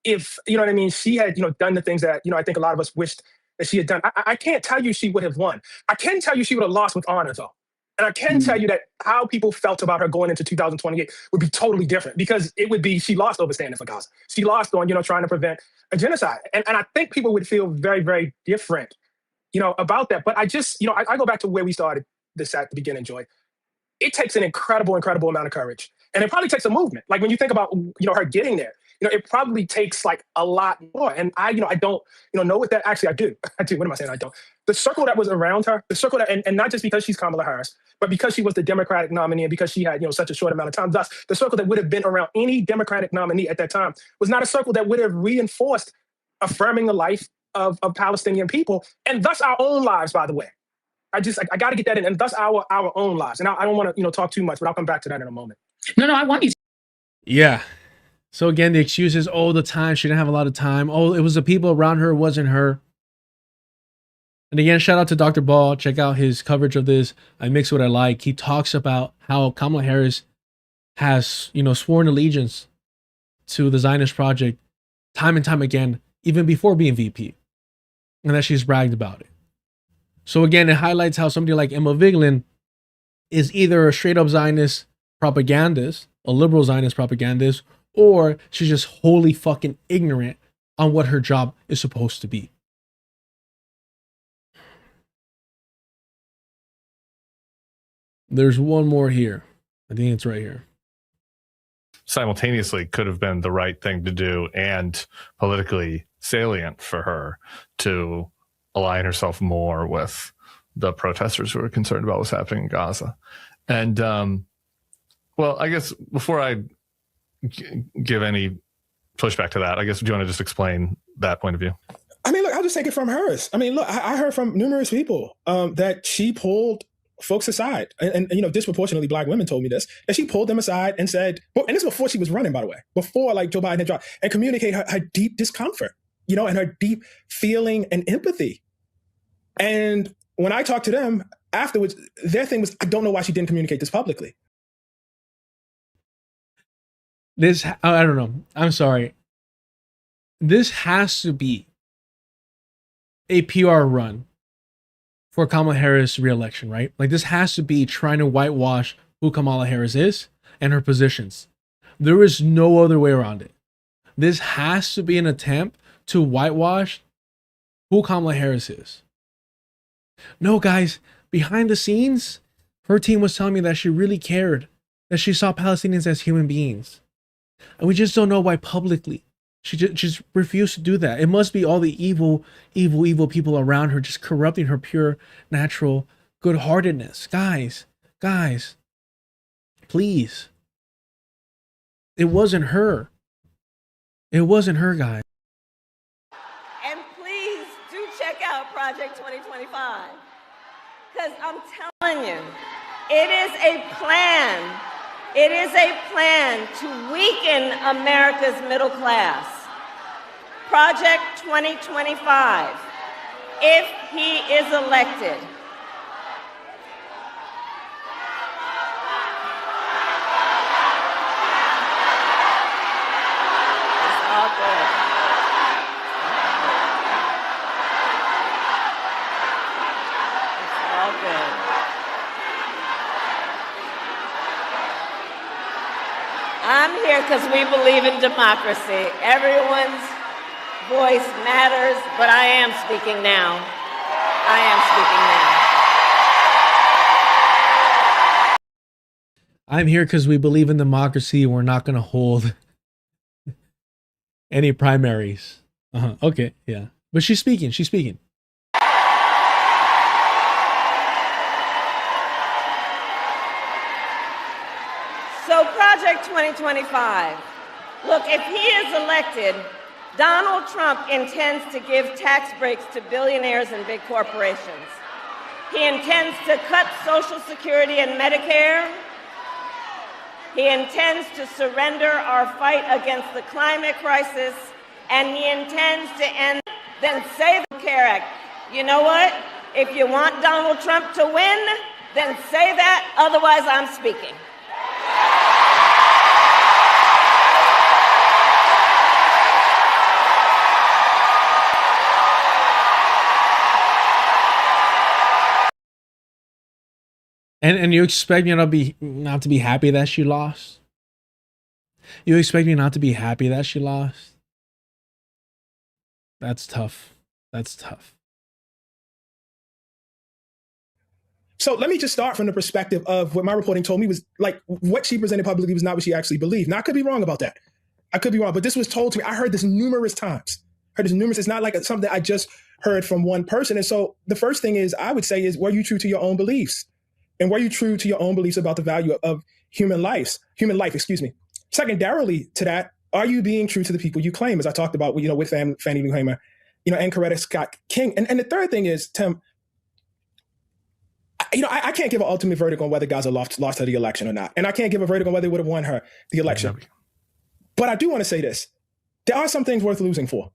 If, she had, done the things that, I think a lot of us wished that she had done. I can't tell you she would have won. I can tell you she would have lost with honor, though. And I can tell you that how people felt about her going into 2028 would be totally different because it would be she lost over standing for Gaza. She lost on, trying to prevent a genocide. And I think people would feel very, very different, about that. But I just, I go back to where we started this at the beginning, Joy. It takes an incredible, incredible amount of courage. And it probably takes a movement. Like when you think about, her getting there, it probably takes a lot more. And I don't, know what that actually I do. What am I saying? I don't. The circle that was around her, the circle that, and not just because she's Kamala Harris, but because she was the Democratic nominee and because she had, such a short amount of time. Thus, the circle that would have been around any Democratic nominee at that time was not a circle that would have reinforced affirming the life of Palestinian people and thus our own lives, by the way. I got to get that in, and thus our own lives. And I don't want to, talk too much, but I'll come back to that in a moment. No, I want you to. Yeah. So again, the excuse is, the time. She didn't have a lot of time. It was the people around her. It wasn't her. And again, shout out to Dr. Ball. Check out his coverage of this. I Mix What I Like. He talks about how Kamala Harris has, sworn allegiance to the Zionist project time and time again, even before being VP. and that she's bragged about it. So again, it highlights how somebody like Emma Vigeland is either a straight up Zionist propagandist, a liberal Zionist propagandist, or she's just wholly fucking ignorant on what her job is supposed to be. There's one more here. I think it's right here. Simultaneously could have been the right thing to do and politically salient for her to align herself more with the protesters who are concerned about what's happening in Gaza. And, well, I guess before I give any pushback to that, I guess, do you want to just explain that point of view? I mean, look, I'll just take it from hers. I mean, look, I heard from numerous people that she pulled folks aside, and you know, disproportionately Black women told me this, that she pulled them aside and said, and this is before she was running, by the way, before like Joe Biden had dropped, and communicate her deep discomfort, you know, and her deep feeling and empathy. And when I talked to them afterwards, their thing was, I don't know why she didn't communicate this publicly. This, I don't know. I'm sorry. This has to be a PR run for Kamala Harris' re-election, right? Like, this has to be trying to whitewash who Kamala Harris is and her positions. There is no other way around it. This has to be an attempt to whitewash who Kamala Harris is. No, guys, behind the scenes, her team was telling me that she really cared, that she saw Palestinians as human beings. And we just don't know why publicly. She just refused to do that. It must be all the evil people around her just corrupting her pure, natural good-heartedness. Guys, please. It wasn't her. It wasn't her, guys. And please do check out Project 2025. Because I'm telling you, it is a plan. It is a plan to weaken America's middle class. Project 2025, if he is elected. It's all good. It's all good. I'm here because we believe in democracy. Everyone's voice matters, but I am speaking now. I am speaking now. I'm here because we believe in democracy. We're not going to hold any primaries. Okay, yeah. But she's speaking. So Project 2025, look, if he is elected, Donald Trump intends to give tax breaks to billionaires and big corporations. He intends to cut Social Security and Medicare. He intends to surrender our fight against the climate crisis, and he intends to end, then say the CARE Act. You know what? If you want Donald Trump to win, then say that, otherwise I'm speaking. And you expect me not to be happy that she lost? You expect me not to be happy that she lost? That's tough. So let me just start from the perspective of what my reporting told me was like what she presented publicly was not what she actually believed. Now, I could be wrong about that. I could be wrong, but this was told to me. I heard this numerous times. It's not like something I just heard from one person. And so the first thing is I would say is, were you true to your own beliefs? And were you true to your own beliefs about the value of human life? Secondarily to that, are you being true to the people you claim, as I talked about, with Fannie Lou Hamer, and Coretta Scott King? And the third thing is, Tim, I can't give an ultimate verdict on whether Gaza lost her the election or not. And I can't give a verdict on whether they would have won her the election. But I do want to say this. There are some things worth losing for.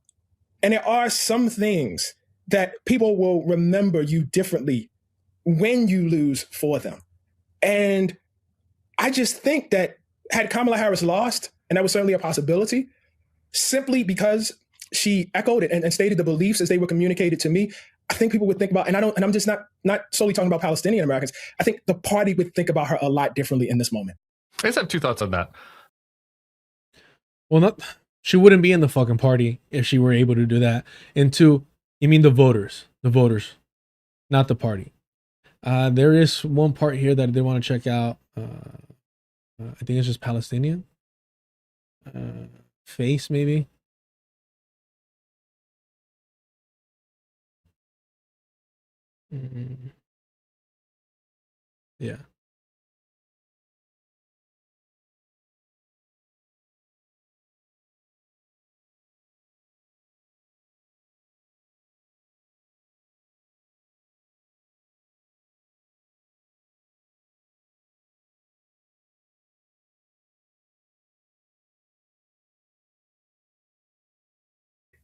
And there are some things that people will remember you differently when you lose for them. And I just think that had Kamala Harris lost, and that was certainly a possibility, simply because she echoed it and stated the beliefs as they were communicated to me, I think people would think about, and I'm just not solely talking about Palestinian Americans. I think the party would think about her a lot differently in this moment. I just have two thoughts on that. Well, she wouldn't be in the fucking party if she were able to do that. And two, you mean the voters, not the party. There is one part here that I did want to check out. I think it's just Palestinian. Face, maybe. Yeah.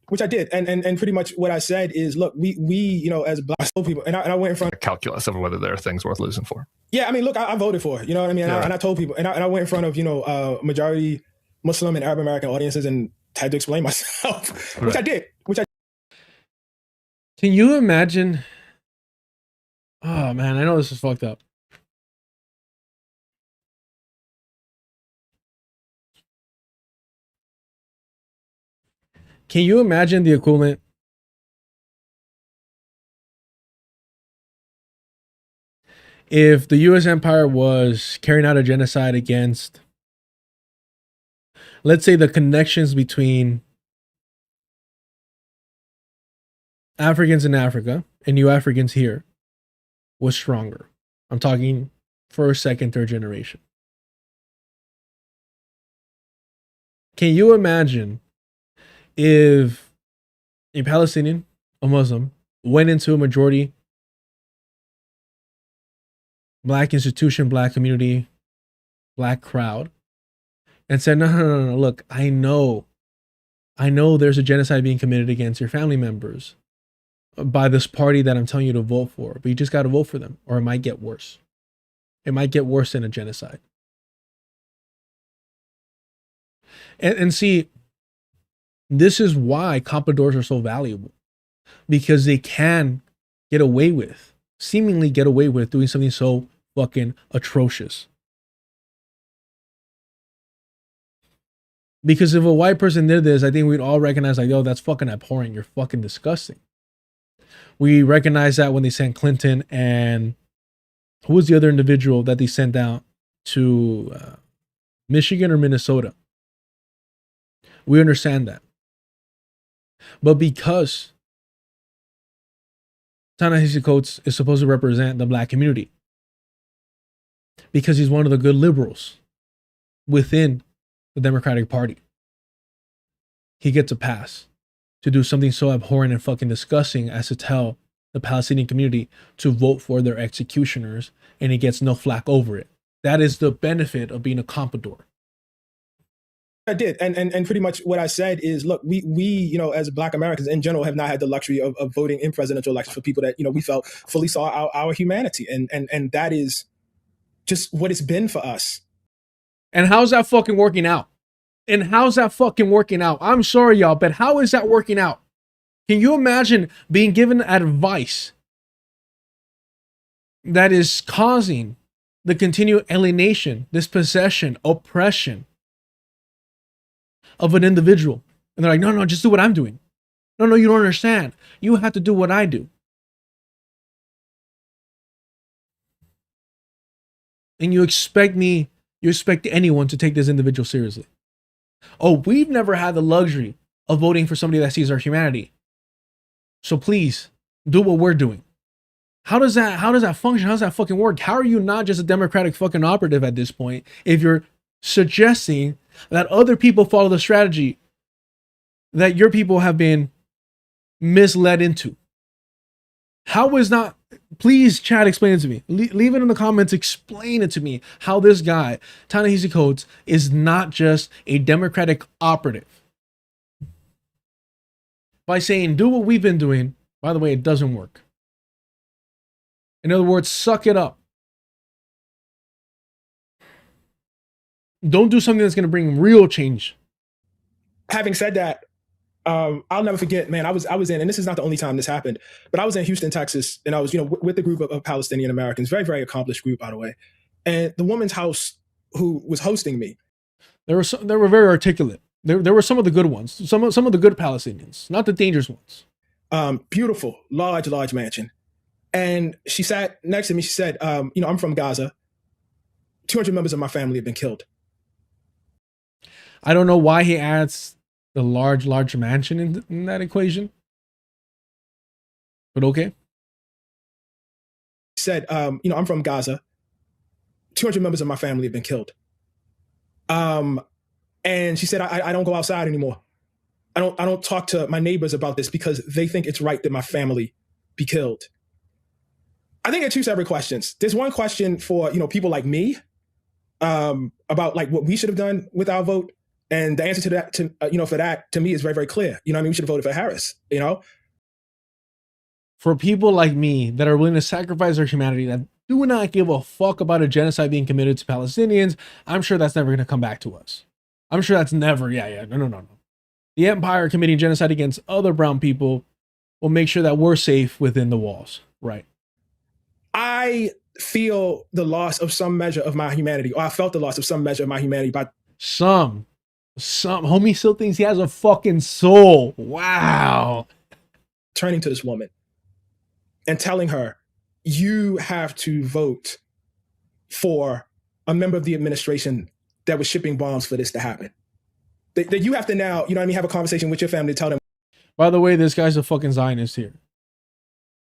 Which I did, and pretty much what I said is, look, we as Black people, and I went in front of calculus over whether there are things worth losing for. Yeah, I mean, look, I voted for it, you know what I mean, and I told people, and I went in front of majority Muslim and Arab American audiences and had to explain myself, which I did. Can you imagine? Oh man, I know this is fucked up. Can you imagine the equivalent? If the U.S. empire was carrying out a genocide against, let's say, the connections between Africans in Africa and you Africans here was stronger. I'm talking first, second, third generation. Can you imagine if a Palestinian, a Muslim, went into a majority Black institution, Black community, Black crowd, and said, no, look, I know there's a genocide being committed against your family members by this party that I'm telling you to vote for, but you just got to vote for them, or it might get worse. It might get worse than a genocide. And see, this is why compradors are so valuable, because they can seemingly get away with doing something so fucking atrocious. Because if a white person did this, I think we'd all recognize, like, yo, that's fucking abhorrent. You're fucking disgusting. We recognize that when they sent Clinton and who was the other individual that they sent out to Michigan or Minnesota. We understand that. But because Ta-Nehisi Coates is supposed to represent the Black community, because he's one of the good liberals within the Democratic Party, he gets a pass to do something so abhorrent and fucking disgusting as to tell the Palestinian community to vote for their executioners, and he gets no flack over it. That is the benefit of being a comprador. I did, and pretty much what I said is, look, we as Black Americans in general have not had the luxury of voting in presidential elections for people that we felt fully saw our humanity, and that is just what it's been for us. And how's that fucking working out? I'm sorry, y'all, but how is that working out? Can you imagine being given advice that is causing the continued alienation, dispossession, oppression of an individual? And they're like, no, just do what I'm doing. No, you don't understand. You have to do what I do. And you expect anyone to take this individual seriously. Oh, we've never had the luxury of voting for somebody that sees our humanity. So please do what we're doing. How does that function? How does that fucking work? How are you not just a Democratic fucking operative at this point if you're suggesting that other people follow the strategy that your people have been misled into? How is not? Please, chat, explain it to me. Leave it in the comments. Explain it to me how this guy, Ta-Nehisi Coates, is not just a Democratic operative. By saying, do what we've been doing, by the way, it doesn't work. In other words, suck it up. Don't do something that's going to bring real change. Having said that, I'll never forget, man. I was in, and this is not the only time this happened, but I was in Houston, Texas, and I was, with a group of Palestinian Americans, very, very accomplished group, by the way. And the woman's house who was hosting me, They were very articulate. There were some of the good ones, some of the good Palestinians, not the dangerous ones. Beautiful, large mansion. And she sat next to me. She said, I'm from Gaza. 200 members of my family have been killed. I don't know why he adds the large mansion in that equation, but okay. She said, I'm from Gaza. 200 members of my family have been killed. And she said, I don't go outside anymore. I don't talk to my neighbors about this because they think it's right that my family be killed. I think there are two separate questions. There's one question for, people like me, about like what we should have done with our vote. And the answer to that, for that, to me is very, very clear. We should have voted for Harris, For people like me that are willing to sacrifice their humanity, that do not give a fuck about a genocide being committed to Palestinians, I'm sure that's never going to come back to us. I'm sure that's never, no. The empire committing genocide against other brown people will make sure that we're safe within the walls, right? I feel the loss of some measure of my humanity, or I felt the loss of some measure of my humanity by some homie still thinks he has a fucking soul. Wow. Turning to this woman and telling her, you have to vote for a member of the administration that was shipping bombs for this to happen. That you have to now, have a conversation with your family to tell them. By the way, this guy's a fucking Zionist here.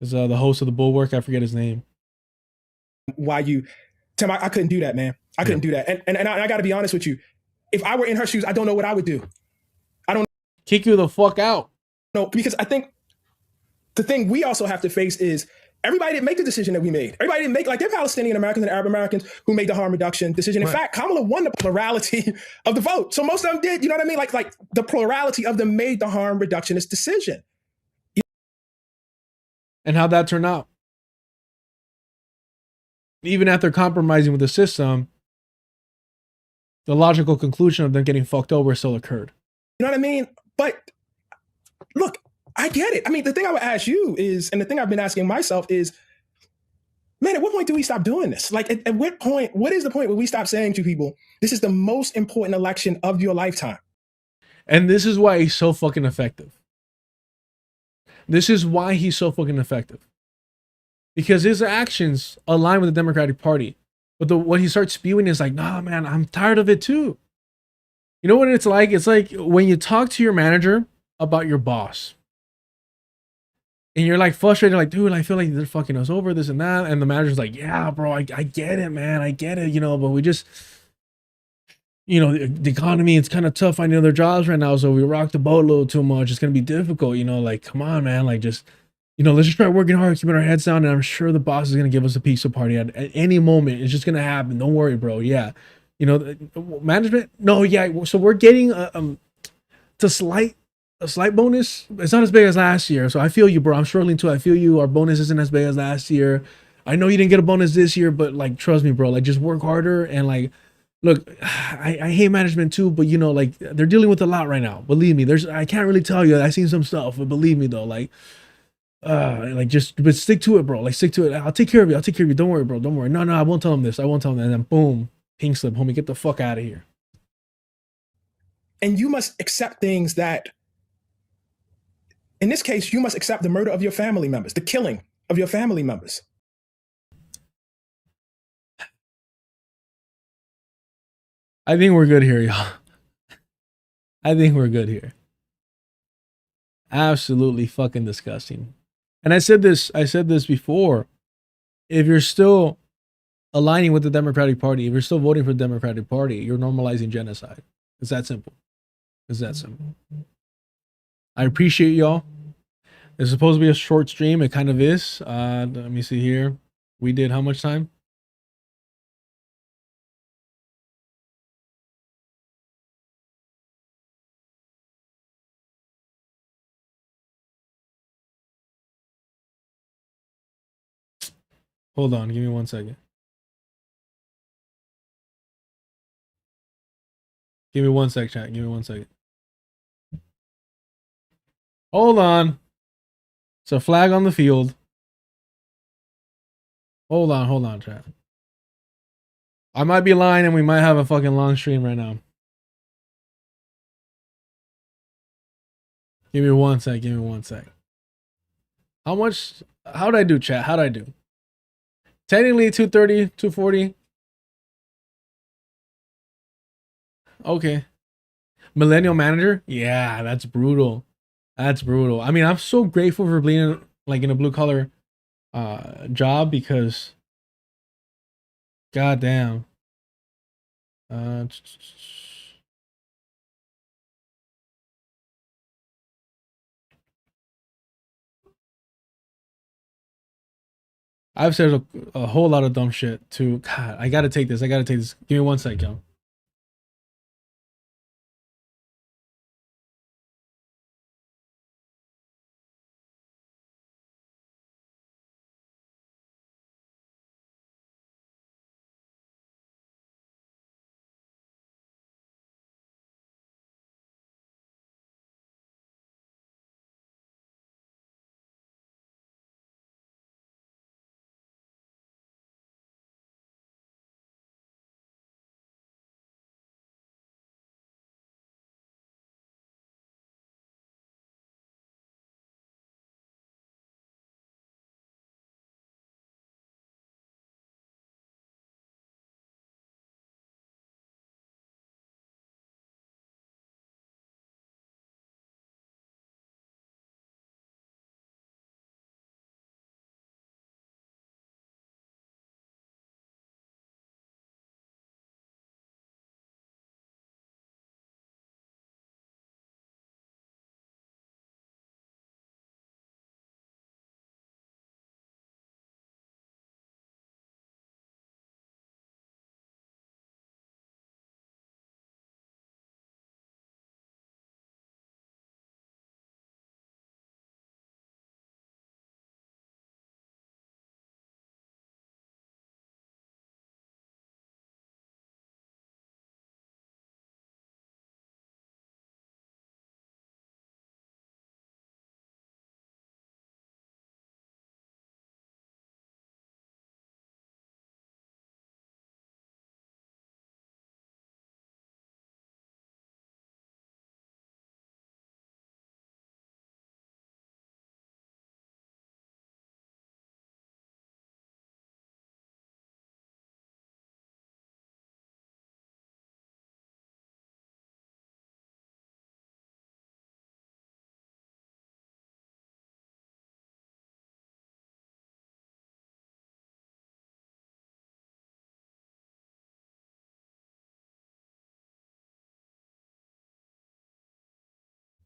Is the host of the Bulwark, I forget his name. Why you, Tim, I couldn't do that, man. I couldn't do that. And I got to be honest with you. If I were in her shoes, I don't know what I would do. I don't kick you the fuck out. No, because I think the thing we also have to face is everybody didn't make the decision that we made. Everybody didn't make, like, they're Palestinian Americans and Arab Americans who made the harm reduction decision. In fact, Kamala won the plurality of the vote. So most of them did, you know what I mean? Like the plurality of them made the harm reductionist decision. And how'd that turn out? Even after compromising with the system, the logical conclusion of them getting fucked over still occurred. You know what I mean? But look, I get it. I mean, the thing I would ask you is, and the thing I've been asking myself is, man, at what point do we stop doing this? Like, at what point, what is the point where we stop saying to people, this is the most important election of your lifetime? And this is why he's so fucking effective. This is why he's so fucking effective. Because his actions align with the Democratic Party. But what he starts spewing is like, nah, man, I'm tired of it too. You know what it's like? It's like when you talk to your manager about your boss. And you're like frustrated, like, dude, I feel like they're fucking us over, this and that. And the manager's like, yeah, bro, I get it, man. I get it, but we just, the economy, it's kind of tough finding other jobs right now. So we rock the boat a little too much. It's going to be difficult, like, come on, man. Like, just, let's just try working hard, keeping our heads down. And I'm sure the boss is going to give us a pizza party at any moment. It's just going to happen. Don't worry, bro. Yeah. Management. No. Yeah. So we're getting a slight bonus. It's not as big as last year. So I feel you, bro. I'm struggling too. I feel you. Our bonus isn't as big as last year. I know you didn't get a bonus this year, but like, trust me, bro, like just work harder. And like, look, I hate management too, but like they're dealing with a lot right now. Believe me, I can't really tell you. I've seen some stuff, but believe me though, but stick to it, bro. Like stick to it. I'll take care of you. Don't worry, bro. Don't worry. No, I won't tell them this. I won't tell them that. And then boom, pink slip, homie, get the fuck out of here. And you must accept things that, in this case, you must accept the murder of your family members, the killing of your family members. I think we're good here, y'all. I think we're good here. Absolutely fucking disgusting. And I said this before. If you're still aligning with the Democratic Party, if you're still voting for the Democratic Party, you're normalizing genocide. It's that simple. It's that simple. I appreciate y'all. It's supposed to be a short stream. It kind of is. Let me see here. We did how much time? Hold on. Give me 1 second. Give me 1 sec, chat. Give me 1 second. Hold on. It's a flag on the field. Hold on, chat. I might be lying and we might have a fucking long stream right now. Give me one sec. How'd I do, chat? How'd I do? Technically 230, 240. Okay. Millennial manager? Yeah, that's brutal. That's brutal. I mean, I'm so grateful for being like in a blue collar job because goddamn. I've said a whole lot of dumb shit too. God, I gotta take this. Give me one sec, yo.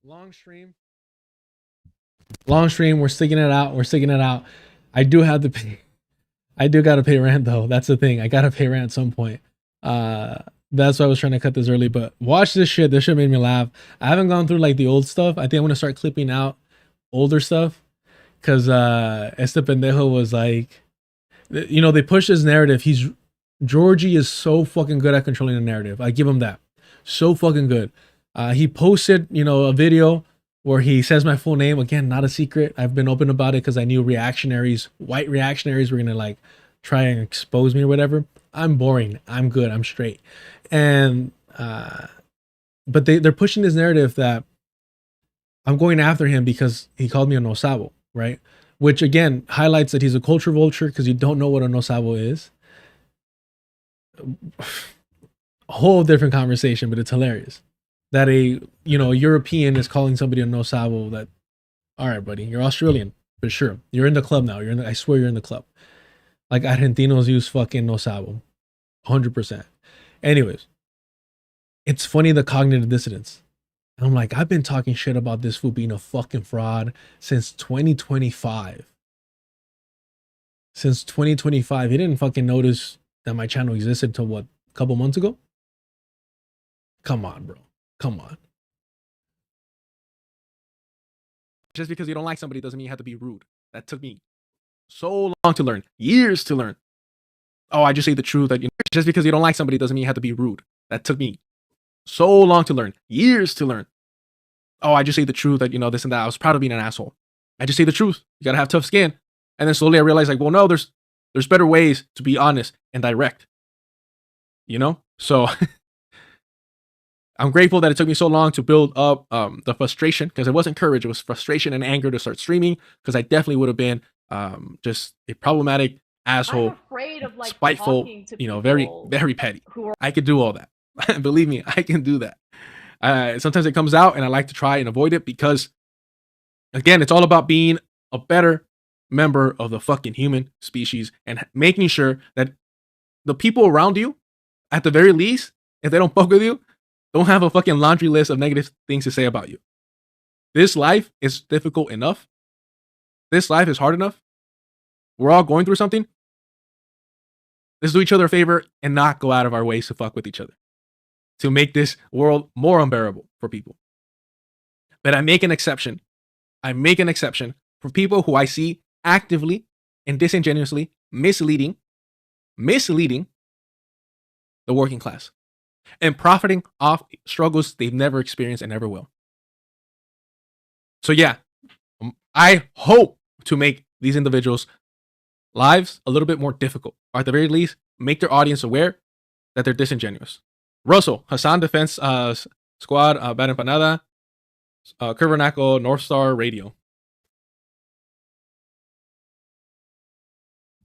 Long stream. We're sticking it out. I do have to pay. I do gotta pay rent though. That's the thing. I gotta pay rent at some point. That's why I was trying to cut this early. But watch this shit. This shit made me laugh. I haven't gone through like the old stuff. I think I'm gonna start clipping out older stuff. Cause este pendejo was like, you know, they push his narrative. Georgie is so fucking good at controlling the narrative. I give him that. So fucking good. He posted, you know, a video where he says my full name. Again, not a secret. I've been open about it because I knew white reactionaries were gonna like try and expose me or whatever. I'm boring. I'm good. I'm straight. And but they're pushing this narrative that I'm going after him because he called me a no sabo, right? Which again highlights that he's a culture vulture because you don't know what a no sabo is. A whole different conversation, but it's hilarious that a European is calling somebody a no sabo. That, all right, buddy, you're Australian, but sure, you're in the club now. I swear you're in the club. Like Argentinos use fucking no sabo, 100%. Anyways, it's funny the cognitive dissonance. And I'm like, I've been talking shit about this fool being a fucking fraud since 2025. Since 2025, he didn't fucking notice that my channel existed till what, a couple months ago? Come on, bro. Come on. Just because you don't like somebody doesn't mean you have to be rude. That took me so long to learn. Years to learn. Oh, I just say the truth. Just because you don't like somebody doesn't mean you have to be rude. That took me so long to learn. Years to learn. oh, I just say the truth, that, you know, this and that. I was proud of being an asshole. I just say the truth. You gotta have tough skin. And then slowly I realized, like, well, no, there's better ways to be honest and direct. You know? So I'm grateful that it took me so long to build up the frustration, because it wasn't courage, it was frustration and anger to start streaming, because I definitely would have been just a problematic asshole, afraid of, like, spiteful, talking to you know, very, people very petty. who are- I could do all that. Believe me, I can do that. Sometimes it comes out and I like to try and avoid it because, again, it's all about being a better member of the fucking human species and making sure that the people around you, at the very least, if they don't fuck with you, don't have a fucking laundry list of negative things to say about you. This life is difficult enough. This life is hard enough. We're all going through something. Let's do each other a favor and not go out of our ways to fuck with each other, to make this world more unbearable for people. But I make an exception. I make an exception for people who I see actively and disingenuously misleading the working class and profiting off struggles they've never experienced and never will. So yeah, I hope to make these individuals' lives a little bit more difficult, or at the very least, make their audience aware that they're disingenuous. Russell, Hassan Defense Squad, Bad Empanada, Curvernacle, North Star Radio.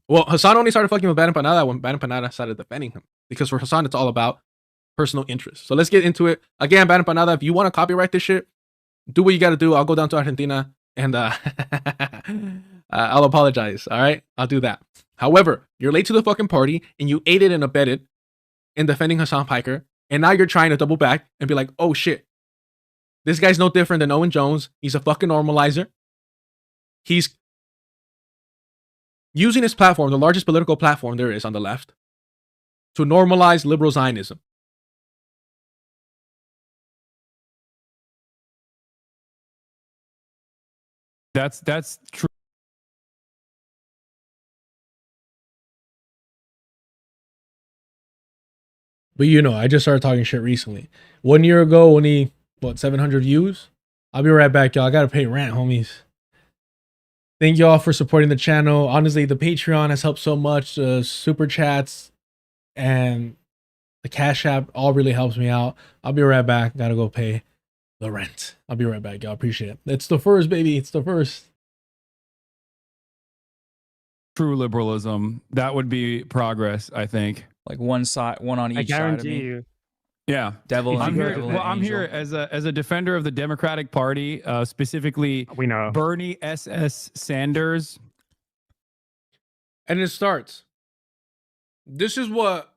Well, Hassan only started fucking with Bad Empanada when Bad Empanada started defending him, because for Hassan, it's all about personal interest. So let's get into it. Again, Bad Empanada, if you want to copyright this shit, do what you got to do. I'll go down to Argentina and I'll apologize. All right, I'll do that. However, you're late to the fucking party and you aided and abetted in defending Hassan Piker, and now you're trying to double back and be like, oh shit, this guy's no different than Owen Jones. He's a fucking normalizer. He's using his platform, the largest political platform there is on the left, to normalize liberal Zionism. That's true. But you know, I just started talking shit recently. 1 year ago, only, 700 views? I'll be right back, y'all. I gotta pay rent, homies. Thank y'all for supporting the channel. Honestly, the Patreon has helped so much. Super chats and the Cash App all really helps me out. I'll be right back. Gotta go pay the rent. I'll be right back, y'all. Appreciate it. It's the first, baby. It's the first. True liberalism. That would be progress, I think. Like one side, one on each side of me. You. Yeah, Devil I'm and here. devil Well, and I'm angel. here as a defender of the Democratic Party, specifically We know. Bernie SS Sanders. And it starts. This is what,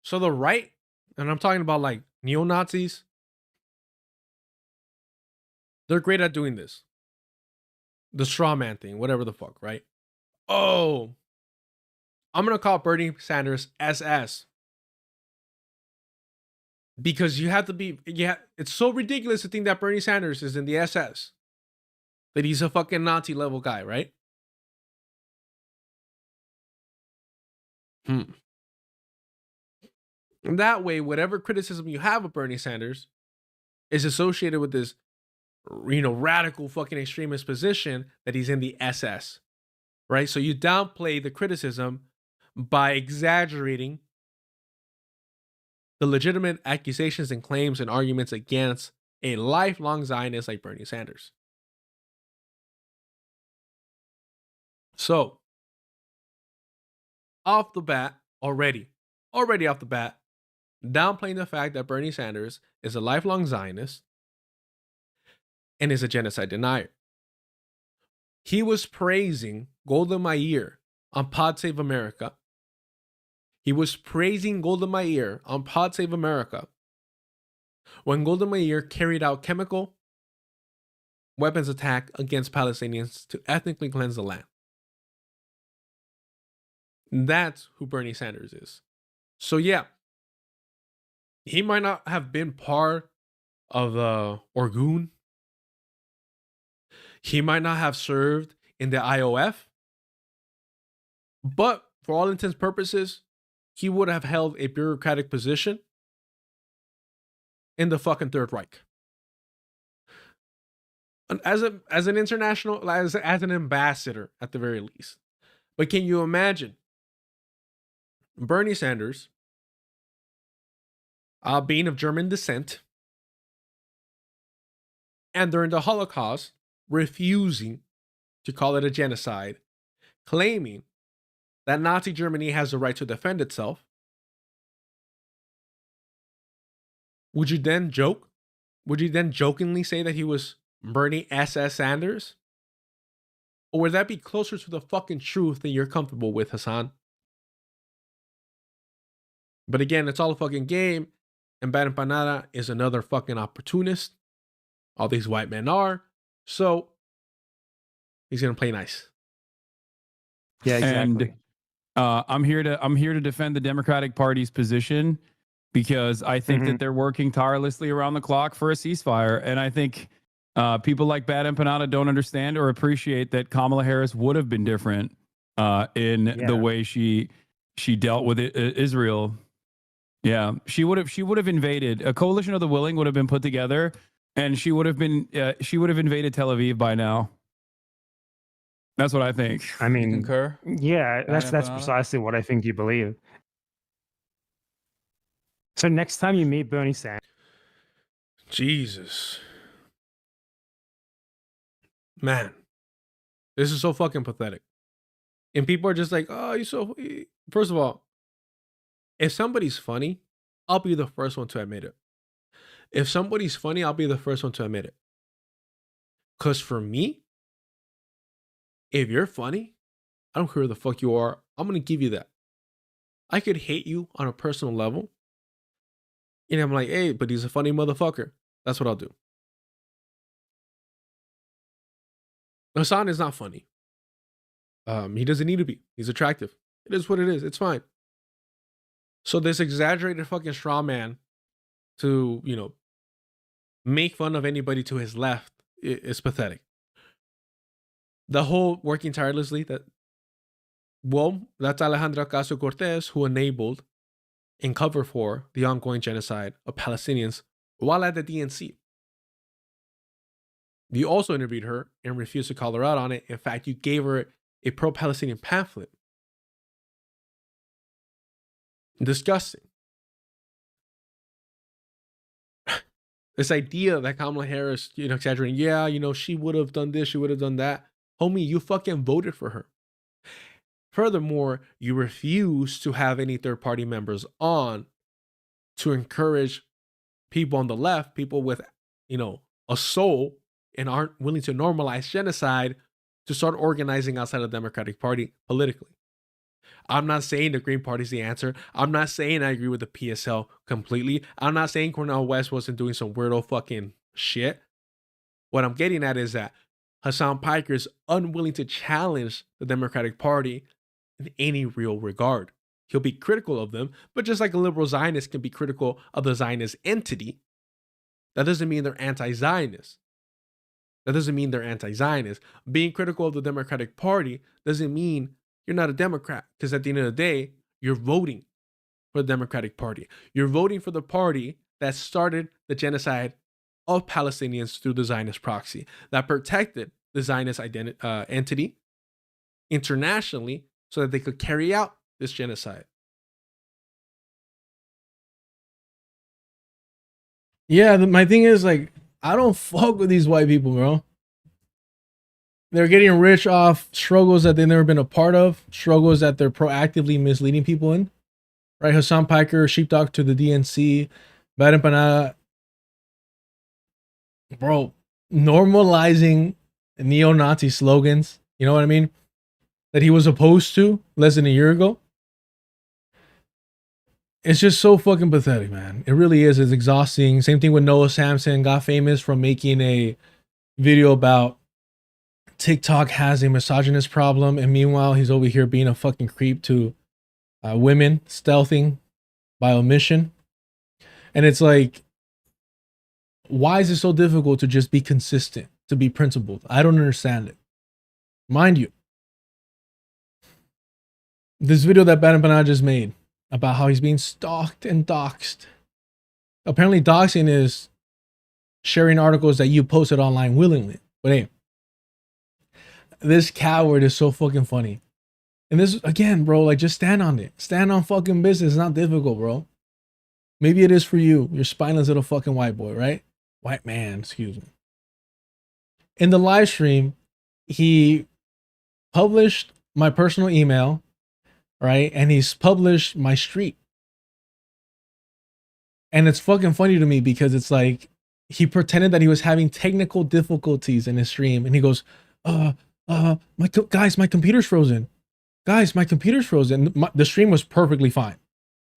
so the right, and I'm talking about like neo-Nazis, they're great at doing this. The straw man thing, whatever the fuck, right? Oh, I'm going to call Bernie Sanders SS. Because you have to be, yeah, it's so ridiculous to think that Bernie Sanders is in the SS. That he's a fucking Nazi level guy, right? And that way, whatever criticism you have of Bernie Sanders is associated with this, radical fucking extremist position that he's in the SS, right? So you downplay the criticism by exaggerating the legitimate accusations and claims and arguments against a lifelong Zionist like Bernie Sanders. So, off the bat, already off the bat, downplaying the fact that Bernie Sanders is a lifelong Zionist and is a genocide denier. He was praising Golda Meir on Pod Save America. He was praising Golda Meir on Pod Save America when Golda Meir carried out chemical weapons attack against Palestinians to ethnically cleanse the land. That's who Bernie Sanders is. So yeah, he might not have been part of the Orgun. He might not have served in the IOF. But for all intents and purposes, he would have held a bureaucratic position in the fucking Third Reich. as an international, as an ambassador at the very least. But can you imagine Bernie Sanders, being of German descent, and during the Holocaust, refusing to call it a genocide, claiming that Nazi Germany has the right to defend itself? Would you then joke? Would you then jokingly say that he was Bernie SS Sanders? Or would that be closer to the fucking truth than you're comfortable with, Hassan? But again, it's all a fucking game, and Bad Empanada is another fucking opportunist. All these white men are. So he's gonna play nice. Yeah, exactly. And I'm here to defend the Democratic Party's position because I think that they're working tirelessly around the clock for a ceasefire, and I think people like Bad Empanada don't understand or appreciate that Kamala Harris would have been different in the way she dealt with Israel. Yeah, she would have invaded. A coalition of the willing would have been put together, and she would have invaded Tel Aviv by now. That's what I think. I mean, concur? Yeah, that's precisely what I think you believe. So next time you meet Bernie Sanders, Jesus, man, this is so fucking pathetic. And people are just like, oh, you're so. First of all, if somebody's funny, I'll be the first one to admit it. If somebody's funny, I'll be the first one to admit it. Because for me, if you're funny, I don't care who the fuck you are, I'm going to give you that. I could hate you on a personal level. And I'm like, hey, but he's a funny motherfucker. That's what I'll do. Hassan is not funny. He doesn't need to be. He's attractive. It is what it is. It's fine. So this exaggerated fucking straw man to, make fun of anybody to his left is pathetic. The whole working tirelessly, that's Alejandra Ocasio-Cortez who enabled and covered for the ongoing genocide of Palestinians while at the DNC. You also interviewed her and refused to call her out on it. In fact, you gave her a pro-Palestinian pamphlet. Disgusting. This idea that Kamala Harris, exaggerating, she would have done this, she would have done that. Homie, you fucking voted for her. Furthermore, you refuse to have any third-party members on to encourage people on the left, people with, a soul and aren't willing to normalize genocide, to start organizing outside of the Democratic Party politically. I'm not saying the Green Party is the answer. I'm not saying I agree with the PSL completely. I'm not saying Cornel West wasn't doing some weirdo fucking shit. What I'm getting at is that Hassan Piker is unwilling to challenge the Democratic Party in any real regard. He'll be critical of them, but just like a liberal Zionist can be critical of the Zionist entity, that doesn't mean they're anti-Zionist. Being critical of the Democratic Party doesn't mean you're not a Democrat, because at the end of the day, you're voting for the Democratic Party. You're voting for the party that started the genocide of Palestinians through the Zionist proxy, that protected the Zionist entity internationally so that they could carry out this genocide. Yeah, my thing is, I don't fuck with these white people, bro. They're getting rich off struggles that they've never been a part of, struggles that they're proactively misleading people in. Right? Hassan Piker, sheepdog to the DNC, Bad Empanada. Bro, normalizing neo-Nazi slogans, you know what I mean? That he was opposed to less than a year ago. It's just so fucking pathetic, man. It really is. It's exhausting. Same thing with Noah Samson, got famous from making a video about TikTok has a misogynist problem, and meanwhile he's over here being a fucking creep to women, stealthing by omission. And it's like, why is it so difficult to just be consistent, to be principled? I don't understand it. Mind you, this video that Bad Empanada just made about how he's being stalked and doxxed. Apparently doxing is sharing articles that you posted online willingly. But hey, this coward is so fucking funny. And this, again, bro, like, just stand on it. Stand on fucking business. It's not difficult, bro. Maybe it is for you. You're spineless little fucking white boy, right? White man, excuse me. In the live stream, he published my personal email, right? And he's published my street. And it's fucking funny to me because it's like, he pretended that he was having technical difficulties in his stream. And he goes, guys, my computer's frozen. Guys, my computer's frozen. The stream was perfectly fine.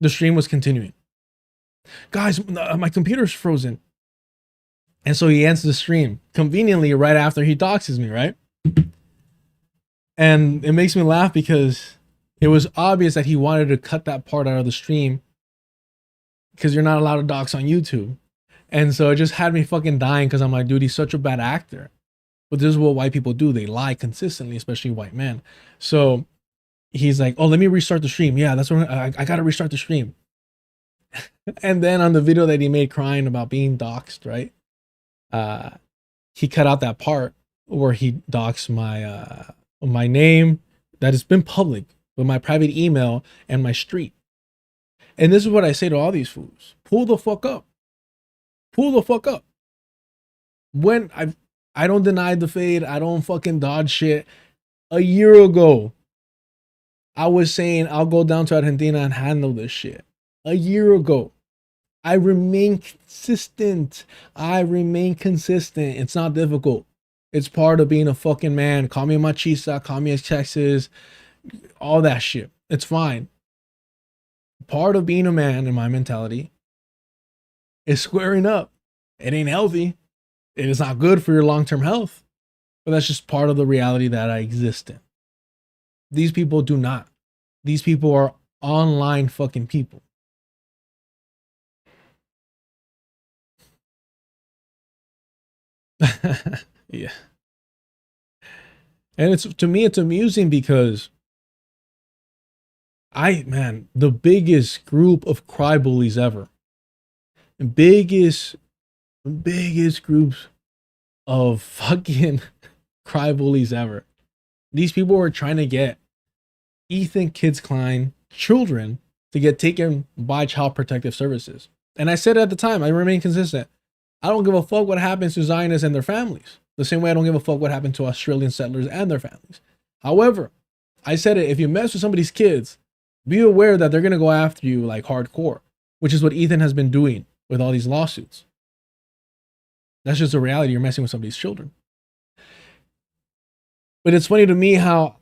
The stream was continuing. Guys, my computer's frozen. And so he ends the stream conveniently right after he doxes me, right? And it makes me laugh because it was obvious that he wanted to cut that part out of the stream because you're not allowed to dox on YouTube. And so it just had me fucking dying because I'm like, dude, he's such a bad actor. But this is what white people do. They lie consistently, especially white men. So he's like, oh, let me restart the stream. Yeah, that's what I got to restart the stream. And then on the video that he made crying about being doxxed, right? He cut out that part where he doxed my name that has been public, with my private email and my street. And this is what I say to all these fools. Pull the fuck up. Pull the fuck up. When I don't deny the fade, I don't fucking dodge shit. A year ago, I was saying I'll go down to Argentina and handle this shit. A year ago. I remain consistent. It's not difficult. It's part of being a fucking man. Call me machista, call me Texas, all that shit. It's fine. Part of being a man, in my mentality, is squaring up. It ain't healthy. It is not good for your long-term health. But that's just part of the reality that I exist in. These people do not. These people are online fucking people. Yeah. And it's, to me, it's amusing because the biggest group of cry bullies ever, biggest groups of fucking cry bullies ever. These people were trying to get Ethan Kids Klein children to get taken by Child Protective Services. And I said at the time, I remain consistent. I don't give a fuck what happens to Zionists and their families. The same way I don't give a fuck what happened to Australian settlers and their families. However, I said it, if you mess with somebody's kids, be aware that they're going to go after you like hardcore, which is what Ethan has been doing with all these lawsuits. That's just a reality. You're messing with somebody's children. But it's funny to me how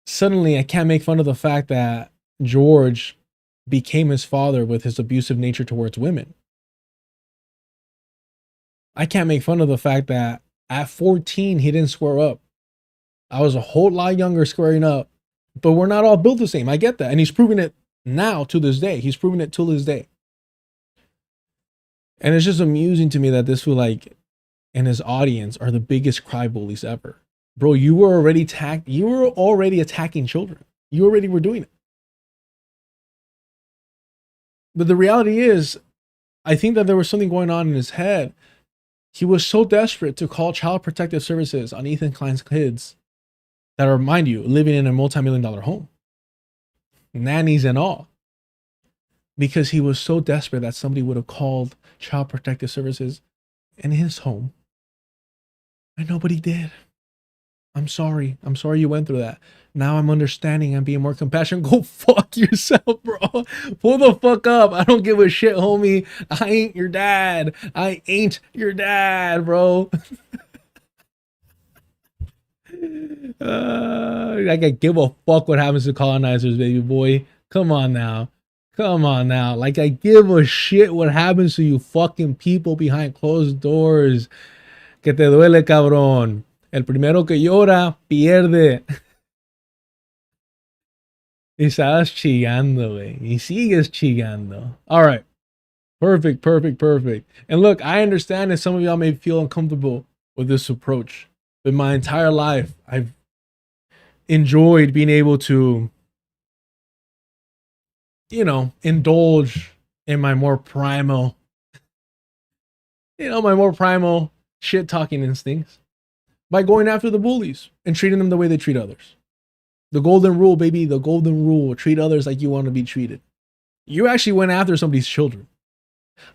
suddenly I can't make fun of the fact that George became his father with his abusive nature towards women. I can't make fun of the fact that at 14, he didn't square up. I was a whole lot younger squaring up, but we're not all built the same. I get that. And he's proving it now to this day. He's proving it to this day. And it's just amusing to me that this fool and his audience are the biggest cry bullies ever. Bro, you were already attacking children. You already were doing it. But the reality is, I think that there was something going on in his head. He was so desperate to call Child Protective Services on Ethan Klein's kids that are, mind you, living in a multi-million-dollar home. Nannies and all. Because he was so desperate that somebody would have called Child Protective Services in his home. And nobody did. I'm sorry. I'm sorry you went through that. Now I'm understanding and being more compassionate. Go fuck yourself, bro. Pull the fuck up. I don't give a shit, homie. I ain't your dad. I ain't your dad, bro. Like I give a fuck what happens to colonizers, baby boy. Come on now. Come on now. Like I give a shit what happens to you fucking people behind closed doors. Que te duele, cabrón. El primero que llora, pierde. Y estabas chillando, güey. Y sigues chillando. All right. Perfect. And look, I understand that some of y'all may feel uncomfortable with this approach. But my entire life, I've enjoyed being able to, indulge in my more primal, shit-talking instincts. by going after the bullies and treating them the way they treat others. The golden rule, baby, the golden rule. Treat others like you want to be treated. You actually went after somebody's children.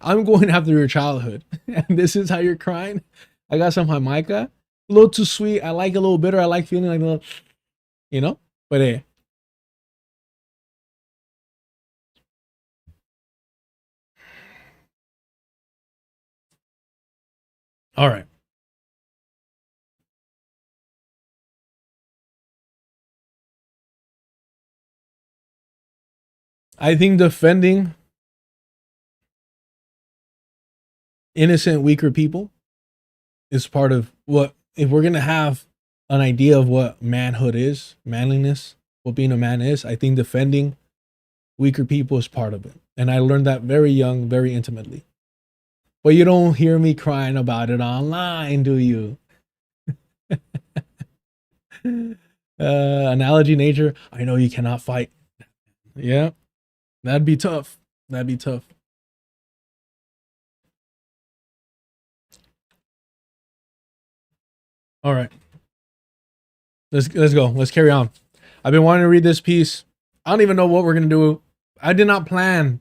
I'm going after your childhood. And this is how you're crying? I got some Jamaica. A little too sweet. I like a little bitter. I like feeling like a little, you know? But hey. All right. I think defending innocent, weaker people is part of what, if we're going to have an idea of what manhood is, manliness, what being a man is, I think defending weaker people is part of it. And I learned that very young, very intimately. But you don't hear me crying about it online, do you? Analogy nature. I know you cannot fight. Yeah. That'd be tough. That'd be tough. All right. Let's go. Let's carry on. I've been wanting to read this piece. I don't even know what we're gonna do. I did not plan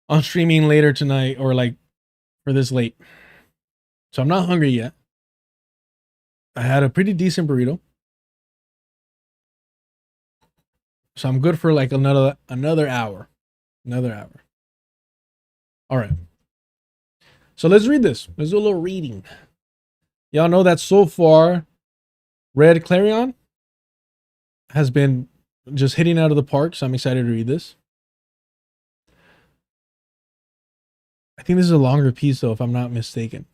on streaming later tonight or like for this late. So I'm not hungry yet. I had a pretty decent burrito. So I'm good for like another hour. Another hour. All right. So let's read this. Let's do a little reading. Y'all know that so far, Red Clarion has been just hitting out of the park. So I'm excited to read this. I think this is a longer piece though, if I'm not mistaken.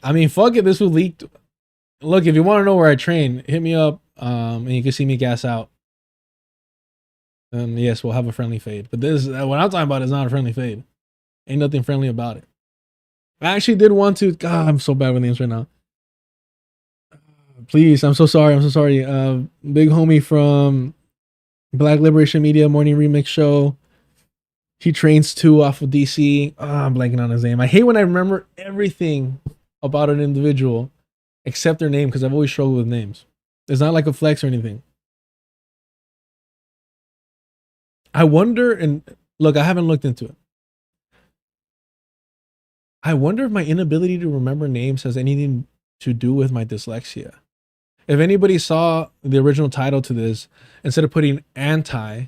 I mean, fuck it. This was leaked. Look, if you want to know where I train, hit me up, and you can see me gas out. And yes, we'll have a friendly fade. But this, what I'm talking about, is not a friendly fade. Ain't nothing friendly about it. I actually did want to. God, I'm so bad with names right now. Please, I'm so sorry. I'm so sorry. Big homie from Black Liberation Media Morning Remix Show. He trains too off of DC. I'm blanking on his name. I hate when I remember everything about an individual except their name, because I've always struggled with names. It's not like a flex or anything. I wonder, and look, I haven't looked into it. I wonder if my inability to remember names has anything to do with my dyslexia. If anybody saw the original title to this, instead of putting anti,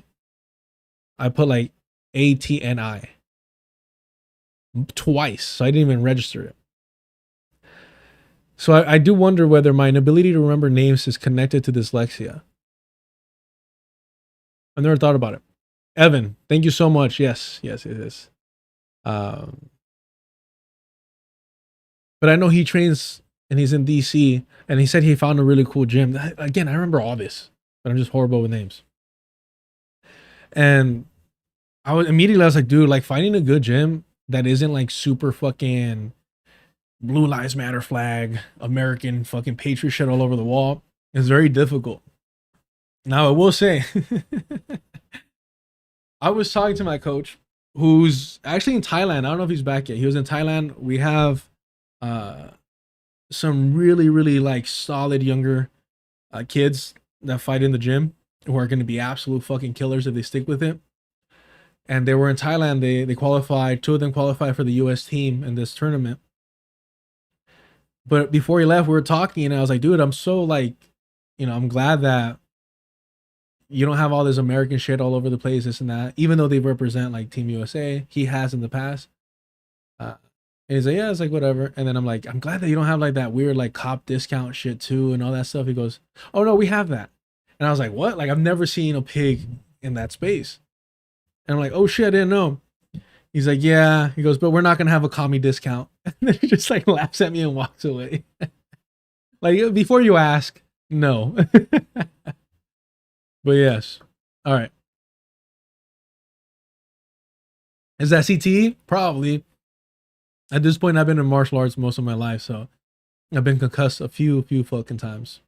I put like ATNI twice. So I didn't even register it. So I do wonder whether my inability to remember names is connected to dyslexia. I've never thought about it. Evan, thank you so much. Yes, it is. But I know he trains and he's in DC, and he said he found a really cool gym. Again, I remember all this, but I'm just horrible with names. And I was like, dude, like finding a good gym that isn't like super fucking Blue Lives Matter flag, American fucking patriot shit all over the wall is very difficult. Now I will say, I was talking to my coach, who's actually in Thailand. I don't know if he's back yet. He was in Thailand. We have some really, really like solid younger kids that fight in the gym who are going to be absolute fucking killers if they stick with it. And they were in Thailand. They qualified. 2 of them qualified for the US team in this tournament. But before he left, we were talking, and I was like, dude, I'm so like, I'm glad that you don't have all this American shit all over the place, this and that, even though they represent like Team USA. He has in the past. And he's like, yeah, it's like whatever. And then I'm like, I'm glad that you don't have like that weird like cop discount shit too and all that stuff. He goes, oh no, we have that. And I was like, what? Like I've never seen a pig in that space. And I'm like, oh shit, I didn't know. He's like, yeah. He goes, but we're not gonna have a commie discount. And then he just like laughs at me and walks away. Like, before you ask, no. But yes. All right. Is that CTE? Probably. At this point, I've been in martial arts most of my life, so I've been concussed a few fucking times.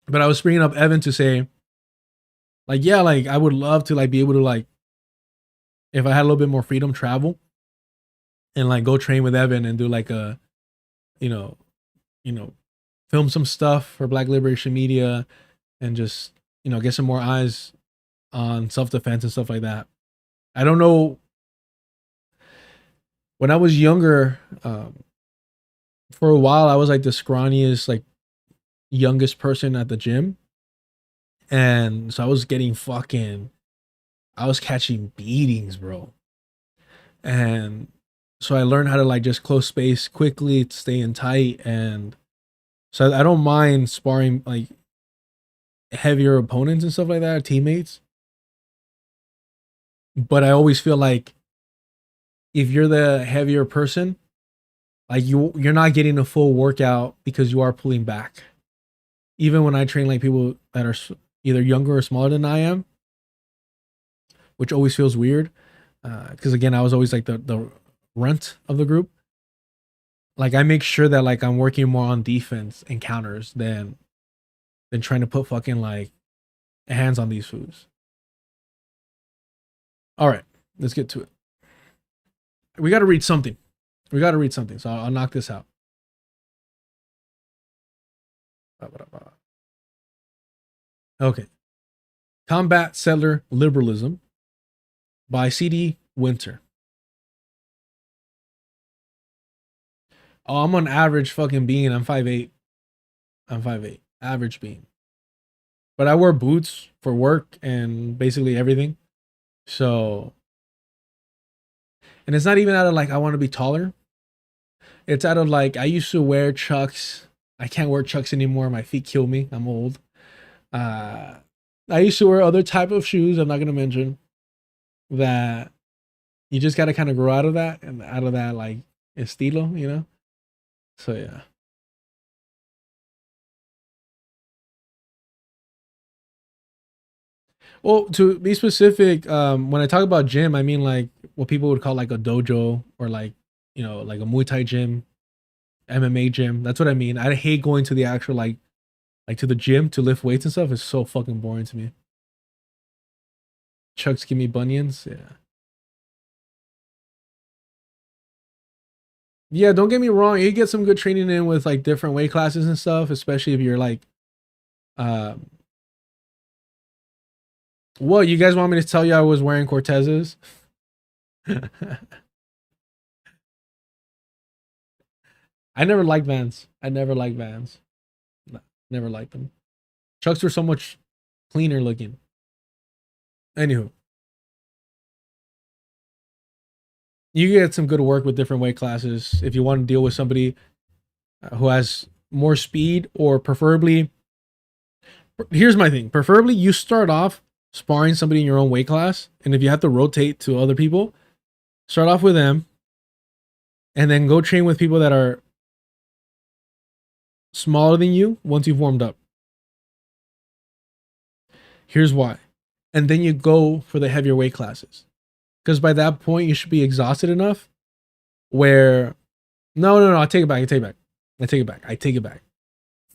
But I was bringing up Evan to say, Like, yeah, like I would love to like be able to like, if I had a little bit more freedom, travel and like go train with Evan and do like a, you know, you know, film some stuff for Black Liberation Media and just, you know, get some more eyes on self-defense and stuff like that. I don't know. When I was younger, for a while, I was like the scrawniest, like youngest person at the gym. And so I was I was catching beatings, bro. And so I learned how to like just close space quickly, stay in tight. And so I don't mind sparring like heavier opponents and stuff like that, teammates. But I always feel like if you're the heavier person, like you're not getting a full workout because you are pulling back. Even when I train like people that are either younger or smaller than I am, which always feels weird, because again, I was always like the runt of the group. Like I make sure that like I'm working more on defense and counters than trying to put fucking like hands on these foods. All right, let's get to it. We got to read something. So I'll knock this out. Okay. Combat Settler Liberalism by C.D. Winter. Oh, I'm on average fucking being. I'm 5'8". Average being. But I wear boots for work and basically everything. So, and it's not even out of like, I want to be taller. It's out of like, I used to wear Chucks. I can't wear Chucks anymore. My feet kill me. I'm old. I used to wear other type of shoes. I'm not going to mention that. You just got to kind of grow out of that and out of that like estilo, you know? So yeah. Well, to be specific, when I talk about gym, I mean like what people would call like a dojo or like, you know, like a Muay Thai gym, MMA gym. That's what I mean. I hate going to the actual like to the gym to lift weights and stuff. It's so fucking boring to me. Chucks give me bunions. Yeah. Yeah, don't get me wrong. You get some good training in with like different weight classes and stuff, especially if you're like, what, you guys want me to tell you I was wearing Cortezes? I never liked Vans. No, never liked them. Chucks were so much cleaner looking. Anywho. You get some good work with different weight classes if you want to deal with somebody who has more speed, or preferably, here's my thing. Preferably you start off sparring somebody in your own weight class. And if you have to rotate to other people, start off with them and then go train with people that are smaller than you once you've warmed up. Here's why. And then you go for the heavier weight classes. Because by that point, you should be exhausted enough where, no, I take it back.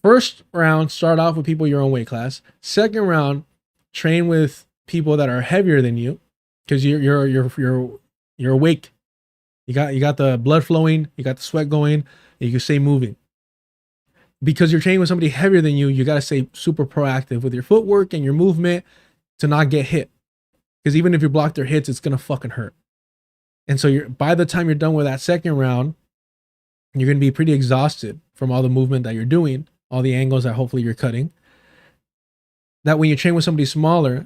First round, start off with people your own weight class. Second round, train with people that are heavier than you, because you're awake. You got the blood flowing, you got the sweat going, you can stay moving. Because you're training with somebody heavier than you, you got to stay super proactive with your footwork and your movement to not get hit. Because even if you block their hits, it's gonna fucking hurt. And so by the time you're done with that second round, you're gonna be pretty exhausted from all the movement that you're doing, all the angles that hopefully you're cutting. That when you train with somebody smaller,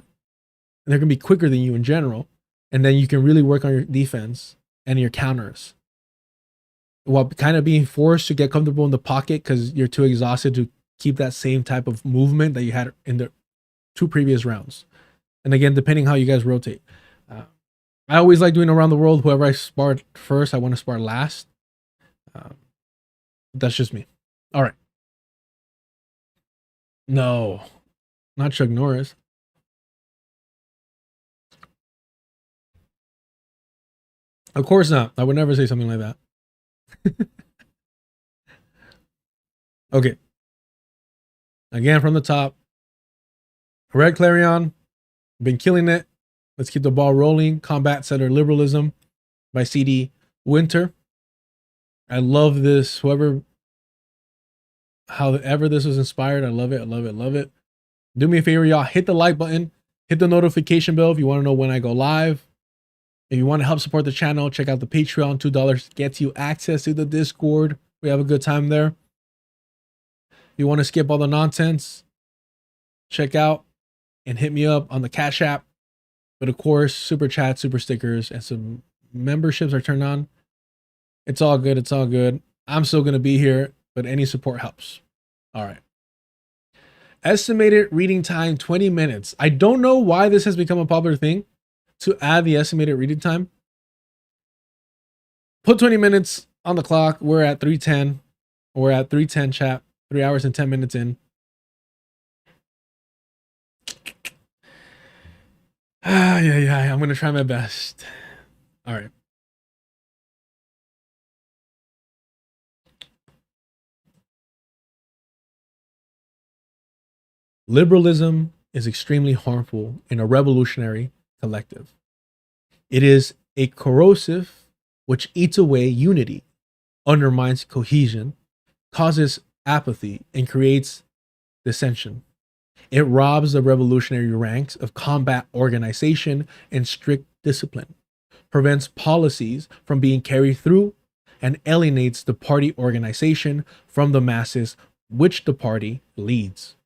they're gonna be quicker than you in general, and then you can really work on your defense and your counters, while kind of being forced to get comfortable in the pocket because you're too exhausted to keep that same type of movement that you had in the 2 previous rounds. And again, depending how you guys rotate. I always like doing around the world. Whoever I spar first, I want to spar last. That's just me. All right. No, not Chuck Norris. Of course not. I would never say something like that. Okay. Again, from the top. Red Clarion, Been killing it. Let's keep the ball rolling. Combat Settler Liberalism by C.D. Winter. I love this. However this was inspired, I love it. I love it. Love it. Do me a favor, y'all. Hit the like button. Hit the notification bell if you want to know when I go live. If you want to help support the channel, check out the Patreon. $2 gets you access to the Discord. We have a good time there. If you want to skip all the nonsense, check out and hit me up on the Cash App. But of course, super chat, super stickers, and some memberships are turned on. It's all good. It's all good. I'm still going to be here, but any support helps. All right. Estimated reading time, 20 minutes. I don't know why this has become a popular thing to add the estimated reading time. Put 20 minutes on the clock. We're at 3:10. We're at 3:10 chat. 3 hours and 10 minutes in. Yeah. I'm going to try my best. All right. Liberalism is extremely harmful in a revolutionary collective. It is a corrosive which eats away unity, undermines cohesion, causes apathy, and creates dissension. It robs the revolutionary ranks of combat organization and strict discipline, prevents policies from being carried through, and alienates the party organization from the masses which the party leads.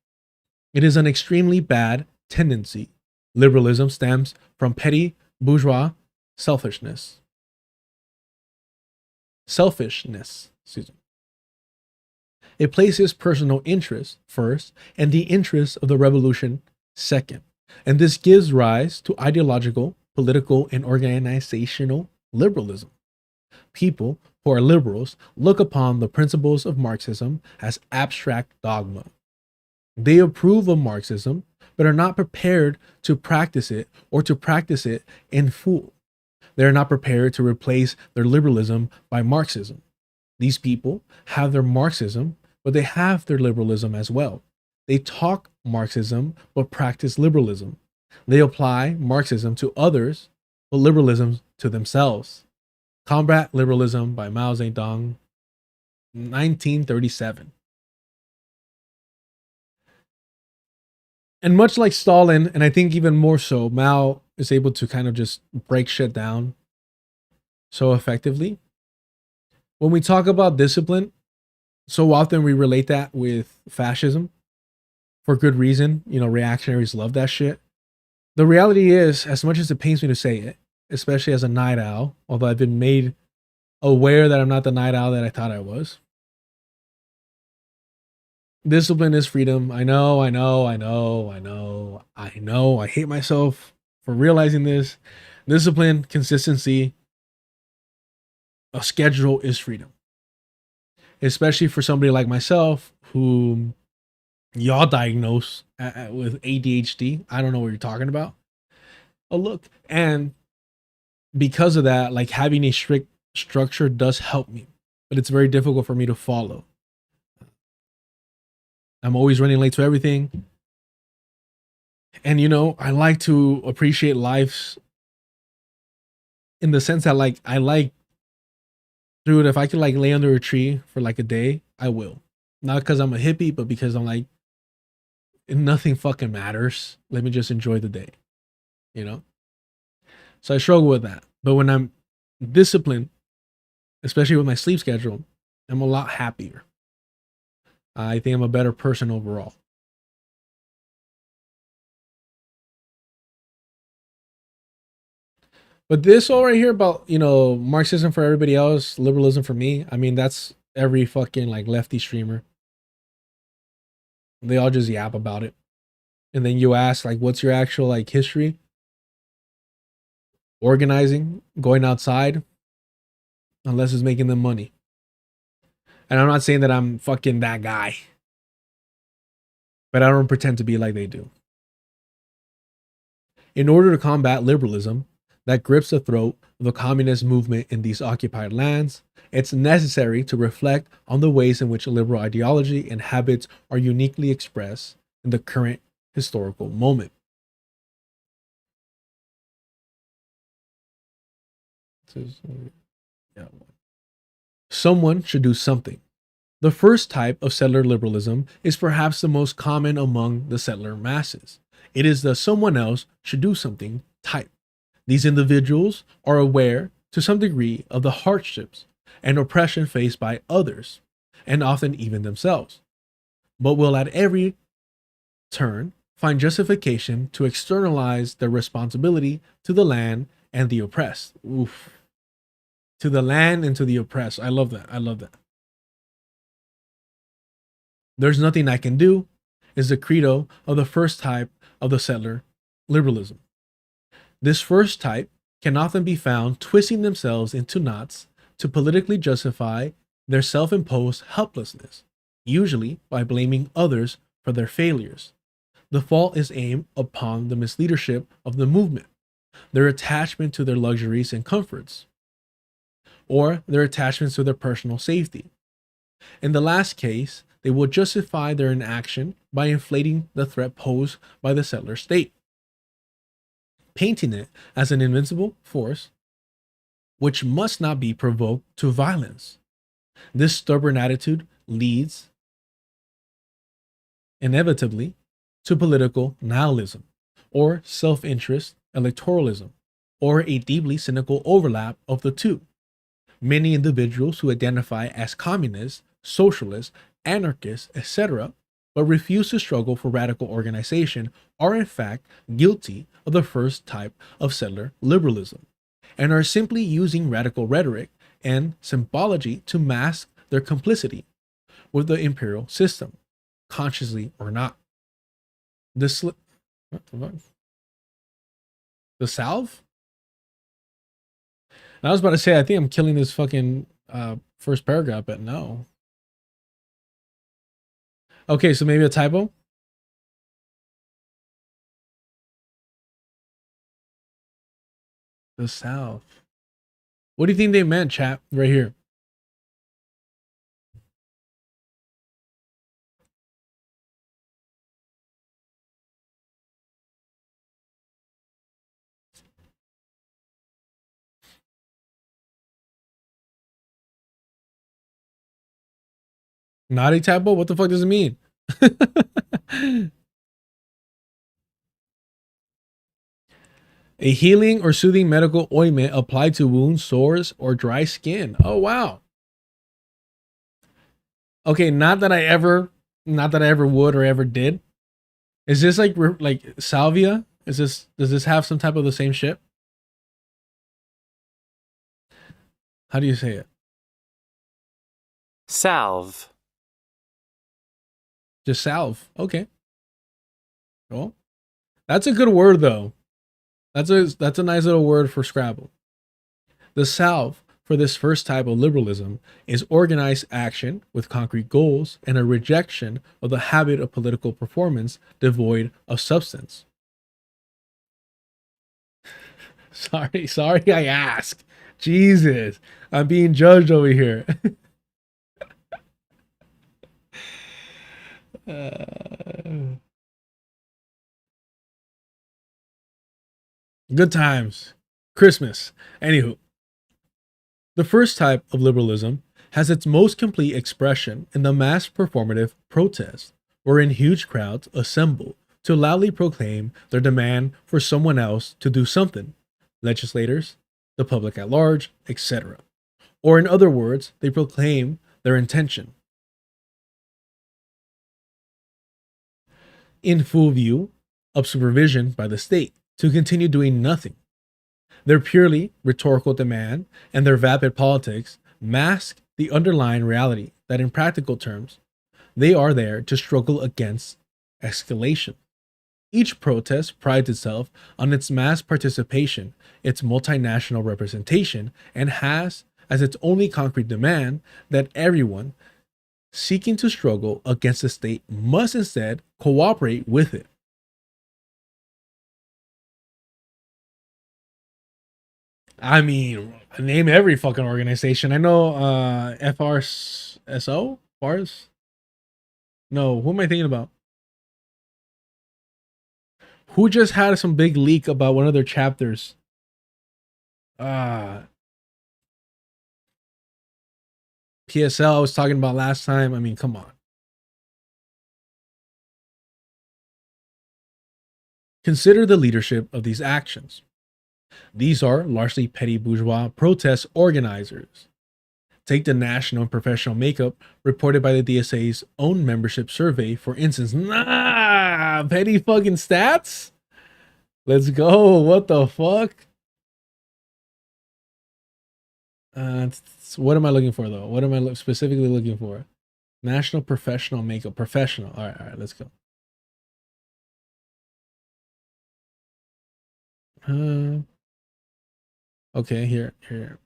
It is an extremely bad tendency. Liberalism stems from petty bourgeois selfishness. Excuse me. It places personal interest first and the interests of the revolution second. And this gives rise to ideological, political, and organizational liberalism. People who are liberals look upon the principles of Marxism as abstract dogma. They approve of Marxism, but are not prepared to practice it or to practice it in full. They are not prepared to replace their liberalism by Marxism. These people have their Marxism, but they have their liberalism as well. They talk Marxism, but practice liberalism. They apply Marxism to others, but liberalism to themselves. Combat Liberalism by Mao Zedong, 1937. And much like Stalin, and I think even more so, Mao is able to kind of just break shit down so effectively. When we talk about discipline, so often we relate that with fascism for good reason. You know, reactionaries love that shit. The reality is, as much as it pains me to say it, especially as a night owl, although I've been made aware that I'm not the night owl that I thought I was. Discipline is freedom. I know. I hate myself for realizing this. Discipline, consistency, a schedule is freedom. Especially for somebody like myself who y'all diagnose with ADHD. I don't know what you're talking about. Oh, look. And because of that, like having a strict structure does help me, but it's very difficult for me to follow. I'm always running late to everything. And, you know, I like to appreciate life in the sense that, like, dude, if I could, like, lay under a tree for, like, a day, I will. Not because I'm a hippie, but because I'm like, nothing fucking matters. Let me just enjoy the day, you know? So I struggle with that. But when I'm disciplined, especially with my sleep schedule, I'm a lot happier. I think I'm a better person overall. But this all right here about, you know, Marxism for everybody else, liberalism for me. I mean, that's every fucking like lefty streamer. They all just yap about it. And then you ask, like, what's your actual like history? Organizing, going outside, unless it's making them money. And I'm not saying that I'm fucking that guy, but I don't pretend to be like they do. In order to combat liberalism that grips the throat of the communist movement in these occupied lands, it's necessary to reflect on the ways in which liberal ideology and habits are uniquely expressed in the current historical moment. Someone should do something. The first type of settler liberalism is perhaps the most common among the settler masses. It is the someone else should do something type. These individuals are aware to some degree of the hardships and oppression faced by others, and often even themselves, but will at every turn find justification to externalize their responsibility to the land and the oppressed. Oof. To the land and to the oppressed. I love that. I love that. There's nothing I can do is the credo of the first type of the settler liberalism. This first type can often be found twisting themselves into knots to politically justify their self-imposed helplessness, usually by blaming others for their failures. The fault is aimed upon the misleadership of the movement, their attachment to their luxuries and comforts, or their attachments to their personal safety. In the last case, they will justify their inaction by inflating the threat posed by the settler state, painting it as an invincible force which must not be provoked to violence. This stubborn attitude leads inevitably to political nihilism, or self-interest electoralism, or a deeply cynical overlap of the two. Many individuals who identify as communists, socialists, anarchists, etc., but refuse to struggle for radical organization are in fact guilty of the first type of settler liberalism, and are simply using radical rhetoric and symbology to mask their complicity with the imperial system, consciously or not. The salve? I was about to say, I think I'm killing this fucking first paragraph, but no. Okay, so maybe a typo? The South. What do you think they meant, chat? Right here. Naughty typo? What the fuck does it mean? A healing or soothing medical ointment applied to wounds, sores, or dry skin. Oh, wow. Okay, not that I ever would or ever did. Is this like salvia? Does this have some type of the same shit? How do you say it? Salve. Just salve. Okay. Well, that's a good word though. That's a nice little word for Scrabble. The salve for this first type of liberalism is organized action with concrete goals and a rejection of the habit of political performance devoid of substance. Sorry I asked. Jesus, I'm being judged over here. Good times. Christmas. Anywho, the first type of liberalism has its most complete expression in the mass performative protest, wherein huge crowds assemble to loudly proclaim their demand for someone else to do something, legislators, the public at large, etc. Or in other words, they proclaim their intention. In full view of supervision by the state to continue doing nothing. Their purely rhetorical demand and their vapid politics mask the underlying reality that in practical terms, they are there to struggle against escalation. Each protest prides itself on its mass participation, its multinational representation, and has as its only concrete demand that everyone seeking to struggle against the state must instead cooperate with it. I mean, name every fucking organization. I know FRSO? Bars? No, who am I thinking about? Who just had some big leak about one of their chapters? PSL I was talking about last time. I mean, come on. Consider the leadership of these actions. These are largely petty bourgeois protest organizers. Take the national and professional makeup reported by the DSA's own membership survey, for instance. Nah, petty fucking stats? Let's go. What the fuck? What am I looking for, though? What am I specifically looking for? National professional makeup. Professional. All right, let's go. Okay, here.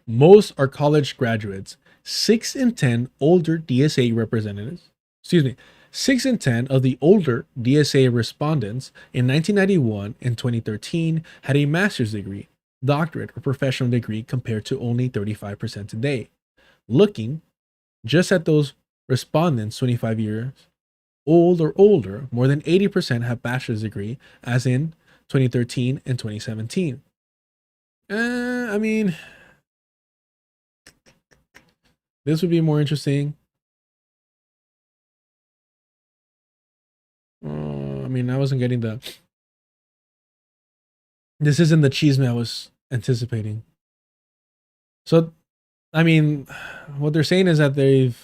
Most are college graduates. 6 in 10 older DSA representatives, 6 in 10 of the older DSA respondents in 1991 and 2013 had a master's degree, doctorate, or professional degree, compared to only 35% today. Looking just at those respondents 25 years old or older, more than 80% have bachelor's degree, as in 2013 and 2017. I mean, this would be more interesting. I mean, I wasn't getting the... This isn't the cheese I was anticipating. So, I mean, what they're saying is that they've...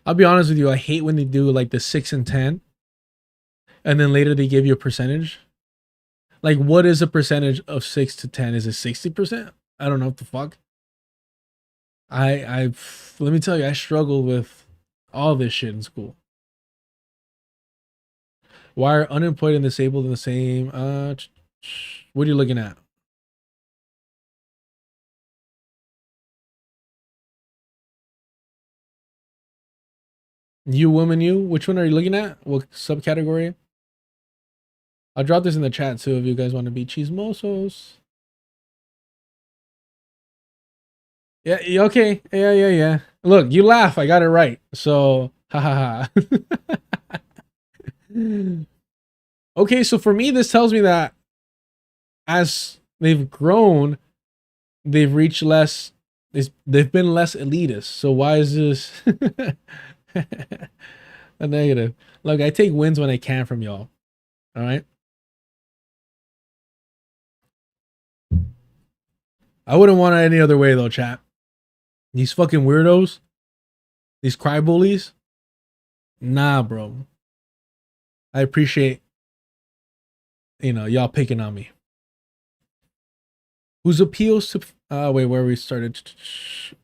I'll be honest with you, I hate when they do like the 6 and 10, and then later they give you a percentage. Like, what is a percentage of 6 to 10? Is it 60%? I don't know what the fuck. Let me tell you, I struggle with all this shit in school. Why are unemployed and disabled in the same? What are you looking at? You, woman, you. Which one are you looking at? What subcategory? I'll drop this in the chat too if you guys want to be chismosos. Yeah, okay. Yeah. Look, you laugh. I got it right. So, ha. Okay, so for me, this tells me that as they've grown, they've reached less. They've been less elitist. So why is this a negative? Look, I take wins when I can from y'all. All right. I wouldn't want it any other way though, chat. These fucking weirdos, these cry bullies. Nah, bro. I appreciate, y'all picking on me. Whose appeals to where we started.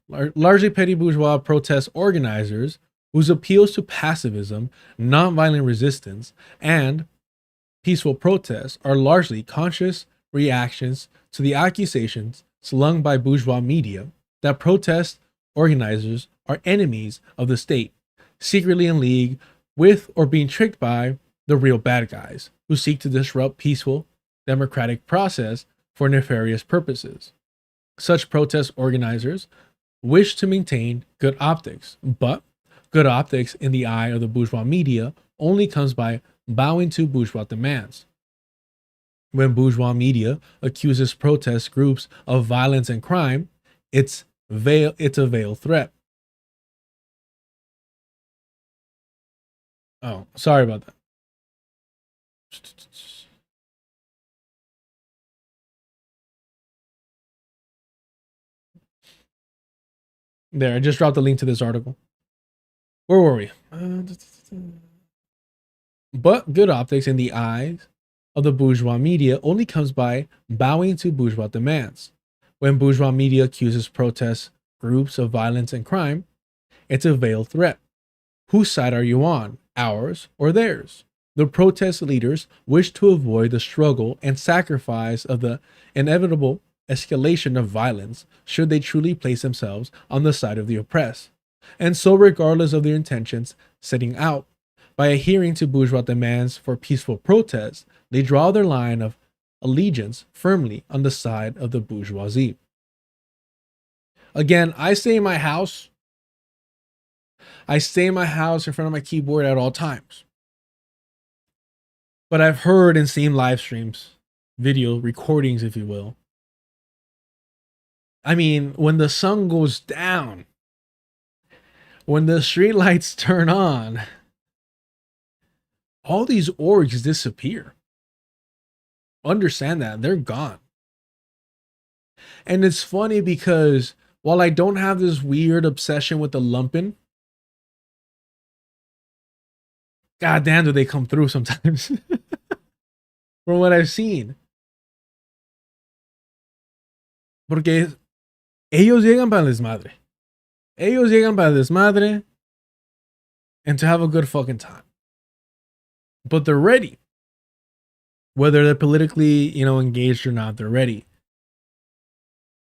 Largely petty bourgeois protest organizers whose appeals to pacifism, nonviolent resistance, and peaceful protests are largely conscious reactions to the accusations slung by bourgeois media that protest organizers are enemies of the state, secretly in league with or being tricked by the real bad guys who seek to disrupt peaceful democratic process for nefarious purposes. Such protest organizers wish to maintain good optics, but good optics in the eye of the bourgeois media only comes by bowing to bourgeois demands. When bourgeois media accuses protest groups of violence and crime, it's a veiled threat. Oh, sorry about that. There, I just dropped the link to this article. Where were we? But good optics in the eyes of the bourgeois media only comes by bowing to bourgeois demands. When bourgeois media accuses protest groups of violence and crime, it's a veiled threat. Whose side are you on, ours or theirs? The protest leaders wish to avoid the struggle and sacrifice of the inevitable escalation of violence should they truly place themselves on the side of the oppressed. And so, regardless of their intentions setting out, by adhering to bourgeois demands for peaceful protest, they draw their line of allegiance firmly on the side of the bourgeoisie. Again, I stay in my house. I stay in my house in front of my keyboard at all times. But I've heard and seen live streams, video recordings, if you will. I mean, when the sun goes down, when the streetlights turn on, all these orgs disappear. Understand that. They're gone. And it's funny because while I don't have this weird obsession with the lumping, god damn, do they come through sometimes. From what I've seen. Porque ellos llegan para el desmadre. Ellos llegan para el desmadre and to have a good fucking time. But they're ready. Whether they're politically, engaged or not, they're ready.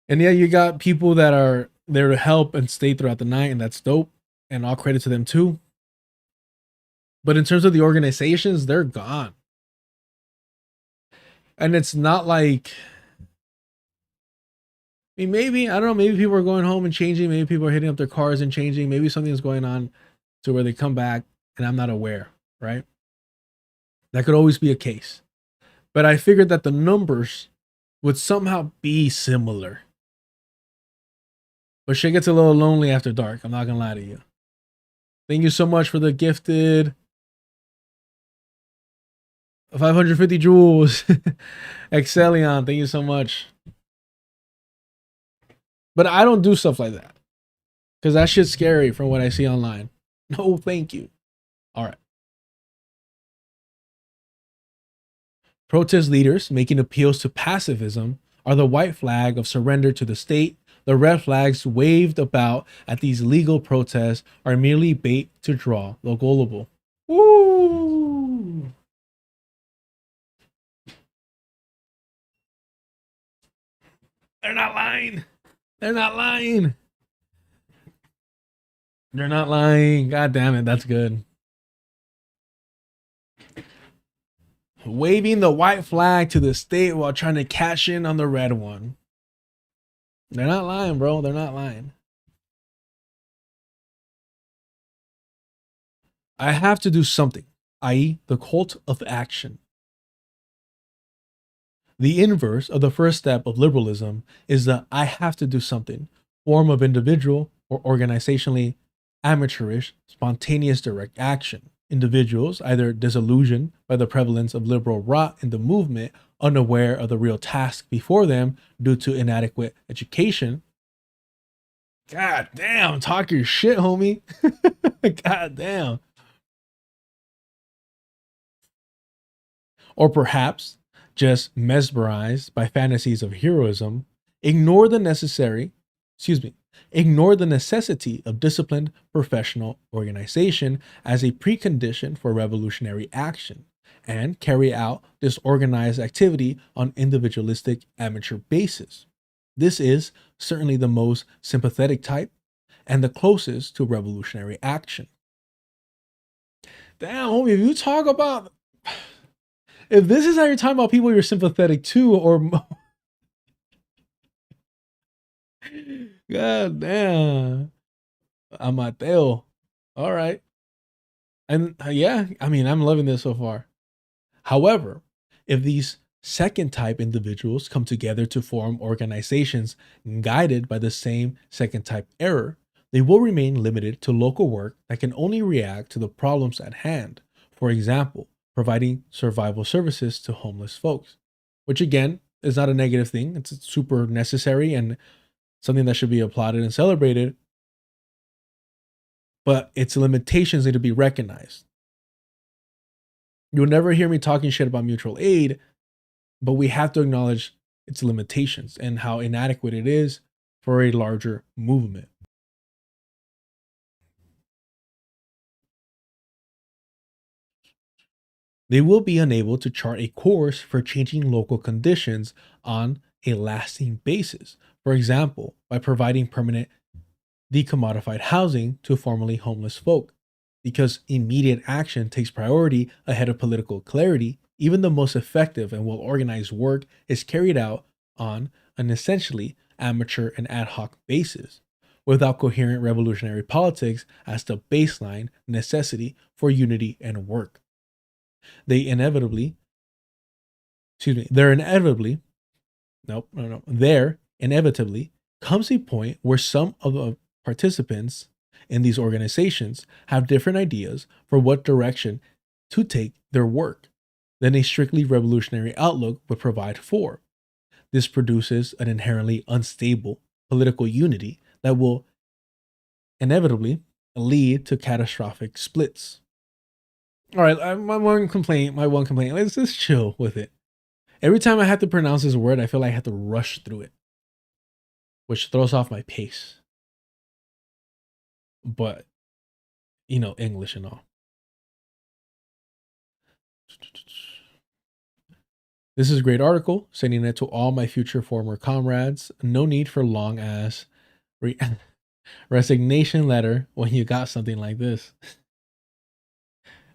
And yeah, you got people that are there to help and stay throughout the night, and that's dope. And all credit to them too. But in terms of the organizations, they're gone. And it's not like, I mean, maybe, I don't know, maybe people are going home and changing. Maybe people are hitting up their cars and changing. Maybe something's going on to where they come back and I'm not aware, right? That could always be a case. But I figured that the numbers would somehow be similar. But shit gets a little lonely after dark. I'm not going to lie to you. Thank you so much for the gifted 550 jewels. Excellion, thank you so much. But I don't do stuff like that. Because that shit's scary from what I see online. No, thank you. All right. Protest leaders making appeals to pacifism are the white flag of surrender to the state. The red flags waved about at these legal protests are merely bait to draw the gullible. Woo! They're not lying. They're not lying. They're not lying. God damn it. That's good. Waving the white flag to the state while trying to cash in on the red one. They're not lying, bro. They're not lying. I have to do something, i.e., the cult of action. The inverse of the first step of liberalism is the I have to do something form of individual or organizationally amateurish, spontaneous direct action. Individuals, either disillusioned by the prevalence of liberal rot in the movement, unaware of the real task before them due to inadequate education. God damn, talk your shit, homie. God damn. Or perhaps just mesmerized by fantasies of heroism, ignore the necessity of disciplined professional organization as a precondition for revolutionary action, and carry out this organized activity on individualistic amateur basis. This is certainly the most sympathetic type and the closest to revolutionary action. Damn, homie, if you talk about, if this is how you're talking about people you're sympathetic to, or god damn, Amateo. All right. And yeah, I mean, I'm loving this so far. However, if these second type individuals come together to form organizations guided by the same second type error, they will remain limited to local work that can only react to the problems at hand. For example, providing survival services to homeless folks, which again is not a negative thing. It's super necessary and something that should be applauded and celebrated. But its limitations need to be recognized. You'll never hear me talking shit about mutual aid, but we have to acknowledge its limitations and how inadequate it is for a larger movement. They will be unable to chart a course for changing local conditions on a lasting basis. For example, by providing permanent decommodified housing to formerly homeless folk. Because immediate action takes priority ahead of political clarity, even the most effective and well-organized work is carried out on an essentially amateur and ad hoc basis. without coherent revolutionary politics as the baseline necessity for unity and work. There inevitably comes a point where some of the participants in these organizations have different ideas for what direction to take their work than a strictly revolutionary outlook would provide for. This produces an inherently unstable political unity that will inevitably lead to catastrophic splits. All right, my one complaint. Let's just chill with it. Every time I have to pronounce this word, I feel like I have to rush through it, which throws off my pace. But, English and all. This is a great article, sending it to all my future former comrades. No need for long ass resignation letter when you got something like this.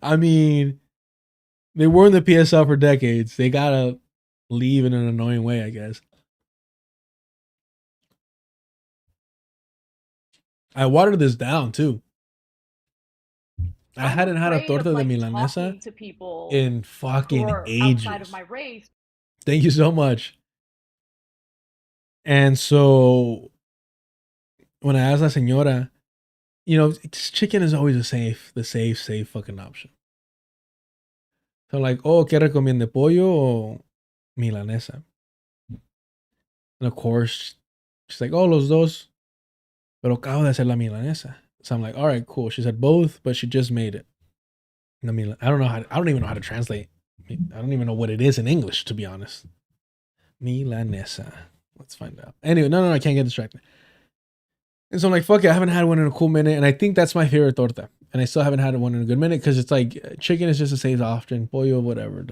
I mean, they were in the PSL for decades. They gotta leave in an annoying way, I guess. I watered this down too. I hadn't had a torta de milanesa in fucking ages. Thank you so much. And so when I asked La Señora, chicken is always the safe fucking option. So I'm like, oh, ¿qué recomiende, pollo o milanesa? And of course, she's like, oh, los dos. Pero acabo de hacer la milanesa. So I'm like, all right, cool. She said both, but she just made it. I don't even know how to translate. I don't even know what it is in English, to be honest. Milanesa. Let's find out. Anyway, no, I can't get distracted. And so I'm like, fuck it, I haven't had one in a cool minute. And I think that's my favorite torta. And I still haven't had one in a good minute because it's like chicken is just a safe option. Pollo, whatever.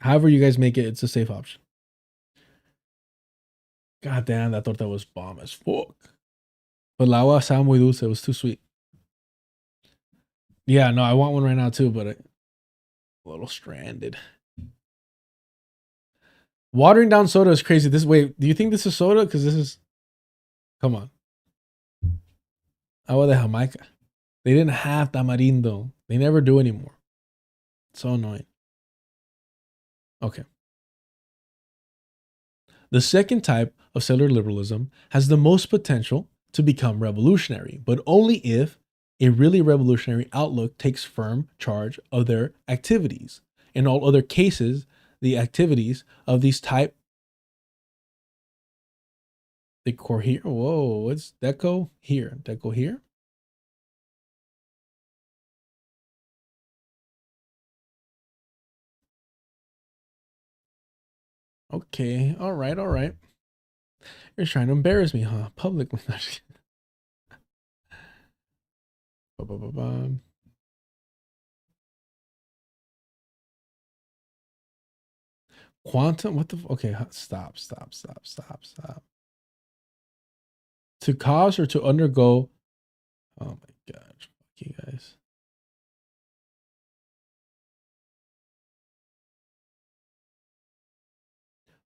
However you guys make it, it's a safe option. God damn, that torta was bomb as fuck. But la agua estaba muy dulce. It was too sweet. Yeah, no, I want one right now too, but a little stranded. Watering down soda is crazy. Wait, do you think this is soda? Because this is... Come on. Agua de Jamaica. They didn't have tamarindo. They never do anymore. It's so annoying. Okay. The second type of secular liberalism has the most potential to become revolutionary, but only if a really revolutionary outlook takes firm charge of their activities. In all other cases, the activities of these type... Decor here? Whoa, what's deco here? Deco here? Okay, all right. You're trying to embarrass me, huh? Publicly. Quantum? What the? Okay, stop. To cause or to undergo? Oh my gosh, fuck you guys.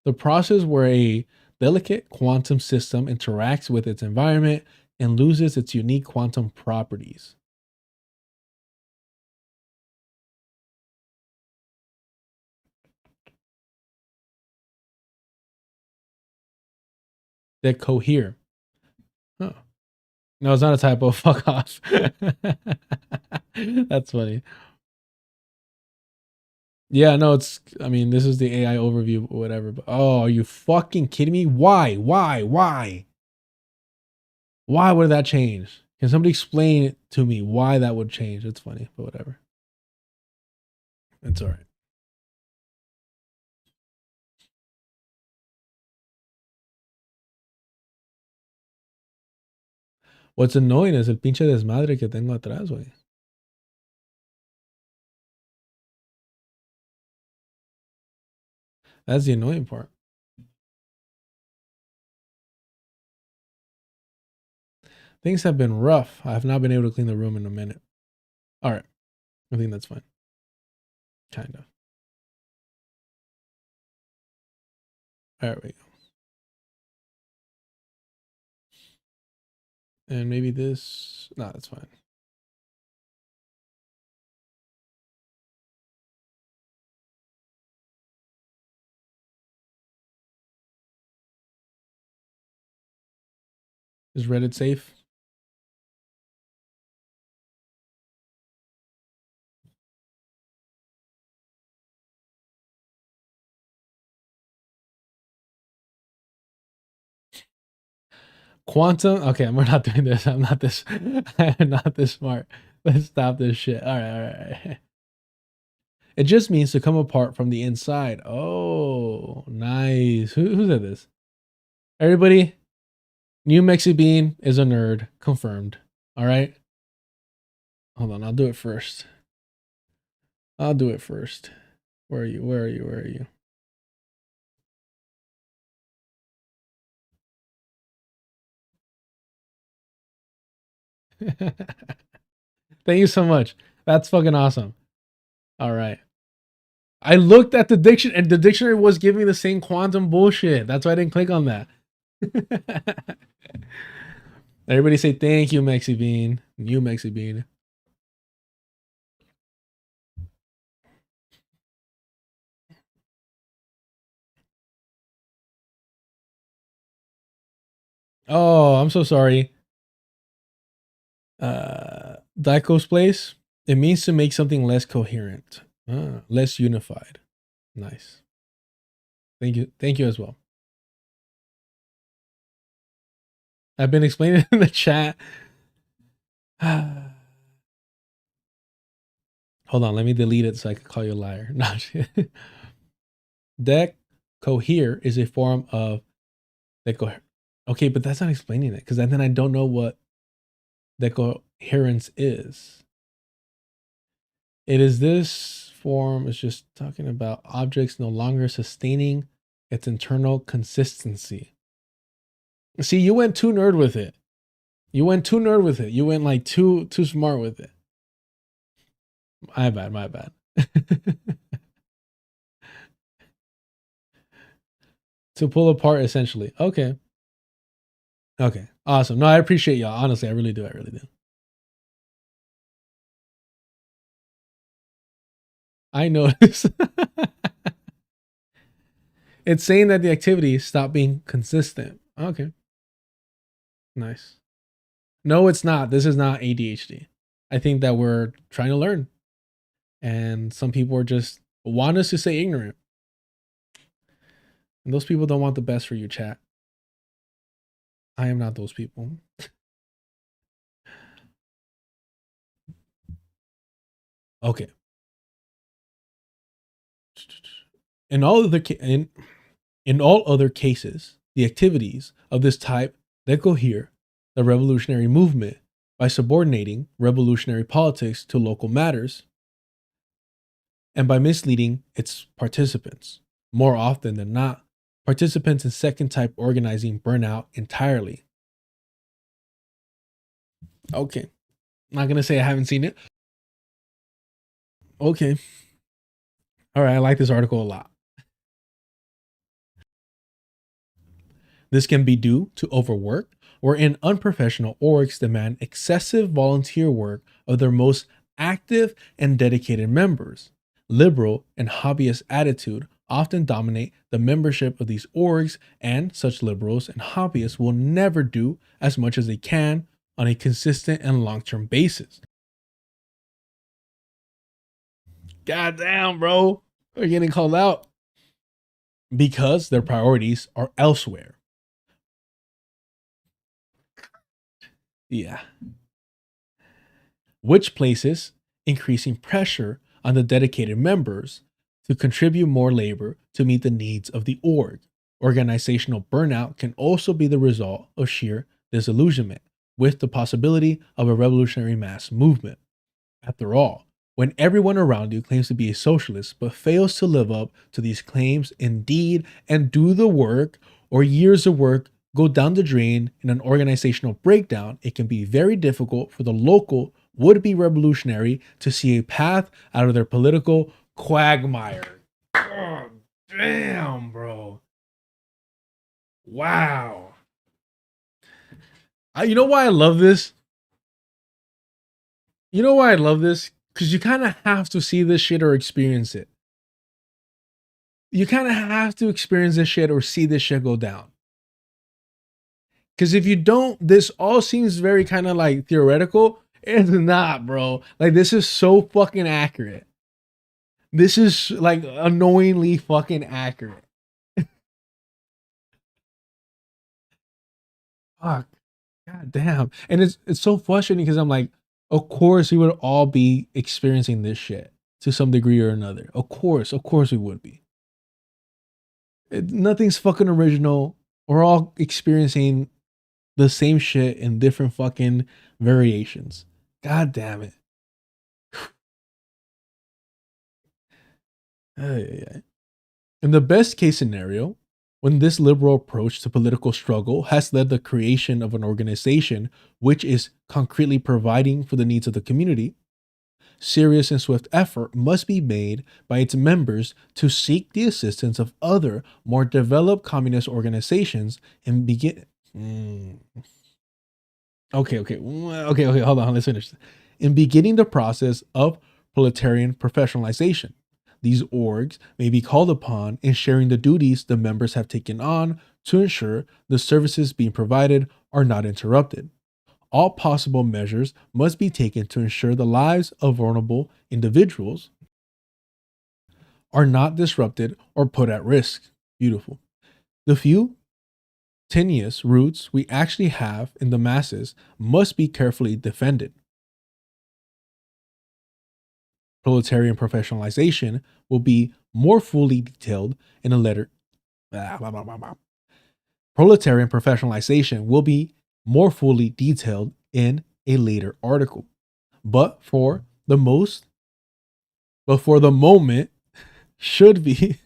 The process where a delicate quantum system interacts with its environment and loses its unique quantum properties. That cohere. Oh. No, it's not a typo. Fuck off. That's funny. Yeah, no, this is the AI overview or whatever. But, oh, are you fucking kidding me? Why? Why would that change? Can somebody explain it to me why that would change? It's funny, but whatever. It's all right. What's annoying is el pinche desmadre que tengo atrás, güey. That's the annoying part. Things have been rough. I have not been able to clean the room in a minute. All right. I think that's fine. Kind of. There we go. And maybe this. No, that's fine. Is Reddit safe? Quantum. Okay, we're not doing this. I'm not this. I'm not this smart. Let's stop this shit. All right, all right. It just means to come apart from the inside. Oh, nice. Who said this? Everybody, New Mexi Bean is a nerd. Confirmed. All right. Hold on. I'll do it first. I'll do it first. Where are you? Where are you? Where are you? Thank you so much. That's fucking awesome. All right. I looked at the dictionary and the dictionary was giving me the same quantum bullshit. That's why I didn't click on that. Everybody say thank you, Mexi Bean. New Mexi Bean. Oh, I'm so sorry. Daiko's place. It means to make something less coherent, less unified. Nice. Thank you. Thank you as well. I've been explaining in the chat. Hold on, let me delete it so I can call you a liar. No. Decohere is a form of decoher. Okay, but that's not explaining it because then I don't know what decoherence is. It is this form is just talking about objects no longer sustaining its internal consistency. See, you went too nerd with it. You went too nerd with it. You went like too smart with it. My bad, my bad. To pull apart, essentially. Okay. Okay. Awesome. No, I appreciate y'all. Honestly, I really do. I really do. I noticed. It's saying that the activity stopped being consistent. Okay. Nice. No, it's not. This is not ADHD. I think that we're trying to learn. And some people are just want us to say ignorant. And those people don't want the best for you, chat. I am not those people. Okay. In all other cases, the activities of this type that cohere the revolutionary movement by subordinating revolutionary politics to local matters and by misleading its participants. More often than not, participants in second type organizing burn out entirely. Okay. I'm not going to say I haven't seen it. Okay. All right. I like this article a lot. This can be due to overwork, wherein unprofessional orgs demand excessive volunteer work of their most active and dedicated members. Liberal and hobbyist attitude often dominate the membership of these orgs, and such liberals and hobbyists will never do as much as they can on a consistent and long-term basis. God damn, bro. They're getting called out because their priorities are elsewhere. Yeah. Which places increasing pressure on the dedicated members to contribute more labor to meet the needs of the org. Organizational burnout can also be the result of sheer disillusionment with the possibility of a revolutionary mass movement. After all, when everyone around you claims to be a socialist but fails to live up to these claims in deed and do the work, or years of work go down the drain in an organizational breakdown, it can be very difficult for the local would-be revolutionary to see a path out of their political quagmire. Oh, damn, bro. Wow. You know why I love this? You know why I love this? Because you kind of have to see this shit or experience it. You kind of have to experience this shit or see this shit go down. Because if you don't, this all seems very kind of like theoretical. It's not, bro. Like, this is so fucking accurate. This is like annoyingly fucking accurate. Fuck. God damn. And it's so frustrating because I'm like, of course we would all be experiencing this shit to some degree or another. Of course we would be. Nothing's fucking original. We're all experiencing the same shit in different fucking variations. God damn it. In the best case scenario, when this liberal approach to political struggle has led the creation of an organization which is concretely providing for the needs of the community, serious and swift effort must be made by its members to seek the assistance of other, more developed communist organizations and begin. Okay, hold on, let's finish. In beginning the process of proletarian professionalization, these orgs may be called upon in sharing the duties the members have taken on to ensure the services being provided are not interrupted. All possible measures must be taken to ensure the lives of vulnerable individuals are not disrupted or put at risk. Beautiful. The few tenuous roots we actually have in the masses must be carefully defended. Proletarian professionalization will be more fully detailed in a letter. Proletarian professionalization will be more fully detailed in a later article. But for the moment should be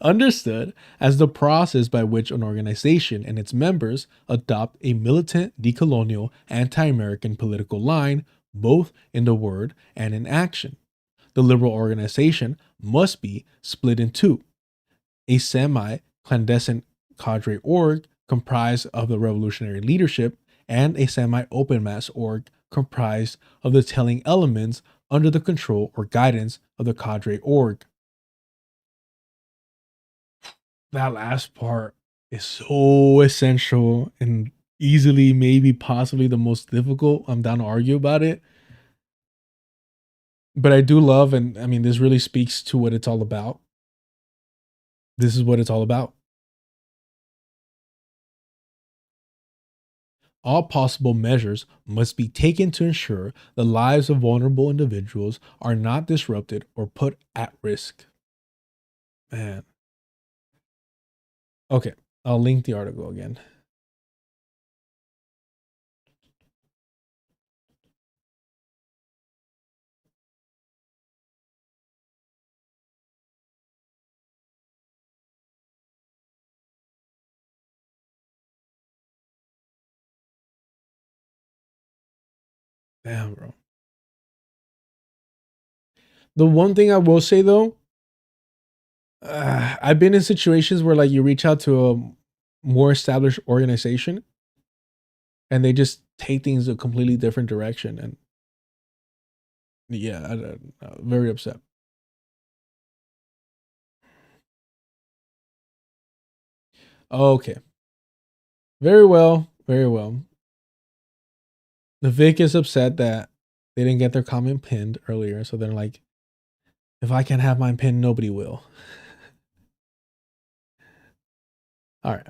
understood as the process by which an organization and its members adopt a militant, decolonial, anti-American political line, both in the word and in action. The liberal organization must be split in two: a semi-clandestine cadre org comprised of the revolutionary leadership and a semi-open mass org comprised of the telling elements under the control or guidance of the cadre org. That last part is so essential and easily, maybe possibly the most difficult. I'm down to argue about it. But I do love, and I mean, this really speaks to what it's all about. This is what it's all about. All possible measures must be taken to ensure the lives of vulnerable individuals are not disrupted or put at risk. Man. Okay, I'll link the article again. Damn, bro. The one thing I will say though, I've been in situations where like you reach out to a more established organization and they just take things a completely different direction, and yeah, I'm very upset. Okay. Very well. Very well. The Vic is upset that they didn't get their comment pinned earlier, so they're like, if I can't have mine pinned, nobody will. All right.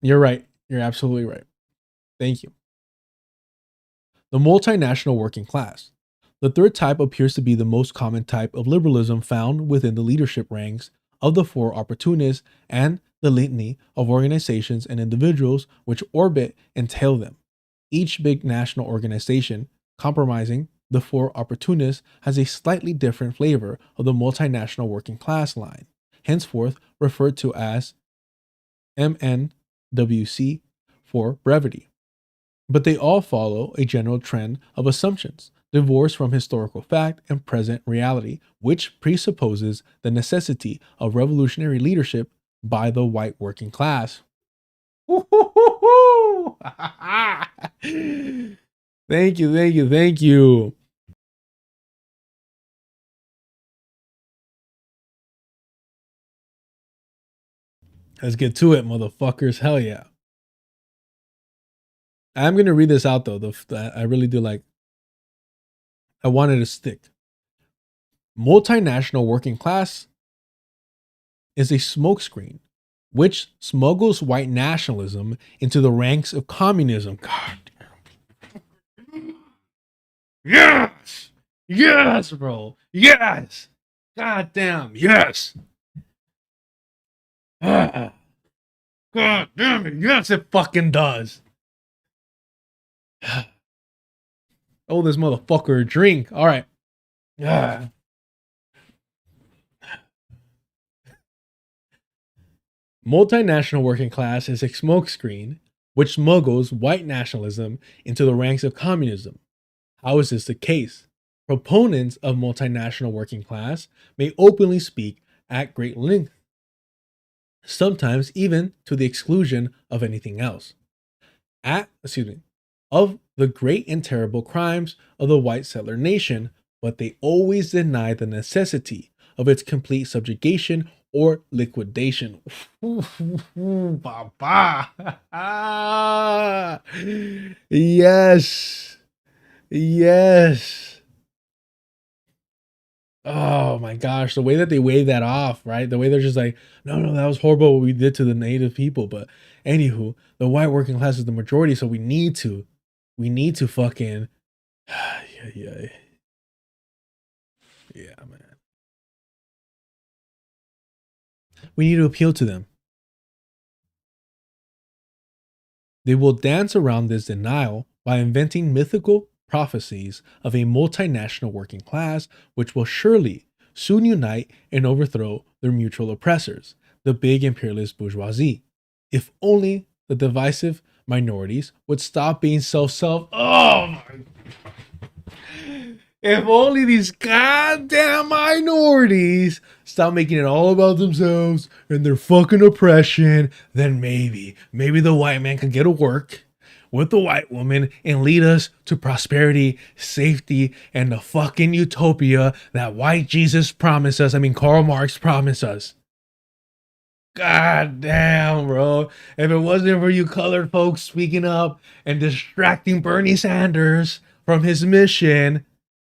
You're right. You're absolutely right. Thank you. The multinational working class. The third type appears to be the most common type of liberalism found within the leadership ranks of the four opportunists and the litany of organizations and individuals which orbit and tail them. Each big national organization comprising the four opportunists has a slightly different flavor of the multinational working class line, henceforth referred to as MNWC for brevity. But they all follow a general trend of assumptions, divorced from historical fact and present reality, which presupposes the necessity of revolutionary leadership by the white working class. Thank you, thank you, thank you. Let's get to it, motherfuckers. Hell yeah. I'm gonna read this out though. I really do like. I wanted to stick. Multinational working class is a smokescreen which smuggles white nationalism into the ranks of communism. God damn. Yes! Yes, bro. Yes! God damn, yes! God damn it. Yes, it fucking does. Oh, this motherfucker a drink. All right. Multinational working class is a smokescreen which smuggles white nationalism into the ranks of communism. How is this the case? Proponents of multinational working class may openly speak at great length, sometimes even to the exclusion of anything else. Of the great and terrible crimes of the white settler nation, but they always deny the necessity of its complete subjugation or liquidation. Papa. Yes. Yes. Oh my gosh, the way that they wave that off, right? The way they're just like, no, that was horrible what we did to the native people. But anywho, the white working class is the majority, so we need to fucking yeah, man. We need to appeal to them. They will dance around this denial by inventing mythical prophecies of a multinational working class, which will surely soon unite and overthrow their mutual oppressors, the big imperialist bourgeoisie. If only the divisive minorities would stop being oh my. If only these goddamn minorities stop making it all about themselves and their fucking oppression, then maybe the white man can get to work with the white woman and lead us to prosperity, safety, and the fucking utopia that white Jesus promised us. I mean, Karl Marx promised us. God damn, bro. If it wasn't for you colored folks speaking up and distracting Bernie Sanders from his mission,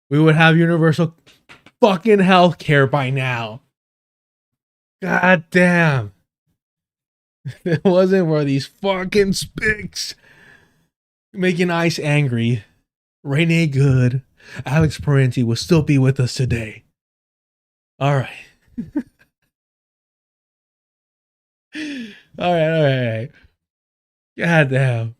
we would have universal fucking health care by now. God damn. If it wasn't for these fucking spics making ICE angry, Rene Good, Alex Parenti will still be with us today. All right. All right. God damn.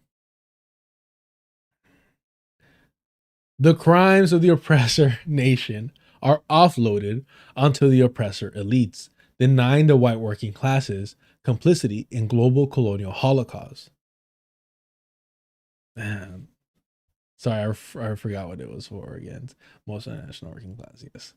The crimes of the oppressor nation are offloaded onto the oppressor elites, denying the white working classes complicity in global colonial holocaust. Man. Sorry, I forgot what it was for again. Multinational working class, yes.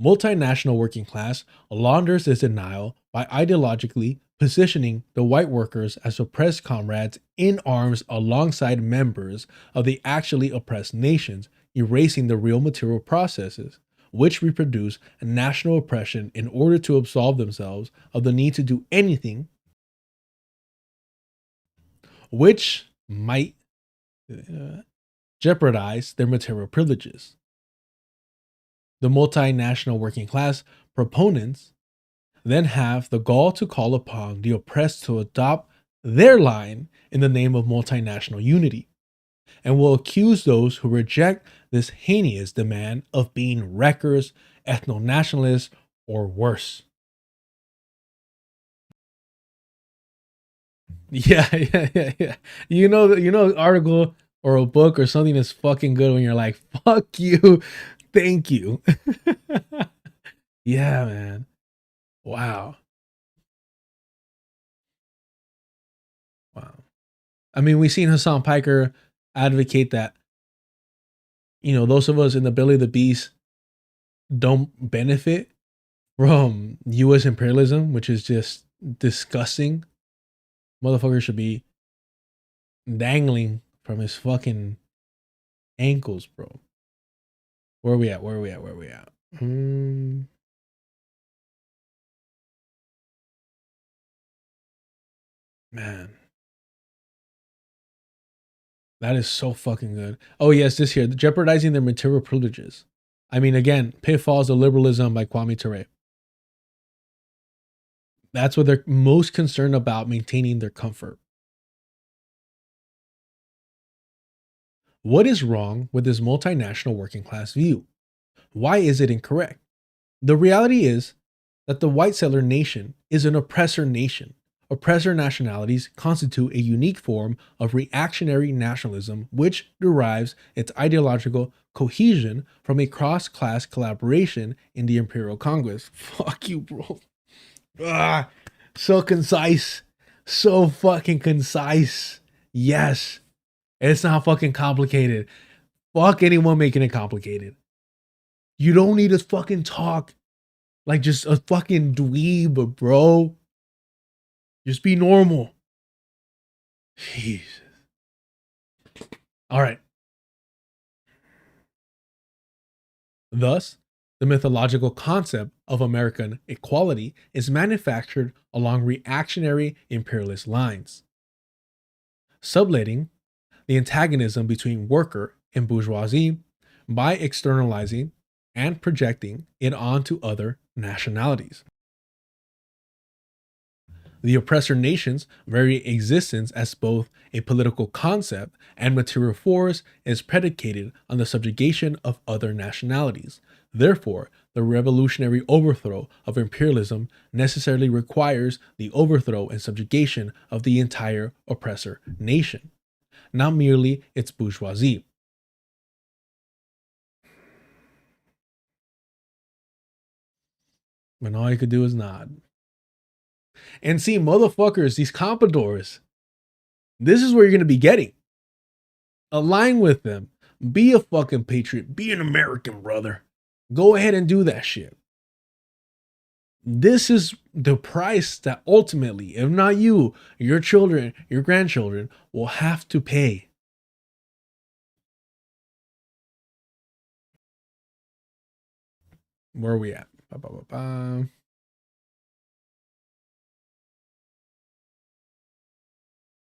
Multinational working class launders its denial by ideologically positioning the white workers as oppressed comrades in arms alongside members of the actually oppressed nations, erasing the real material processes which reproduce national oppression in order to absolve themselves of the need to do anything which might jeopardize their material privileges. The multinational working class proponents then have the gall to call upon the oppressed to adopt their line in the name of multinational unity, and will accuse those who reject this heinous demand of being wreckers, ethno-nationalists, or worse. Yeah. You know, an article or a book or something that's fucking good when you're like, fuck you, thank you. Yeah, man. Wow. I mean, we've seen Hassan Piker advocate that, those of us in the belly of the beast don't benefit from U.S. imperialism, which is just disgusting. Motherfucker should be dangling from his fucking ankles, bro. Where are we at? Man. That is so fucking good. Oh, yes, this here. Jeopardizing their material privileges. I mean, again, pitfalls of liberalism by Kwame Ture. That's what they're most concerned about, maintaining their comfort. What is wrong with this multinational working class view? Why is it incorrect? The reality is that the white settler nation is an oppressor nation. Oppressor nationalities constitute a unique form of reactionary nationalism which derives its ideological cohesion from a cross-class collaboration in the Imperial Congress. Fuck you, bro. So concise. So fucking concise. Yes. It's not fucking complicated. Fuck anyone making it complicated. You don't need to fucking talk like just a fucking dweeb, bro. Just be normal. Jesus. All right. Thus, the mythological concept of American equality is manufactured along reactionary imperialist lines, subletting the antagonism between worker and bourgeoisie by externalizing and projecting it onto other nationalities. The oppressor nation's very existence as both a political concept and material force is predicated on the subjugation of other nationalities. Therefore, the revolutionary overthrow of imperialism necessarily requires the overthrow and subjugation of the entire oppressor nation, not merely its bourgeoisie. When all you could do is nod. And see, motherfuckers, these compradors, this is where you're going to be getting. Align with them. Be a fucking patriot. Be an American, brother. Go ahead and do that shit. This is the price that ultimately, if not you, your children, your grandchildren will have to pay. Where are we at?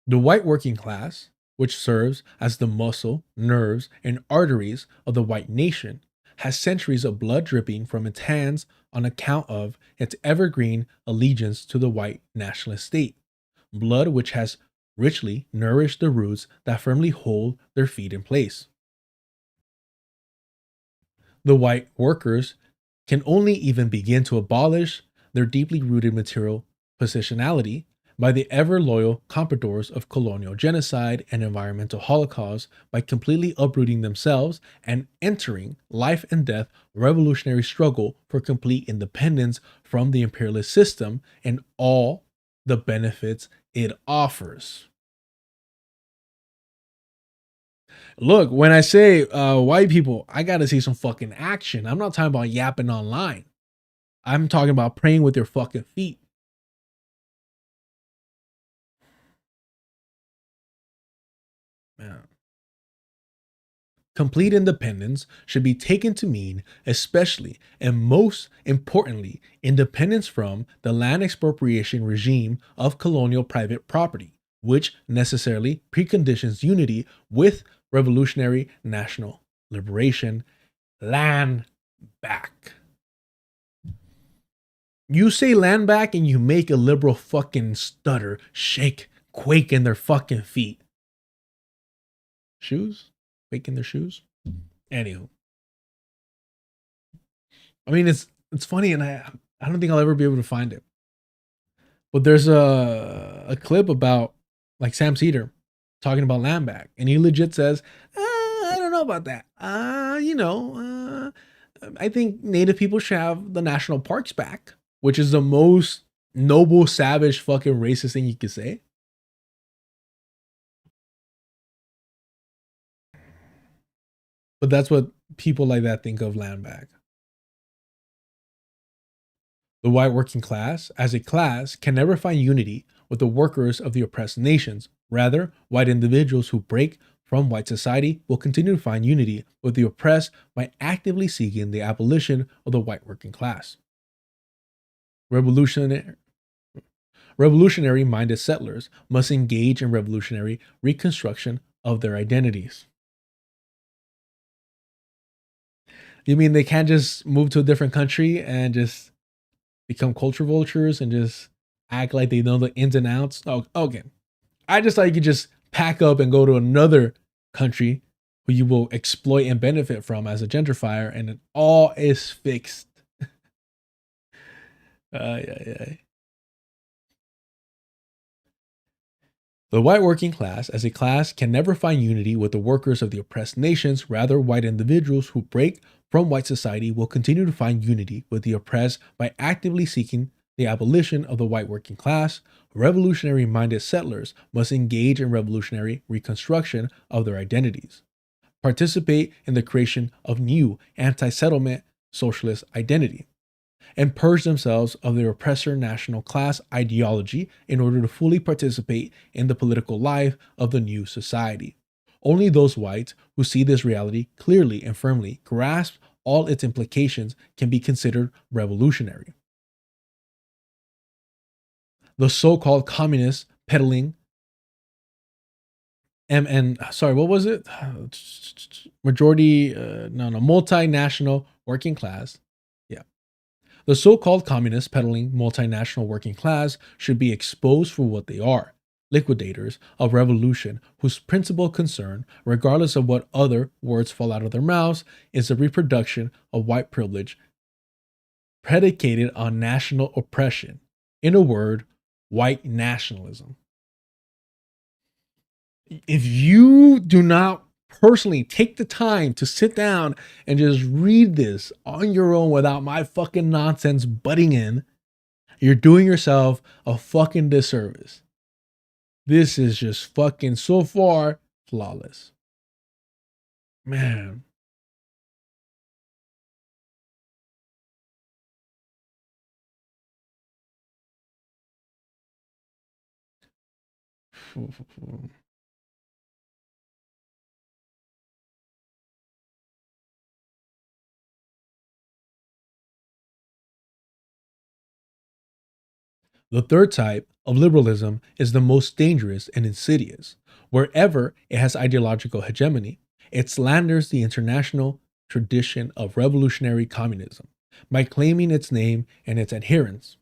The white working class, which serves as the muscle, nerves, and arteries of the white nation, has centuries of blood dripping from its hands on account of its evergreen allegiance to the white nationalist state, blood which has richly nourished the roots that firmly hold their feet in place. The white workers can only even begin to abolish their deeply rooted material positionality by the ever-loyal compradors of colonial genocide and environmental holocaust by completely uprooting themselves and entering life and death revolutionary struggle for complete independence from the imperialist system and all the benefits it offers. Look, when I say white people, I gotta see some fucking action. I'm not talking about yapping online. I'm talking about praying with your fucking feet. Man. Complete independence should be taken to mean, especially and most importantly, independence from the land expropriation regime of colonial private property, which necessarily preconditions unity with revolutionary national liberation. Land back. You say land back and you make a liberal fucking stutter, shake, quake in their fucking feet. Shoes? Quake in their shoes? Anywho. I mean, it's funny, and I don't think I'll ever be able to find it. But there's a clip about like Sam Seder talking about land back, and he legit says, I don't know about that. I think Native people should have the national parks back, which is the most noble, savage, fucking racist thing you could say. But that's what people like that think of land back. The white working class, as a class, can never find unity with the workers of the oppressed nations. Rather, white individuals who break from white society will continue to find unity with the oppressed by actively seeking the abolition of the white working class. Revolutionary-minded settlers must engage in revolutionary reconstruction of their identities. You mean they can't just move to a different country and just become culture vultures and just act like they know the ins and outs? Oh, okay. I just thought you could just pack up and go to another country who you will exploit and benefit from as a gentrifier, and it all is fixed. The white working class as a class can never find unity with the workers of the oppressed nations. Rather, white individuals who break from white society will continue to find unity with the oppressed by actively seeking the abolition of the white working class. Revolutionary-minded settlers must engage in revolutionary reconstruction of their identities, participate in the creation of new anti-settlement socialist identity, and purge themselves of their oppressor national class ideology in order to fully participate in the political life of the new society. Only those whites who see this reality clearly and firmly, grasp all its implications, can be considered revolutionary. The so-called communists peddling multinational working class. The so-called communists peddling multinational working class should be exposed for what they are, liquidators of revolution whose principal concern, regardless of what other words fall out of their mouths, is the reproduction of white privilege predicated on national oppression. In a word, white nationalism. If you do not personally take the time to sit down and just read this on your own without my fucking nonsense butting in, you're doing yourself a fucking disservice. This is just fucking so far flawless. Man. The third type of liberalism is the most dangerous and insidious. Wherever it has ideological hegemony, it slanders the international tradition of revolutionary communism by claiming its name and its adherence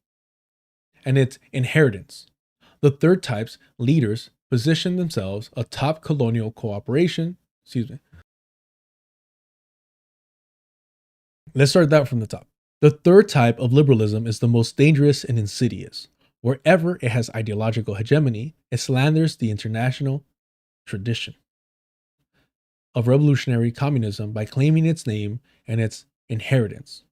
and its inheritance. The third type's leaders position themselves atop colonial cooperation. Let's start that from the top. The third type of liberalism is the most dangerous and insidious. Wherever it has ideological hegemony, it slanders the international tradition of revolutionary communism by claiming its name and its inheritance.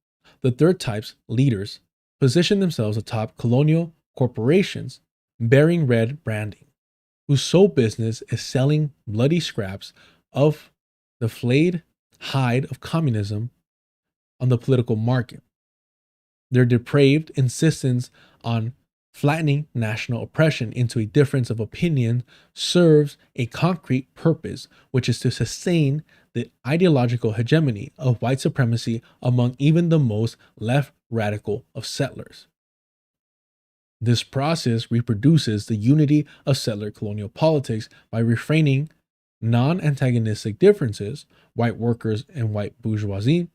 The third type's leaders position themselves atop colonial corporations bearing red branding, whose sole business is selling bloody scraps of the flayed hide of communism on the political market. Their depraved insistence on flattening national oppression into a difference of opinion serves a concrete purpose, which is to sustain the ideological hegemony of white supremacy among even the most left radical of settlers. This process reproduces the unity of settler colonial politics by refraining non-antagonistic differences, white workers and white bourgeoisie,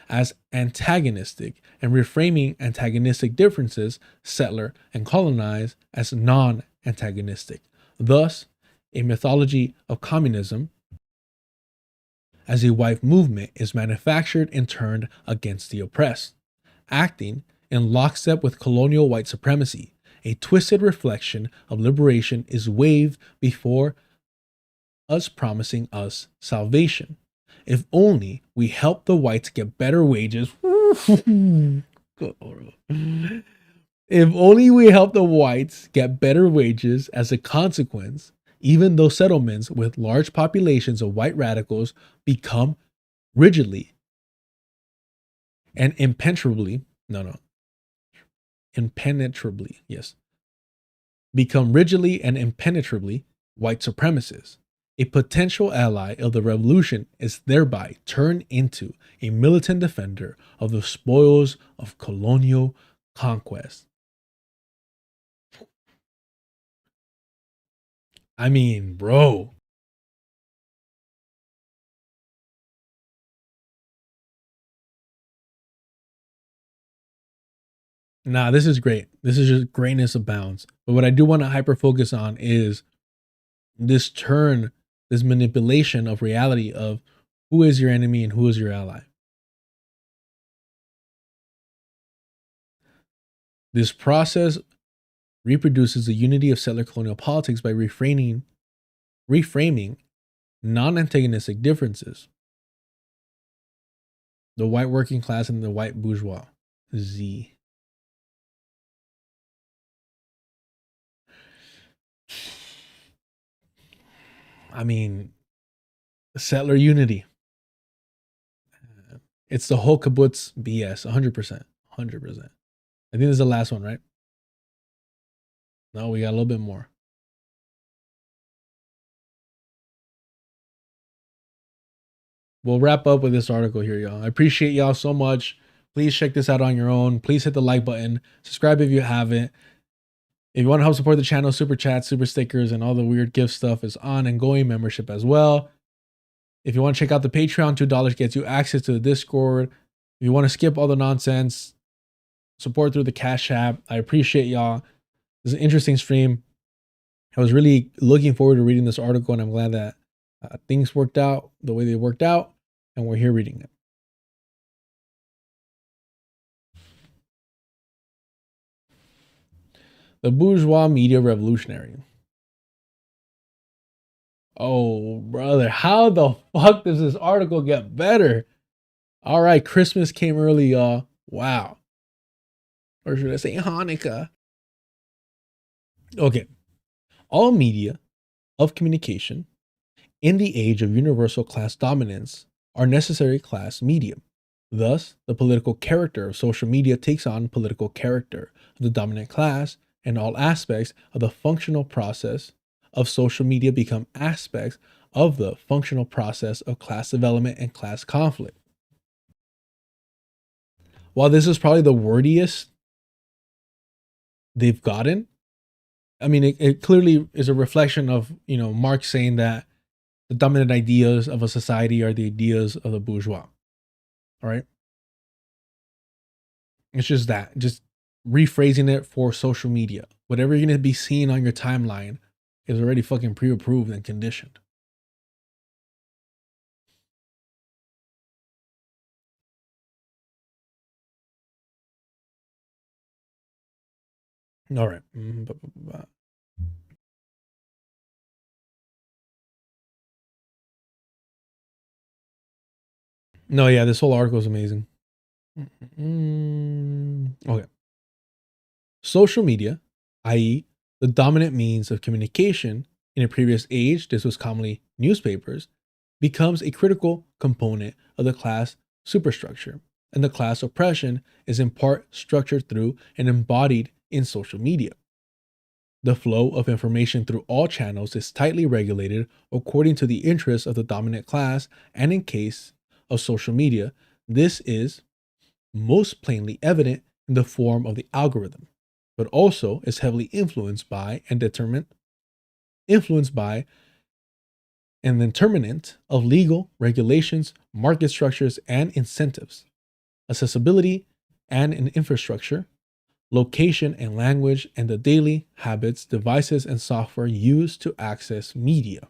as antagonistic, and reframing antagonistic differences, settler and colonized, as non-antagonistic. Thus, a mythology of communism as a white movement is manufactured and turned against the oppressed. Acting in lockstep with colonial white supremacy, a twisted reflection of liberation is waved before us, promising us salvation. If only we help the whites get better wages. If only we help the whites get better wages as a consequence, even though settlements with large populations of white radicals become rigidly and impenetrably, become rigidly and impenetrably white supremacists. A potential ally of the revolution is thereby turned into a militant defender of the spoils of colonial conquest. I mean, bro. Nah, this is great. This is just greatness abounds. But what I do want to hyper focus on is this turn, this manipulation of reality of who is your enemy and who is your ally. This process reproduces the unity of settler colonial politics by reframing non-antagonistic differences. The white working class and the white bourgeois. Z. I mean, settler unity. It's the whole kibbutz BS, 100%. 100%. I think this is the last one, right? No, we got a little bit more. We'll wrap up with this article here, y'all. I appreciate y'all so much. Please check this out on your own. Please hit the like button. Subscribe if you haven't. If you want to help support the channel, super chats, super stickers, and all the weird gift stuff is on and going membership as well. If you want to check out the Patreon, $2 gets you access to the Discord. If you want to skip all the nonsense, support through the Cash App. I appreciate y'all. This is an interesting stream. I was really looking forward to reading this article, and I'm glad that things worked out the way they worked out, and we're here reading it. The bourgeois media revolutionary. Oh, brother, how the fuck does this article get better? All right, Christmas came early, y'all. Wow. Or should I say Hanukkah? Okay. All media of communication in the age of universal class dominance are necessary class medium. Thus, the political character of social media takes on political character of the dominant class, and all aspects of the functional process of social media become aspects of the functional process of class development and class conflict. While this is probably the wordiest they've gotten, I mean, it clearly is a reflection of, you know, Marx saying that the dominant ideas of a society are the ideas of the bourgeois. All right. It's just that, just rephrasing it for social media. Whatever you're going to be seeing on your timeline is already fucking pre-approved and conditioned. All right. No, yeah, this whole article is amazing. Okay. Social media, i.e., the dominant means of communication in a previous age, this was commonly newspapers, becomes a critical component of the class superstructure, and the class oppression is in part structured through and embodied in social media. The flow of information through all channels is tightly regulated according to the interests of the dominant class, and in case of social media, this is most plainly evident in the form of the algorithm, but also is heavily influenced by and determinant of legal regulations, market structures, and incentives, accessibility and an infrastructure, location and language, and the daily habits, devices, and software used to access media.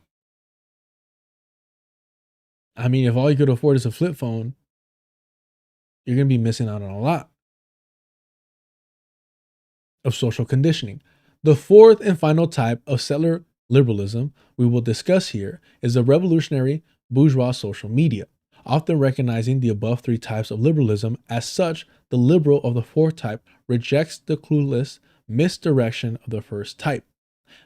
I mean, if all you could afford is a flip phone, you're going to be missing out on a lot of social conditioning. The fourth and final type of settler liberalism we will discuss here is the revolutionary bourgeois social media. Often recognizing the above three types of liberalism as such, the liberal of the fourth type rejects the clueless misdirection of the first type,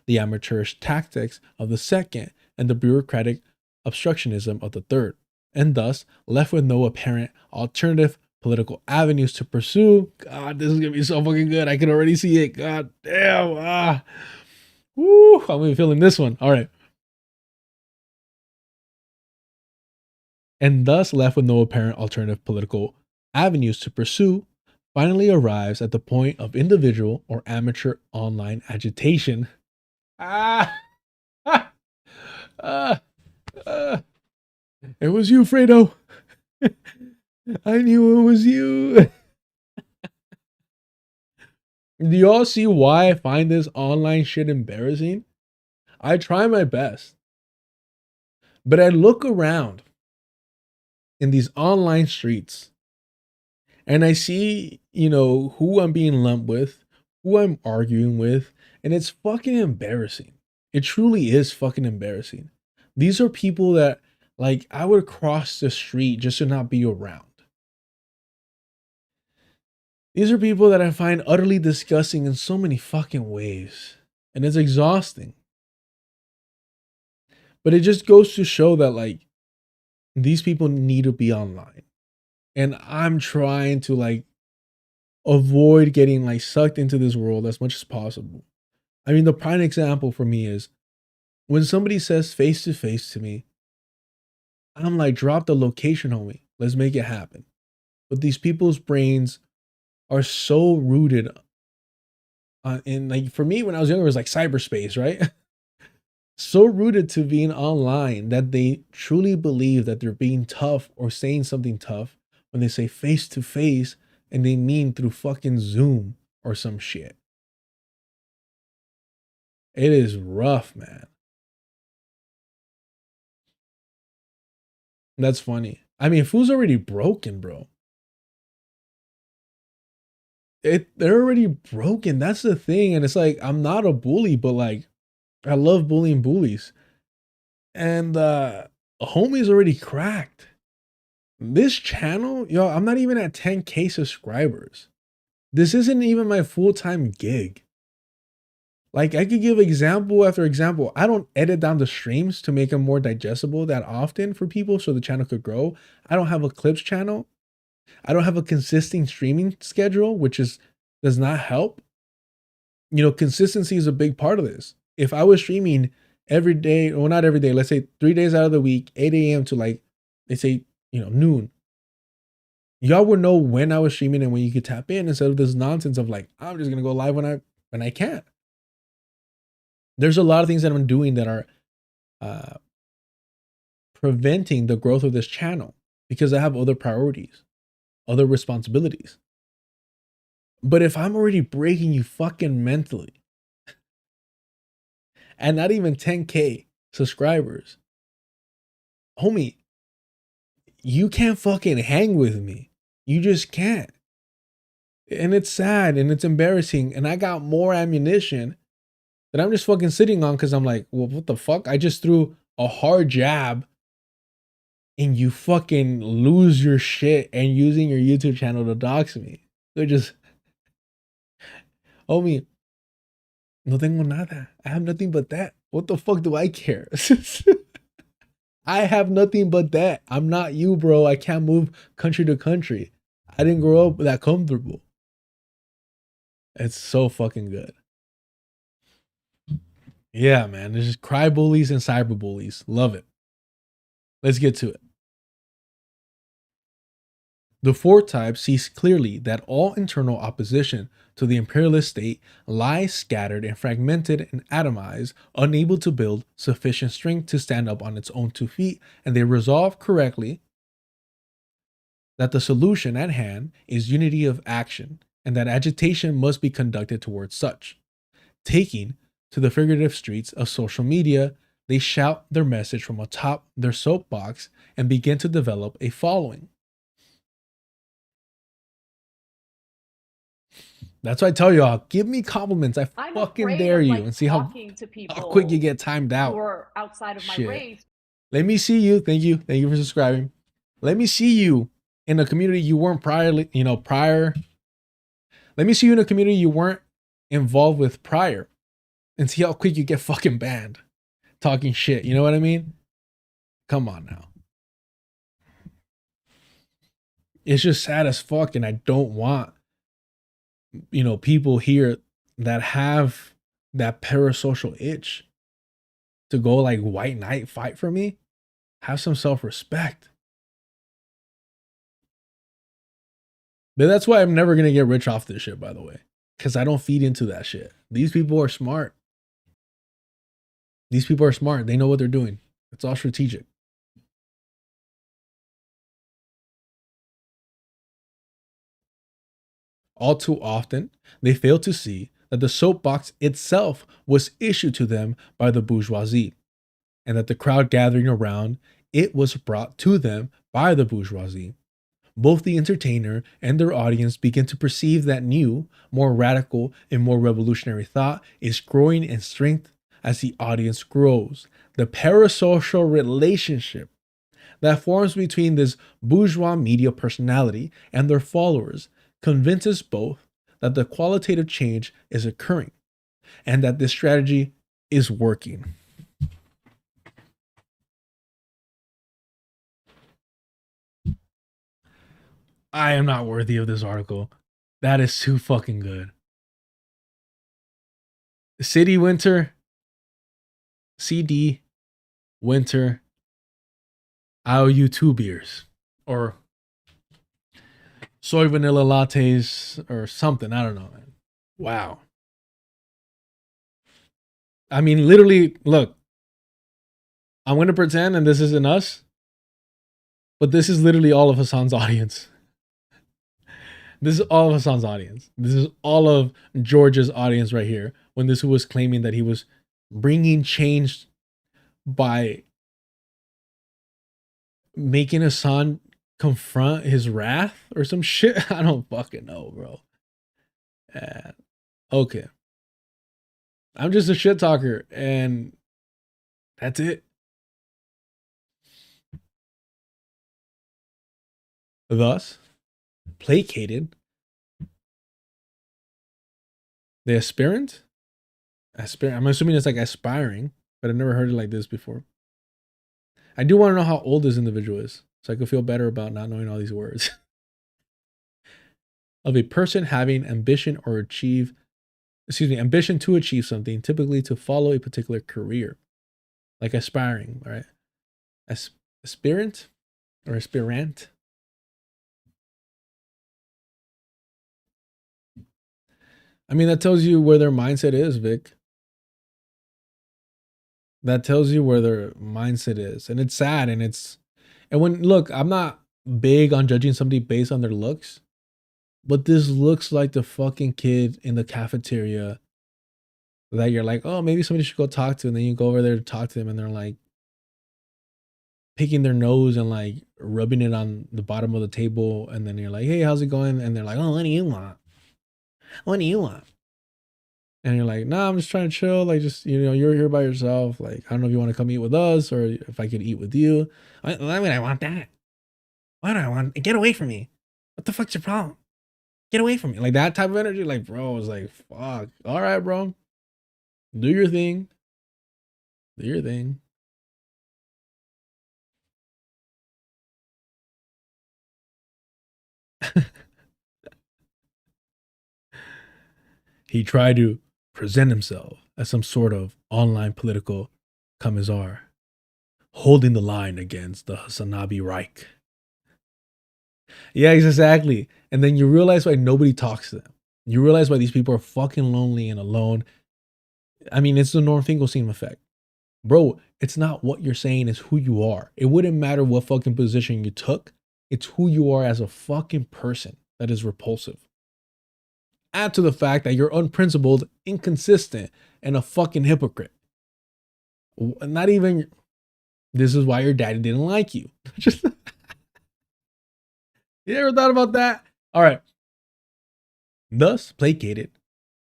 the amateurish tactics of the second, and the bureaucratic obstructionism of the third, and thus left with no apparent alternative political avenues to pursue. God, this is gonna be so fucking good. I can already see it. God damn. Woo, I'm really feeling this one. All right. And thus left with no apparent alternative political avenues to pursue, finally arrives at the point of individual or amateur online agitation. Ah, it was you, Fredo. I knew it was you. Do y'all see why I find this online shit embarrassing? I try my best. But I look around in these online streets and I see, who I'm being lumped with, who I'm arguing with, and it's fucking embarrassing. It truly is fucking embarrassing. These are people that, like, I would cross the street just to not be around. These are people that I find utterly disgusting in so many fucking ways. And it's exhausting. But it just goes to show that, like, these people need to be online. And I'm trying to, like, avoid getting, like, sucked into this world as much as possible. I mean, the prime example for me is when somebody says face to face to me, I'm like, drop the location, homie. Let's make it happen. But these people's brains are so rooted in, like, for me, when I was younger, it was like cyberspace, right? So rooted to being online that they truly believe that they're being tough or saying something tough when they say face to face and they mean through fucking Zoom or some shit. It is rough, man. That's funny. I mean, fool's already broken, bro. They're already broken. That's the thing. And it's like, I'm not a bully, but like, I love bullying bullies. And homie's already cracked. This channel, yo, I'm not even at 10K subscribers. This isn't even my full-time gig. Like, I could give example after example. I don't edit down the streams to make them more digestible that often for people so the channel could grow. I don't have a clips channel. I don't have a consistent streaming schedule, which does not help. Consistency is a big part of this. If I was streaming every day, or not every day, let's say 3 days out of the week, 8 a.m. to, like, they say, noon, y'all would know when I was streaming and when you could tap in, instead of this nonsense of like, I'm just gonna go live when I can. There's a lot of things that I'm doing that are preventing the growth of this channel because I have other priorities, other responsibilities. But if I'm already breaking you fucking mentally and not even 10K subscribers, homie, you can't fucking hang with me. You just can't. And it's sad and it's embarrassing. And I got more ammunition that I'm just fucking sitting on because I'm like, well, what the fuck? I just threw a hard jab and you fucking lose your shit and using your YouTube channel to dox me. They're just, homie, no tengo nada. I have nothing but that. What the fuck do I care? I have nothing but that. I'm not you, bro. I can't move country to country. I didn't grow up that comfortable. It's so fucking good. Yeah, man. There's just cry bullies and cyber bullies. Love it. Let's get to it. The fourth type sees clearly that all internal opposition to the imperialist state lies scattered and fragmented and atomized, unable to build sufficient strength to stand up on its own 2 feet, and they resolve correctly that the solution at hand is unity of action, and that agitation must be conducted towards such. Taking to the figurative streets of social media, they shout their message from atop their soapbox and begin to develop a following. That's why I tell y'all, give me compliments. I fucking dare you, and see how quick you get timed out. Who are outside of my race. Let me see you. Thank you. Thank you for subscribing. Let me see you in a community you weren't prior. Let me see you in a community you weren't involved with prior, and see how quick you get fucking banned. Talking shit. You know what I mean? Come on now. It's just sad as fuck, and I don't want people here that have that parasocial itch to go like white knight fight for me, have some self-respect. But that's why I'm never gonna get rich off this shit, by the way, because I don't feed into that shit. These people are smart. These people are smart. They know what they're doing. It's all strategic. All too often, they fail to see that the soapbox itself was issued to them by the bourgeoisie, and that the crowd gathering around it was brought to them by the bourgeoisie. Both the entertainer and their audience begin to perceive that new, more radical, and more revolutionary thought is growing in strength as the audience grows. The parasocial relationship that forms between this bourgeois media personality and their followers convinces both that the qualitative change is occurring and that this strategy is working. I am not worthy of this article. That is too fucking good. City Winter, CD Winter, IOU2 beers, or soy vanilla lattes, or something. I don't know, man. Wow. I mean, literally, look, I'm going to pretend, and this isn't us, but this is literally all of Hassan's audience. This is all of Hassan's audience. This is all of George's audience right here. When this was claiming that he was bringing change by making Hassan confront his wrath or some shit. I don't fucking know, bro. Okay. I'm just a shit talker, and that's it. Thus, placated, the aspirant? I'm assuming it's like aspiring, but I've never heard it like this before. I do want to know how old this individual is, so I could feel better about not knowing all these words. Of a person having ambition to achieve something, typically to follow a particular career, like aspiring, right? Aspirant or aspirant. I mean, that tells you where their mindset is, Vic. That tells you where their mindset is. And it's sad. And look, I'm not big on judging somebody based on their looks, but this looks like the fucking kid in the cafeteria that you're like, oh, maybe somebody should go talk to. And then you go over there to talk to them, and they're like picking their nose and like rubbing it on the bottom of the table. And then you're like, hey, how's it going? And they're like, oh, what do you want? What do you want? And you're like, nah, I'm just trying to chill. Like, just, you're here by yourself. Like, I don't know if you want to come eat with us or if I could eat with you. Why would I want that? Why do I want? Get away from me. What the fuck's your problem? Get away from me. Like that type of energy. Like, bro, I was like, fuck. All right, bro. Do your thing. Do your thing. He tried to present himself as some sort of online political commissar, holding the line against the Hassanabi Reich. Yeah, exactly. And then you realize why nobody talks to them. You realize why these people are fucking lonely and alone. I mean, it's the Norm Finkelstein effect. Bro, it's not what you're saying, it's who you are. It wouldn't matter what fucking position you took. It's who you are as a fucking person that is repulsive. Add to the fact that you're unprincipled, inconsistent, and a fucking hypocrite. Not even, this is why your daddy didn't like you. Just, you ever thought about that? All right. Thus placated,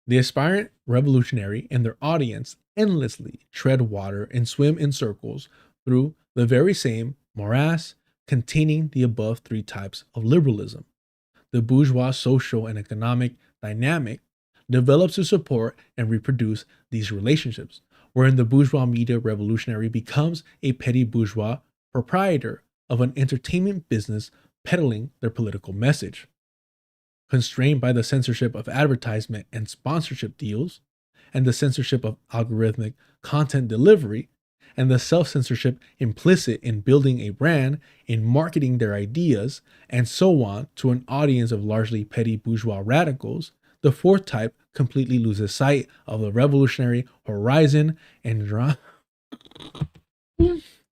the aspirant revolutionary and their audience endlessly tread water and swim in circles through the very same morass containing the above three types of liberalism. The bourgeois social and economic dynamic develops to support and reproduce these relationships, wherein the bourgeois media revolutionary becomes a petty bourgeois proprietor of an entertainment business peddling their political message. Constrained by the censorship of advertisement and sponsorship deals, and the censorship of algorithmic content delivery, and the self-censorship implicit in building a brand, in marketing their ideas, and so on to an audience of largely petty bourgeois radicals, the fourth type completely loses sight of the revolutionary horizon and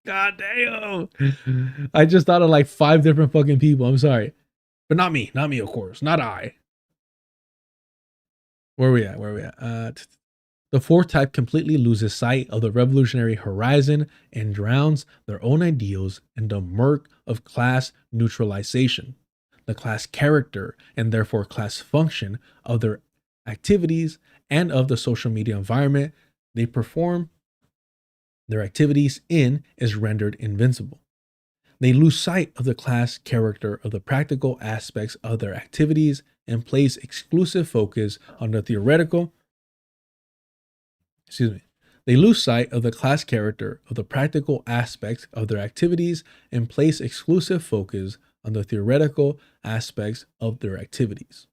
God damn. I just thought of like 5 different fucking people. I'm sorry. But not me, of course. Not I. Where are we at? The fourth type completely loses sight of the revolutionary horizon and drowns their own ideals in the murk of class neutralization, the class character and therefore class function of their activities and of the social media environment they perform their activities in is rendered invincible. They lose sight of the class character of the practical aspects of their activities and place exclusive focus on the theoretical. They lose sight of the class character of the practical aspects of their activities and place exclusive focus on the theoretical aspects of their activities.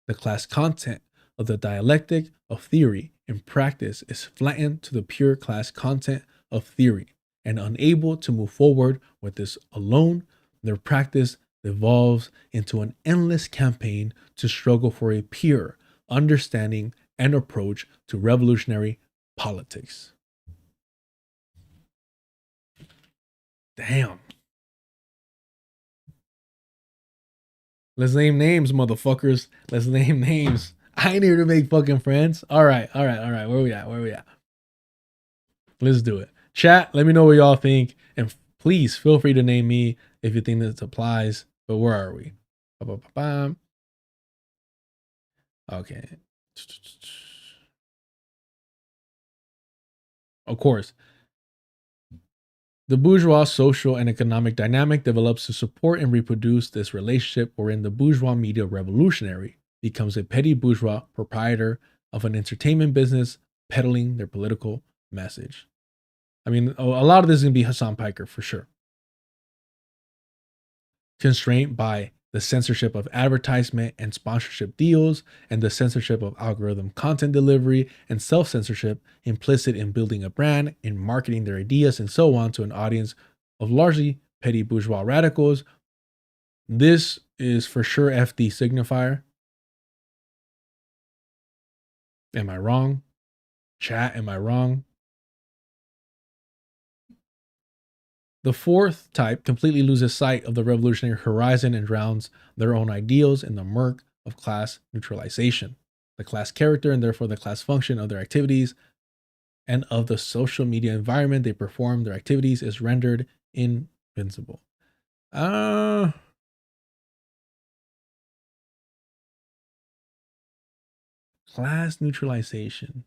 The class content of the dialectic of theory and practice is flattened to the pure class content of theory, and unable to move forward with this alone, their practice evolves into an endless campaign to struggle for a pure understanding and approach to revolutionary politics. Damn. Let's name names, motherfuckers. Let's name names. I ain't here to make fucking friends. All right. Where we at? Let's do it. Chat, let me know what y'all think. And please feel free to name me if you think this applies. But where are we? Okay. Of course. The bourgeois social and economic dynamic develops to support and reproduce this relationship wherein the bourgeois media revolutionary becomes a petty bourgeois proprietor of an entertainment business peddling their political message. I mean, a lot of this is going to be Hassan Piker for sure. Constrained by the censorship of advertisement and sponsorship deals, and the censorship of algorithm content delivery, and self-censorship implicit in building a brand, in marketing their ideas, and so on to an audience of largely petty bourgeois radicals. This is for sure FD signifier. Am I wrong? Chat, am I wrong? The fourth type completely loses sight of the revolutionary horizon and drowns their own ideals in the murk of class neutralization, the class character and therefore the class function of their activities and of the social media environment they perform their activities is rendered invincible. Class neutralization.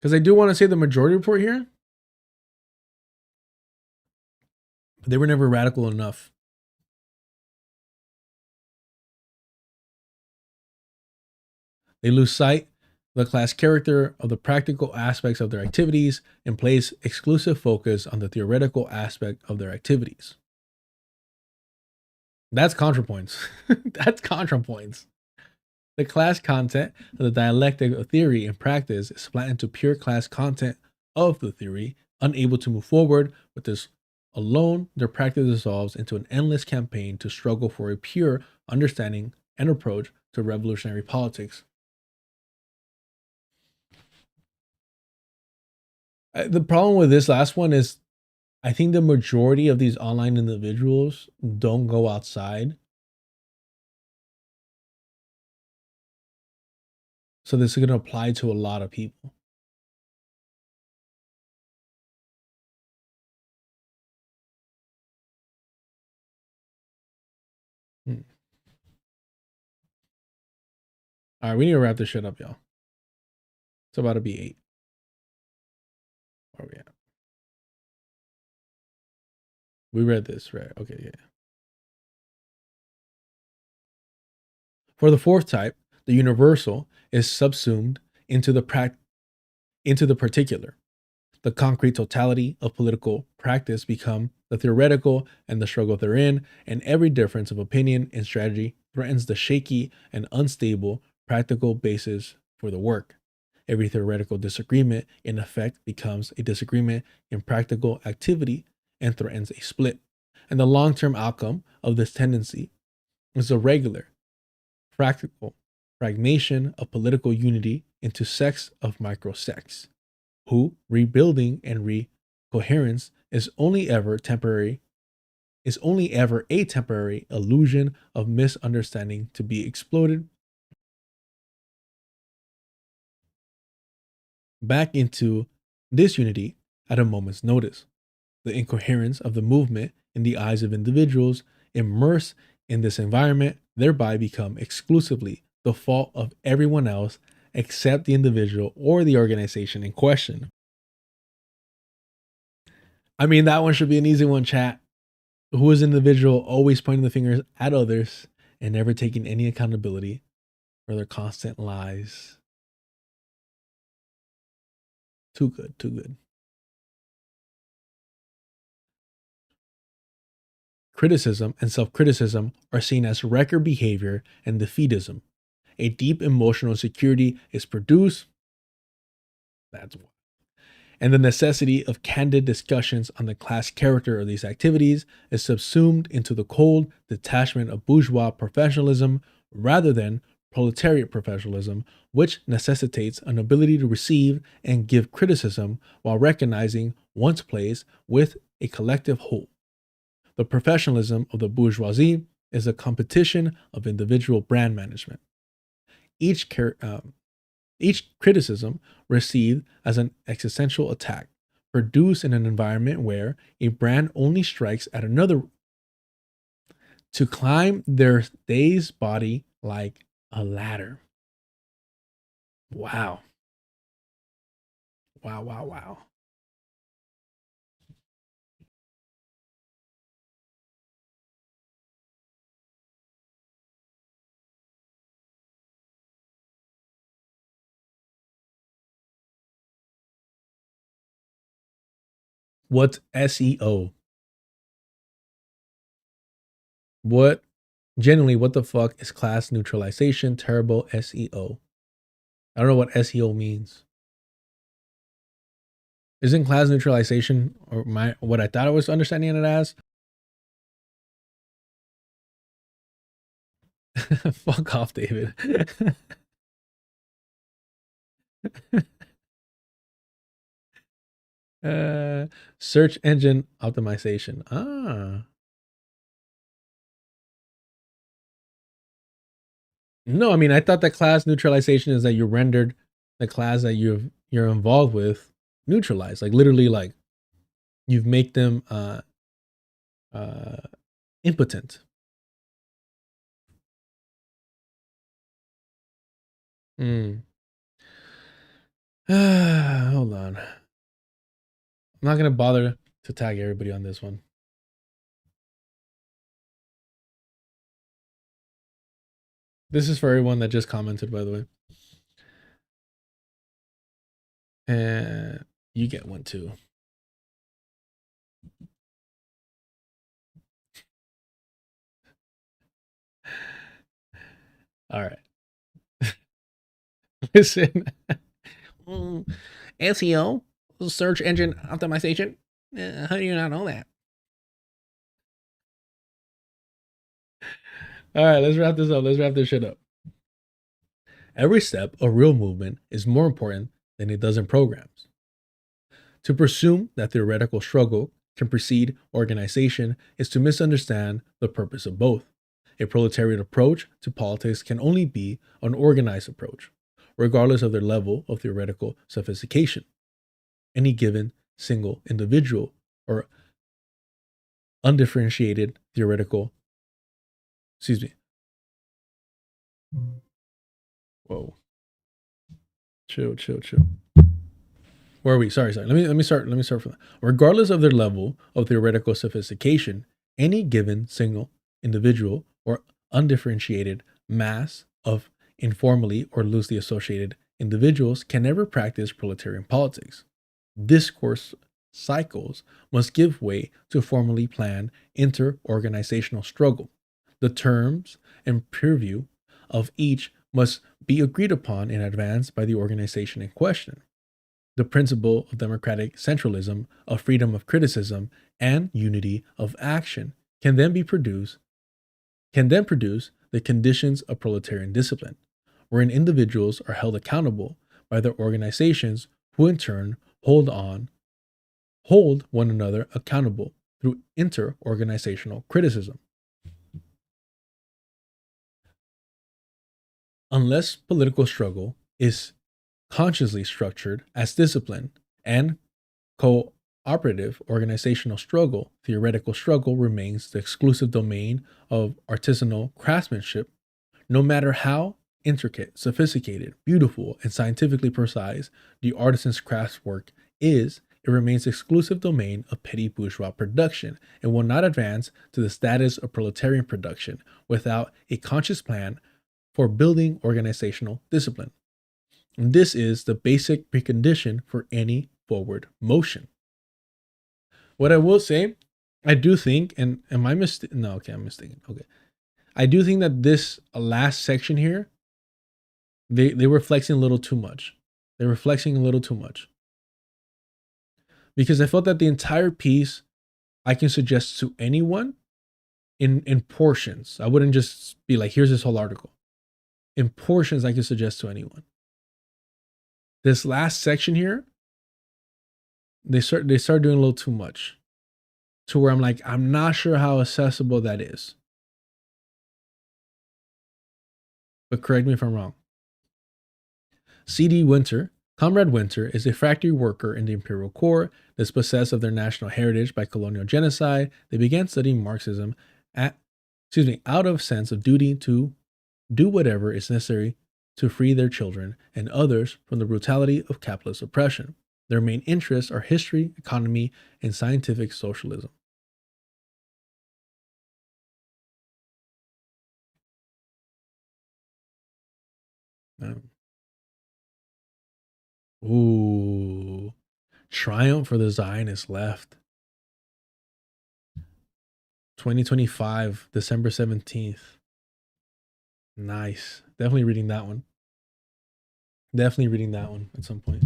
Because I do want to say the majority report here, but they were never radical enough. They lose sight of the class character of the practical aspects of their activities and place exclusive focus on the theoretical aspect of their activities. That's ContraPoints. That's ContraPoints. The class content of the dialectic of theory and practice is flattened to pure class content of the theory, unable to move forward with this alone. Their practice dissolves into an endless campaign to struggle for a pure understanding and approach to revolutionary politics. The problem with this last one is I think the majority of these online individuals don't go outside. So this is going to apply to a lot of people. All right, we need to wrap this shit up, y'all. It's about to be 8. Where are we at? We read this, right? Okay, yeah. For the fourth type, the universal is subsumed into the particular. The concrete totality of political practice become the theoretical and the struggle therein, and every difference of opinion and strategy threatens the shaky and unstable practical basis for the work. Every theoretical disagreement, in effect, becomes a disagreement in practical activity and threatens a split. And the long-term outcome of this tendency is a regular, practical fragmentation of political unity into sects of micro-sects, who rebuilding and recoherence is only ever a temporary illusion of misunderstanding to be exploded back into disunity at a moment's notice. The incoherence of the movement in the eyes of individuals immersed in this environment thereby become exclusively the fault of everyone else except the individual or the organization in question. I mean, that one should be an easy one, chat. Who is an individual always pointing the fingers at others and never taking any accountability for their constant lies? Too good, too good. Criticism and self-criticism are seen as record behavior and defeatism. A deep emotional insecurity is produced. That's why. And the necessity of candid discussions on the class character of these activities is subsumed into the cold detachment of bourgeois professionalism rather than proletariat professionalism, which necessitates an ability to receive and give criticism while recognizing one's place with a collective whole. The professionalism of the bourgeoisie is a competition of individual brand management. Each criticism received as an existential attack, produced in an environment where a brand only strikes at another to climb their dazed body like a ladder. Wow. Wow, wow, wow. What's SEO? What the fuck is class neutralization? Terrible SEO. I don't know what SEO means. Isn't class neutralization or what I thought I was understanding it as? Fuck off, David. Search engine optimization. No, I mean, I thought that class neutralization is that you rendered the class that you're involved with neutralized, like literally, like you've make them impotent. Hold on. I'm not gonna bother to tag everybody on this one. This is for everyone that just commented, by the way. And you get one too. All right. Listen. SEO, search engine optimization. How do you not know that? All right, let's wrap this up. Let's wrap this shit up. Every step of real movement is more important than a dozen programs. To presume that theoretical struggle can precede organization is to misunderstand the purpose of both. A proletariat approach to politics can only be an organized approach, regardless of their level of theoretical sophistication. Any given single individual or undifferentiated theoretical, Whoa. Chill. Where are we? Sorry. Let me start from that. Regardless of their level of theoretical sophistication, any given single individual or undifferentiated mass of informally or loosely associated individuals can never practice proletarian politics. discourse cycles must give way to formally planned inter-organizational struggle. The terms and purview of each must be agreed upon in advance by the organization in question. The principle of democratic centralism, of freedom of criticism, and unity of action can then produce the conditions of proletarian discipline, wherein individuals are held accountable by their organizations, who in turn hold one another accountable through inter-organizational criticism. Unless political struggle is consciously structured as discipline and cooperative organizational struggle, theoretical struggle remains the exclusive domain of artisanal craftsmanship, no matter how intricate, sophisticated, beautiful, and scientifically precise the artisan's craftswork is. It remains exclusive domain of petty bourgeois production and will not advance to the status of proletarian production without a conscious plan for building organizational discipline. And this is the basic precondition for any forward motion. What I will say, I do think, and am I mistaken? No, okay, I'm mistaken. Okay. I do think that this last section here, they were flexing a little too much. They were flexing a little too much. Because I felt that the entire piece I can suggest to anyone in portions. I wouldn't just be like, here's this whole article. In portions, I can suggest to anyone. This last section here, they start doing a little too much, to where I'm like, I'm not sure how accessible that is. But correct me if I'm wrong. C.D. Winter, Comrade Winter, is a factory worker in the Imperial Corps. Dispossessed of their national heritage by colonial genocide, they began studying Marxism out of sense of duty to do whatever is necessary to free their children and others from the brutality of capitalist oppression. Their main interests are history, economy, and scientific socialism. Ooh, triumph for the Zionist left. 2025, December 17th. Nice. Definitely reading that one. Definitely reading that one at some point.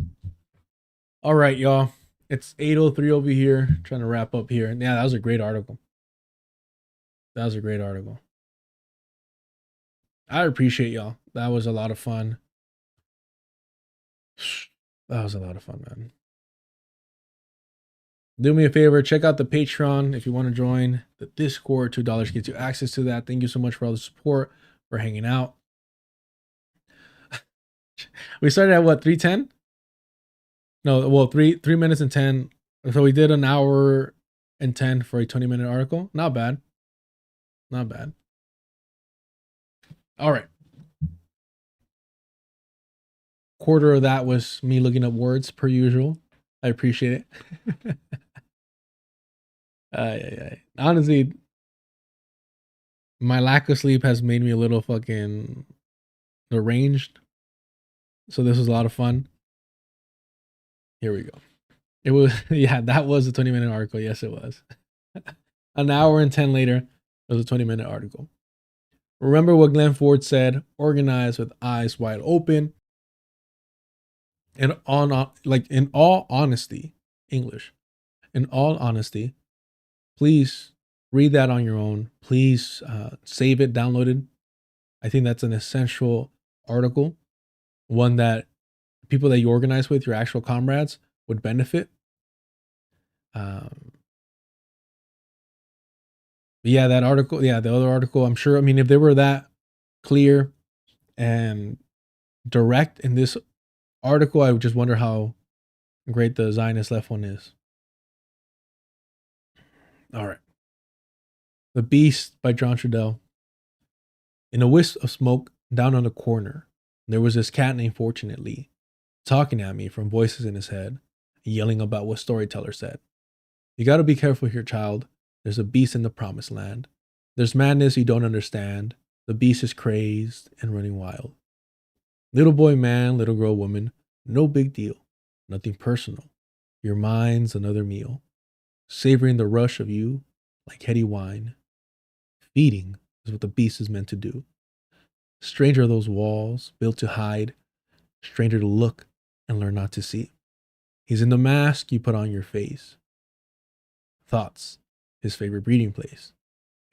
All right, y'all. It's 8:03 over here. Trying to wrap up here. Yeah, that was a great article. That was a great article. I appreciate y'all. That was a lot of fun. That was a lot of fun, man. Do me a favor, check out the Patreon if you want to join the Discord. $2 gets you access to that. Thank you so much for all the support, for hanging out. We started at what, 3:10? No, well, 3 minutes and 10. So we did an hour and 10 for a 20-minute article. Not bad. Not bad. All right. Quarter of that was me looking up words per usual. I appreciate it. Honestly, my lack of sleep has made me a little fucking deranged. So this was a lot of fun. Here we go. It was, yeah, that was a 20-minute article. Yes, it was. An hour and 10 later, it was a 20-minute article. Remember what Glenn Ford said, organize with eyes wide open. And in all honesty, English, in all honesty, please read that on your own. Please save it, download it. I think that's an essential article, one that people that you organize with, your actual comrades, would benefit. Yeah, that article, yeah, the other article, I'm sure, I mean, if they were that clear and direct in this article, I would just wonder how great the Zionist left one is. All right. The Beast by John Trudell. In a wisp of smoke down on the corner, there was this cat named Fortunately, talking at me from voices in his head, yelling about what storyteller said. You gotta be careful here, child. There's a beast in the promised land. There's madness you don't understand. The beast is crazed and running wild. Little boy, man, little girl, woman, no big deal. Nothing personal. Your mind's another meal, savoring the rush of you like heady wine. Feeding is what the beast is meant to do. Stranger are those walls built to hide, stranger to look and learn not to see. He's in the mask you put on your face. Thoughts, his favorite breeding place.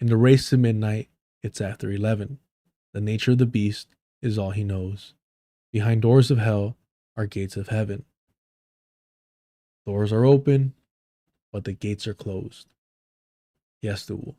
In the race to midnight, it's after 11. The nature of the beast is all he knows. Behind doors of hell are gates of heaven. Doors are open, but the gates are closed. Yes, the wolf.